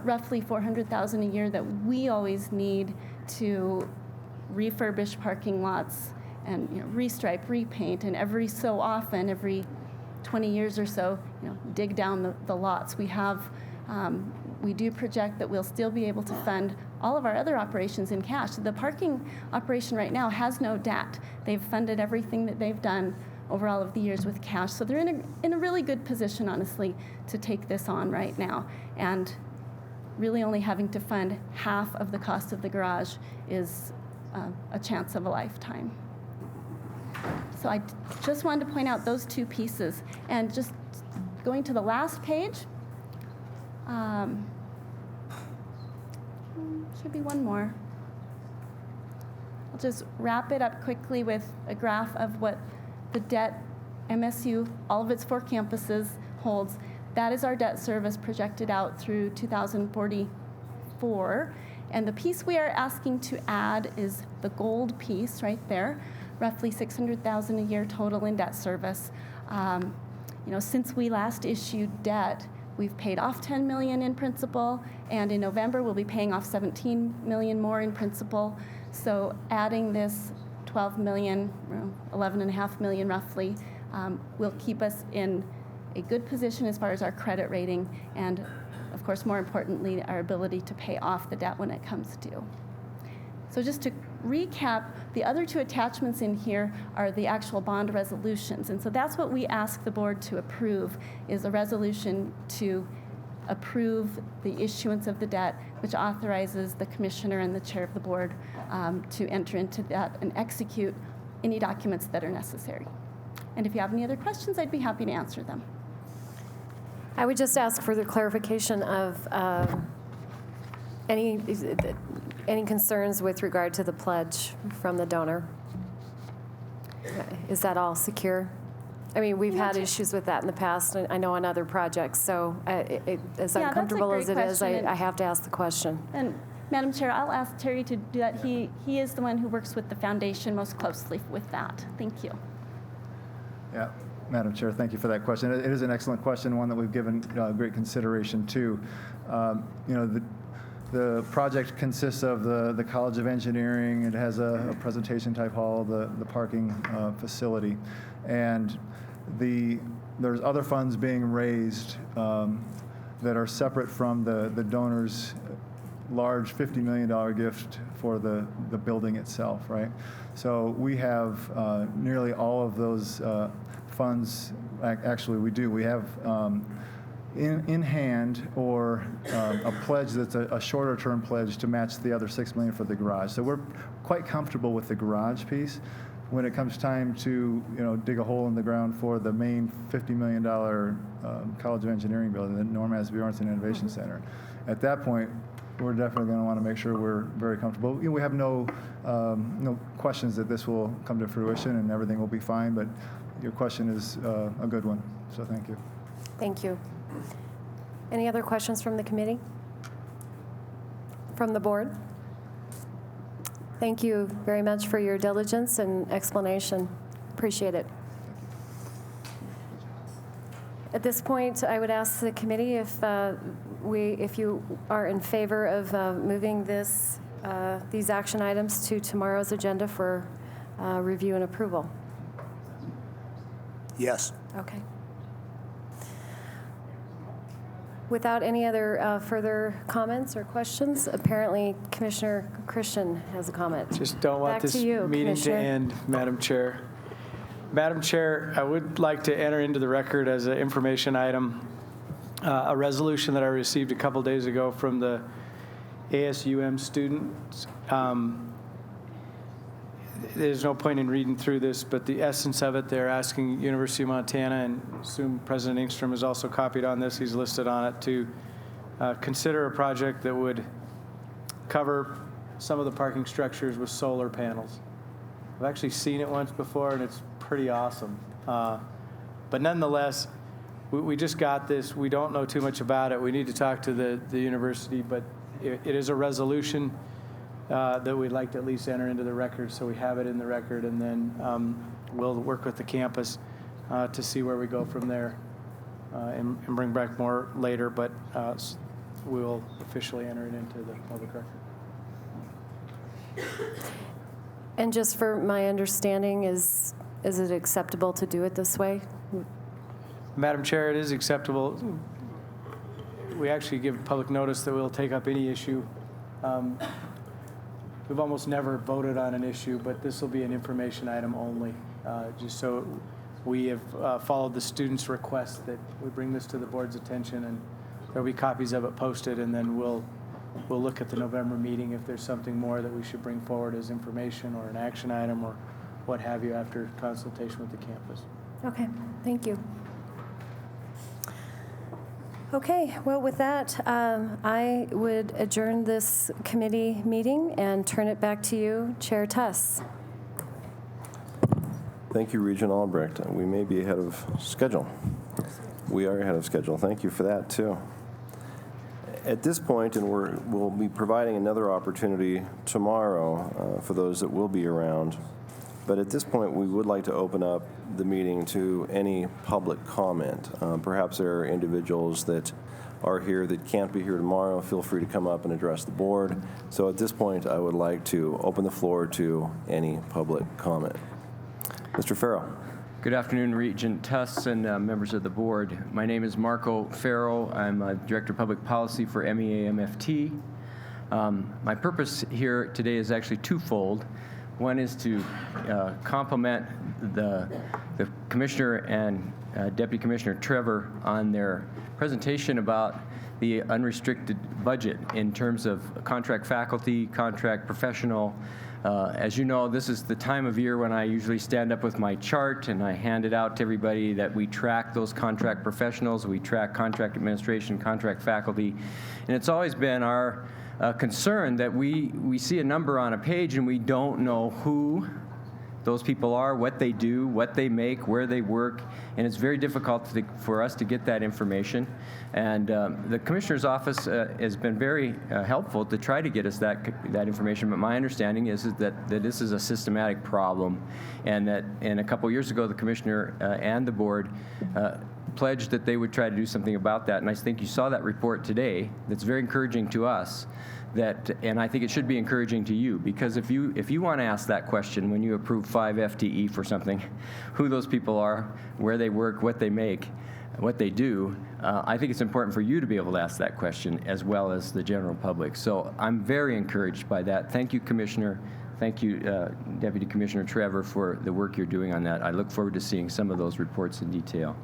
roughly $400,000 a year that we always need to refurbish parking lots and restripe, repaint, and every so often, every 20 years or so, dig down the lots. We do project that we'll still be able to fund all of our other operations in cash. The parking operation right now has no debt. They've funded everything that they've done over all of the years with cash. So they're in a really good position, honestly, to take this on right now. And really only having to fund half of the cost of the garage is a chance of a lifetime. So I just wanted to point out those two pieces. And just going to the last page, should be one more. I'll just wrap it up quickly with a graph of what the debt MSU, all of its 4 campuses, holds. That is our debt service projected out through 2044. And the piece we are asking to add is the gold piece right there, roughly $600,000 a year total in debt service. Since we last issued debt, we've paid off $10 million in principal, and in November we'll be paying off $17 million more in principal. So adding this $12 million, $11.5 million roughly, will keep us in a good position as far as our credit rating, and of course, more importantly, our ability to pay off the debt when it comes due. So just to recap, the other 2 attachments in here are the actual bond resolutions. And so that's what we ask the board to approve, is a resolution to approve the issuance of the debt, which authorizes the commissioner and the chair of the board to enter into that and execute any documents that are necessary. And if you have any other questions, I'd be happy to answer them. I would just ask further clarification of any concerns with regard to the pledge from the donor. Is that all secure? I mean, we've had issues with that in the past, I know on other projects, so as uncomfortable as it is, I have to ask the question. And Madam Chair, I'll ask Terry to do that. He is the one who works with the foundation most closely with that. Thank you. Yeah, Madam Chair, thank you for that question. It is an excellent question, one that we've given great consideration to. The project consists of the College of Engineering. It has a presentation type hall, the parking facility, and there's other funds being raised that are separate from the donor's large $50 million gift for the building itself, right? So we have nearly all of those funds. Actually, we do. We have in hand, or a pledge that's a shorter term pledge to match the other $6 million for the garage. So we're quite comfortable with the garage piece. When it comes time to dig a hole in the ground for the main $50 million College of Engineering building, the Norm Asbjornson Innovation Center, at that point we're definitely going to want to make sure we're very comfortable. We have no questions that this will come to fruition and everything will be fine. But your question is a good one. So thank you. Thank you. Any other questions from the committee? From the board? Thank you very much for your diligence and explanation. Appreciate it. At this point, I would ask the committee if you are in favor of moving these action items to tomorrow's agenda for review and approval. Yes. Okay. Without any other further comments or questions, apparently Commissioner Christian has a comment. Just don't want this meeting to end, Madam Chair. Madam Chair, I would like to enter into the record as an information item a resolution that I received a couple days ago from the ASUM students. There's no point in reading through this, but the essence of it, they're asking University of Montana, and I assume President Engstrom is also copied on this, he's listed on it, to consider a project that would cover some of the parking structures with solar panels. I've actually seen it once before, and it's pretty awesome. But nonetheless, we just got this. We don't know too much about it. We need to talk to the university, but it is a resolution that we'd like to at least enter into the record, so we have it in the record, and then we'll work with the campus to see where we go from there and bring back more later, but we'll officially enter it into the public record. And just for my understanding, is it acceptable to do it this way? Madam Chair, it is acceptable. We actually give public notice that we'll take up any issue. We've almost never voted on an issue, but this will be an information item only, just so we have followed the students' request that we bring this to the board's attention, and there'll be copies of it posted, and then we'll look at the November meeting if there's something more that we should bring forward as information or an action item or what have you after consultation with the campus. Okay, thank you. Okay, well, with that, I would adjourn this committee meeting and turn it back to you, Chair Tuss. Thank you, Regent Albrecht. We may be ahead of schedule. We are ahead of schedule. Thank you for that, too. At this point, and we'll be providing another opportunity tomorrow for those that will be around, but at this point, we would like to open up the meeting to any public comment. Perhaps there are individuals that are here that can't be here tomorrow. Feel free to come up and address the board. So at this point, I would like to open the floor to any public comment. Mr. Farrell. Good afternoon, Regent Tuss and members of the board. My name is Marco Farrell. I'm Director of Public Policy for MEA-MFT. My purpose here today is actually twofold. One is to compliment the Commissioner and Deputy Commissioner Trevor on their presentation about the unrestricted budget in terms of contract faculty, contract professional. As you know, this is the time of year when I usually stand up with my chart and I hand it out to everybody that we track those contract professionals, we track contract administration, contract faculty, and it's always been our concern that we see a number on a page and we don't know who those people are, what they do, what they make, where they work, and it's very difficult for us to get that information. And the Commissioner's Office has been very helpful to try to get us that information, but my understanding is that this is a systematic problem, and that a couple years ago the Commissioner and the board pledged that they would try to do something about that, and I think you saw that report today. That's very encouraging to us. And I think it should be encouraging to you, because if you want to ask that question when you approve 5 FTE for something, who those people are, where they work, what they make, what they do, I think it's important for you to be able to ask that question as well as the general public. So I'm very encouraged by that. Thank you, Commissioner. Thank you, Deputy Commissioner Trevor, for the work you're doing on that. I look forward to seeing some of those reports in detail.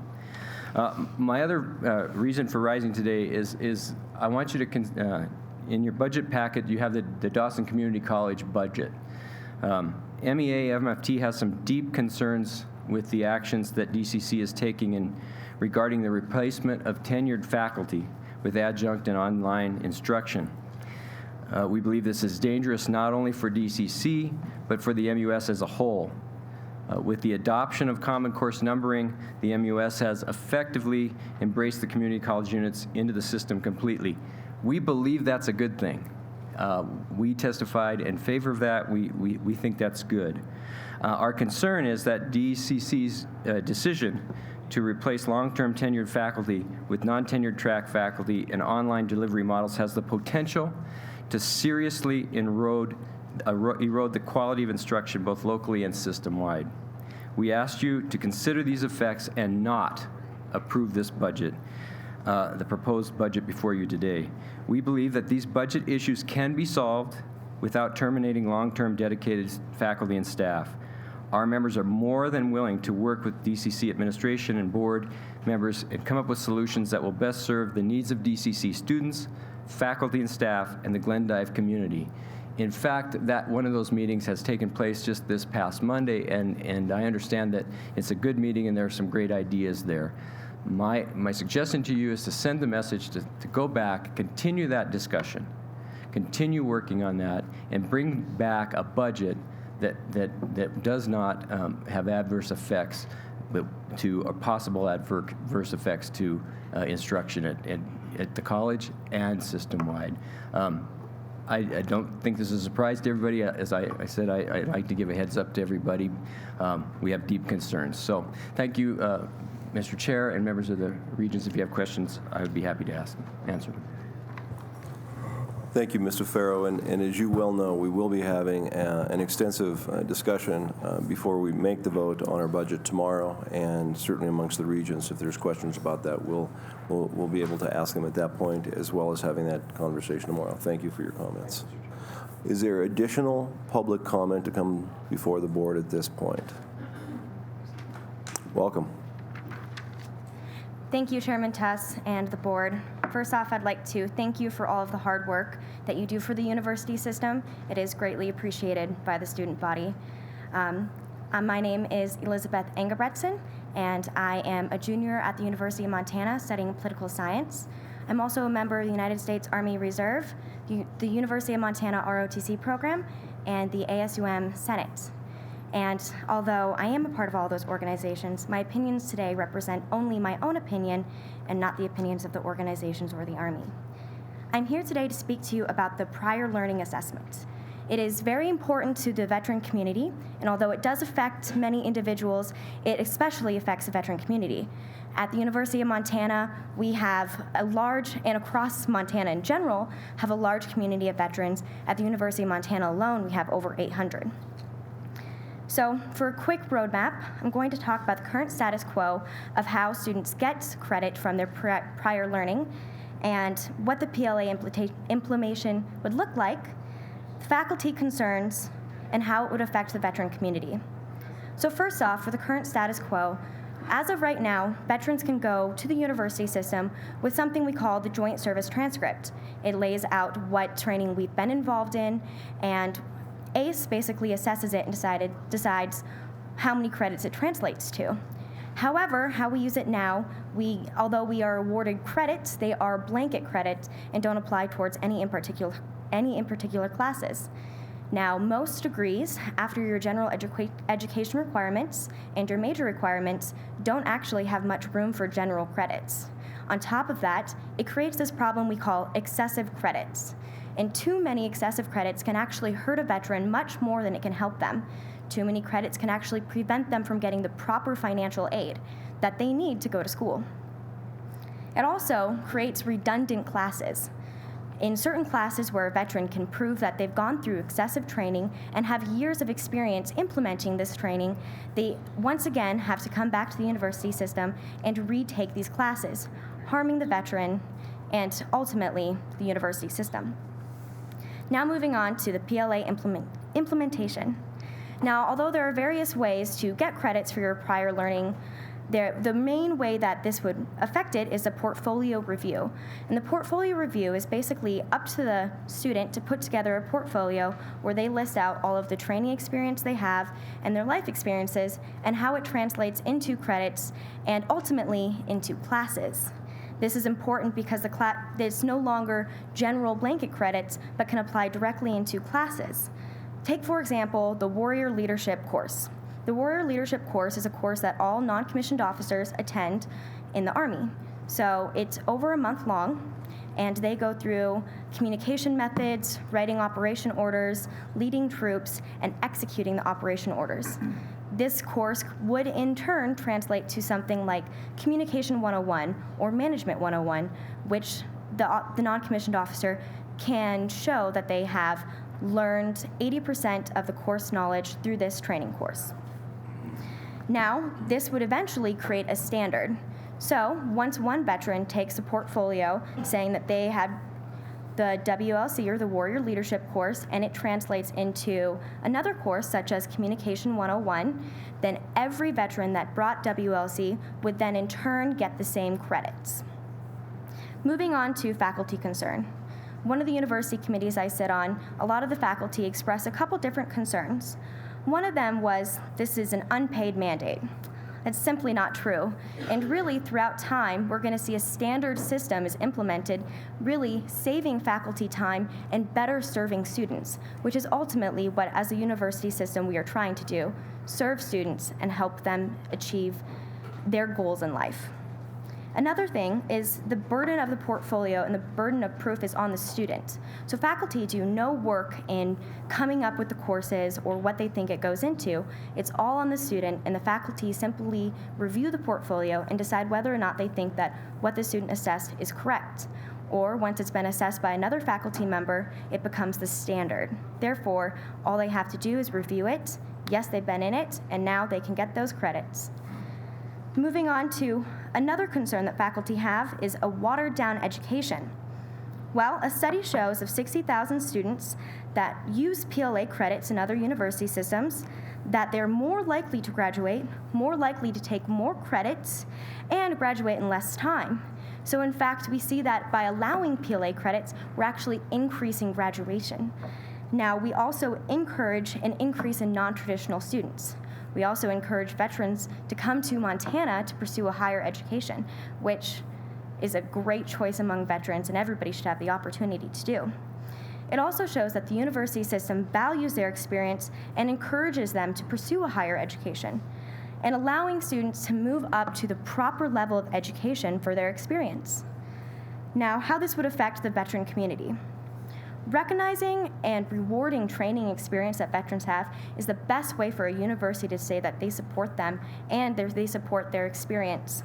My other reason for rising today is I want you to in your budget packet, you have the Dawson Community College budget. MEA-MFT has some deep concerns with the actions that DCC is taking regarding the replacement of tenured faculty with adjunct and online instruction. We believe this is dangerous not only for DCC, but for the MUS as a whole. With the adoption of Common Course numbering, the MUS has effectively embraced the community college units into the system completely. We believe that's a good thing. We testified in favor of that. We think that's good. Our concern is that DCC's decision to replace long-term tenured faculty with non-tenured track faculty and online delivery models has the potential to seriously erode the quality of instruction both locally and system-wide. We asked you to consider these effects and not approve this budget, the proposed budget before you today. We believe that these budget issues can be solved without terminating long-term dedicated faculty and staff. Our members are more than willing to work with DCC administration and board members and come up with solutions that will best serve the needs of DCC students, faculty and staff, and the Glendive community. In fact, that one of those meetings has taken place just this past Monday, and I understand that it's a good meeting and there are some great ideas there. My suggestion to you is to send the message to go back, continue that discussion, continue working on that, and bring back a budget that does not have adverse effects or possible adverse effects to instruction at the college and system-wide. I don't think this is a surprise to everybody. As I said, I'd like to give a heads up to everybody. We have deep concerns. So thank you, Mr. Chair and members of the Regents. If you have questions, I would be happy to answer them. Thank you, Mr. Farrow. And as you well know, we will be having an extensive discussion before we make the vote on our budget tomorrow, and certainly amongst the Regents, if there's questions about that, we'll be able to ask them at that point, as well as having that conversation tomorrow. Thank you for your comments. Is there additional public comment to come before the board at this point? Welcome. Thank you, Chairman Tuss and the board. First off, I'd like to thank you for all of the hard work that you do for the university system. It is greatly appreciated by the student body. My name is Elizabeth Engebretson, and I am a junior at the University of Montana studying political science. I'm also a member of the United States Army Reserve, the University of Montana ROTC program, and the ASUM Senate. And although I am a part of all those organizations, my opinions today represent only my own opinion and not the opinions of the organizations or the Army. I'm here today to speak to you about the prior learning assessment. It is very important to the veteran community, and although it does affect many individuals, it especially affects the veteran community. At the University of Montana, we have a large, and across Montana in general, have a large community of veterans. At the University of Montana alone, we have over 800. So for a quick roadmap, I'm going to talk about the current status quo of how students get credit from their prior learning and what the PLA implementation would look like, faculty concerns, and how it would affect the veteran community. So first off, for the current status quo, as of right now, veterans can go to the university system with something we call the Joint Service Transcript. It lays out what training we've been involved in, and ACE basically assesses it and decides how many credits it translates to. However, how we use it now, although we are awarded credits, they are blanket credits and don't apply towards any in particular classes. Now, most degrees, after your general education requirements and your major requirements, don't actually have much room for general credits. On top of that, it creates this problem we call excessive credits. And too many excessive credits can actually hurt a veteran much more than it can help them. Too many credits can actually prevent them from getting the proper financial aid that they need to go to school. It also creates redundant classes. In certain classes where a veteran can prove that they've gone through excessive training and have years of experience implementing this training, they once again have to come back to the university system and retake these classes, harming the veteran and ultimately the university system. Now moving on to the PLA implementation. Now, although there are various ways to get credits for your prior learning, the main way that this would affect it is a portfolio review. And the portfolio review is basically up to the student to put together a portfolio where they list out all of the training experience they have and their life experiences and how it translates into credits and ultimately into classes. This is important because it's no longer general blanket credits, but can apply directly into classes. Take, for example, the Warrior Leadership course. The Warrior Leadership course is a course that all non-commissioned officers attend in the Army. So it's over a month long, and they go through communication methods, writing operation orders, leading troops, and executing the operation orders. This course would in turn translate to something like Communication 101 or Management 101, which the non-commissioned officer can show that they have learned 80% of the course knowledge through this training course. Now, this would eventually create a standard. So once one veteran takes a portfolio saying that they had the WLC or the Warrior Leadership course and it translates into another course such as Communication 101, then every veteran that brought WLC would then in turn get the same credits. Moving on to faculty concern. One of the university committees I sit on, a lot of the faculty expressed a couple different concerns. One of them was this is an unpaid mandate. That's simply not true. And really, throughout time, we're going to see a standard system is implemented, really saving faculty time and better serving students, which is ultimately what, as a university system, we are trying to do, serve students and help them achieve their goals in life. Another thing is the burden of the portfolio and the burden of proof is on the student. So faculty do no work in coming up with the courses or what they think it goes into. It's all on the student, and the faculty simply review the portfolio and decide whether or not they think that what the student assessed is correct. Or once it's been assessed by another faculty member, it becomes the standard. Therefore, all they have to do is review it. Yes, they've been in it, and now they can get those credits. Moving on to another concern that faculty have is a watered-down education. Well, a study shows of 60,000 students that use PLA credits in other university systems that they're more likely to graduate, more likely to take more credits, and graduate in less time. So in fact, we see that by allowing PLA credits, we're actually increasing graduation. Now, we also encourage an increase in non-traditional students. We also encourage veterans to come to Montana to pursue a higher education, which is a great choice among veterans, and everybody should have the opportunity to do. It also shows that the university system values their experience and encourages them to pursue a higher education, and allowing students to move up to the proper level of education for their experience. Now, how this would affect the veteran community. Recognizing and rewarding training experience that veterans have is the best way for a university to say that they support them and they support their experience.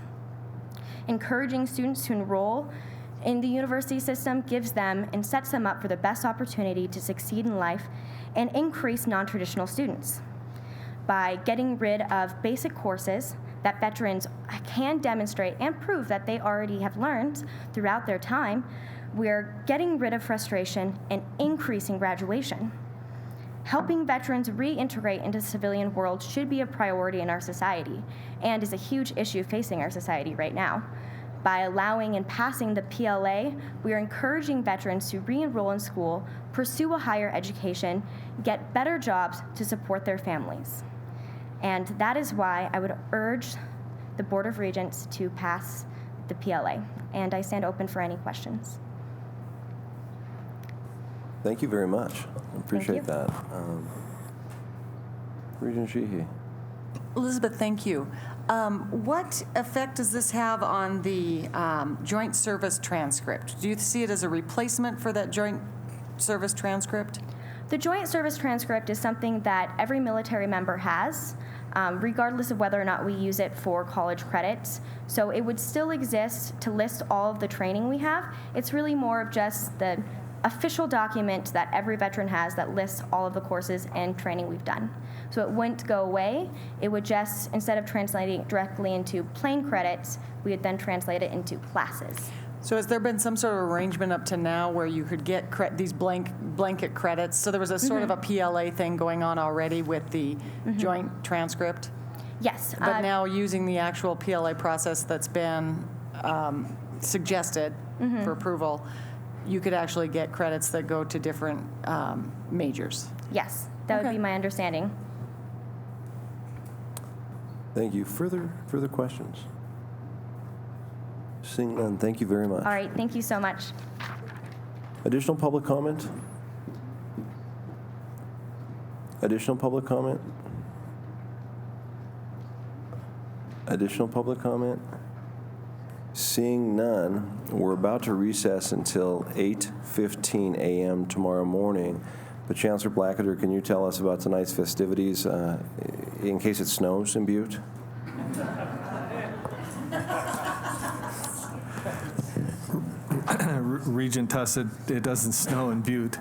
Encouraging students to enroll in the university system gives them and sets them up for the best opportunity to succeed in life and increase non-traditional students. By getting rid of basic courses that veterans can demonstrate and prove that they already have learned throughout their time, we're getting rid of frustration and increasing graduation. Helping veterans reintegrate into the civilian world should be a priority in our society and is a huge issue facing our society right now. By allowing and passing the PLA, we are encouraging veterans to re-enroll in school, pursue a higher education, get better jobs to support their families. And that is why I would urge the Board of Regents to pass the PLA. And I stand open for any questions. Thank you very much. I appreciate that. Regent Sheehy. Elizabeth, thank you. What effect does this have on the joint service transcript? Do you see it as a replacement for that joint service transcript? The joint service transcript is something that every military member has, regardless of whether or not we use it for college credits. So it would still exist to list all of the training we have. It's really more of just the official document that every veteran has that lists all of the courses and training we've done. So it wouldn't go away. It would just, instead of translating it directly into plain credits, we would then translate it into classes. So has there been some sort of arrangement up to now where you could get these blanket credits? So there was a sort of a PLA thing going on already with the joint transcript? Yes. But now using the actual PLA process that's been suggested for approval, you could actually get credits that go to different majors? Yes, that would be my understanding. Thank you. Further questions? Seeing none, thank you very much. All right, thank you so much. Additional public comment? Additional public comment? Additional public comment? Seeing none, we're about to recess until 8:15 a.m. tomorrow morning. But Chancellor Blackadder, can you tell us about tonight's festivities in case it snows in Butte? Regent Tuss, it doesn't snow in Butte.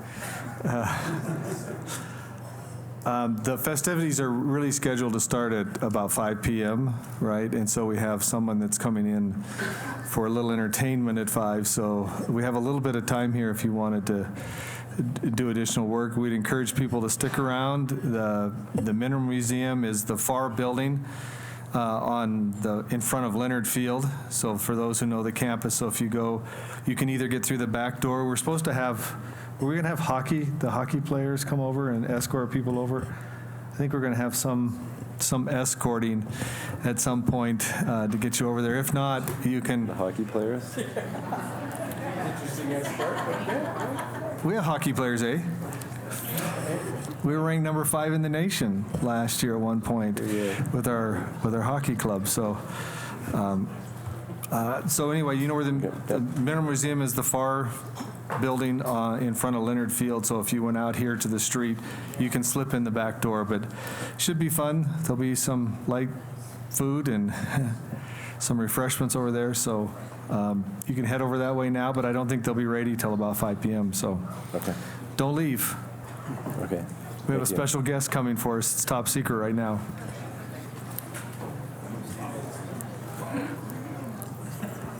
The festivities are really scheduled to start at about 5 p.m., right? And so we have someone that's coming in for a little entertainment at 5. So we have a little bit of time here if you wanted to do additional work. We'd encourage people to stick around. The Mineral Museum is the far building in front of Leonard Field. So for those who know the campus, so if you go, you can either get through the back door. We're supposed to have, we're going to have the hockey players come over and escort people over. I think we're going to have some escorting at some point to get you over there. If not, you can. The hockey players? We have hockey players, eh? We were ranked number 5 in the nation last year at one point with our hockey club. So, so anyway, you know where the Mineral Museum is, the far building in front of Leonard Field. So if you went out here to the street, you can slip in the back door. But it should be fun. There'll be some light food and some refreshments over there. So you can head over that way now, but I don't think they'll be ready till about 5 p.m. So don't leave. Okay. We have a special guest coming for us. It's top secret right now.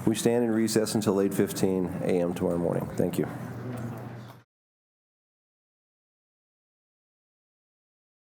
We stand in recess until 8:15 a.m. tomorrow morning. Thank you.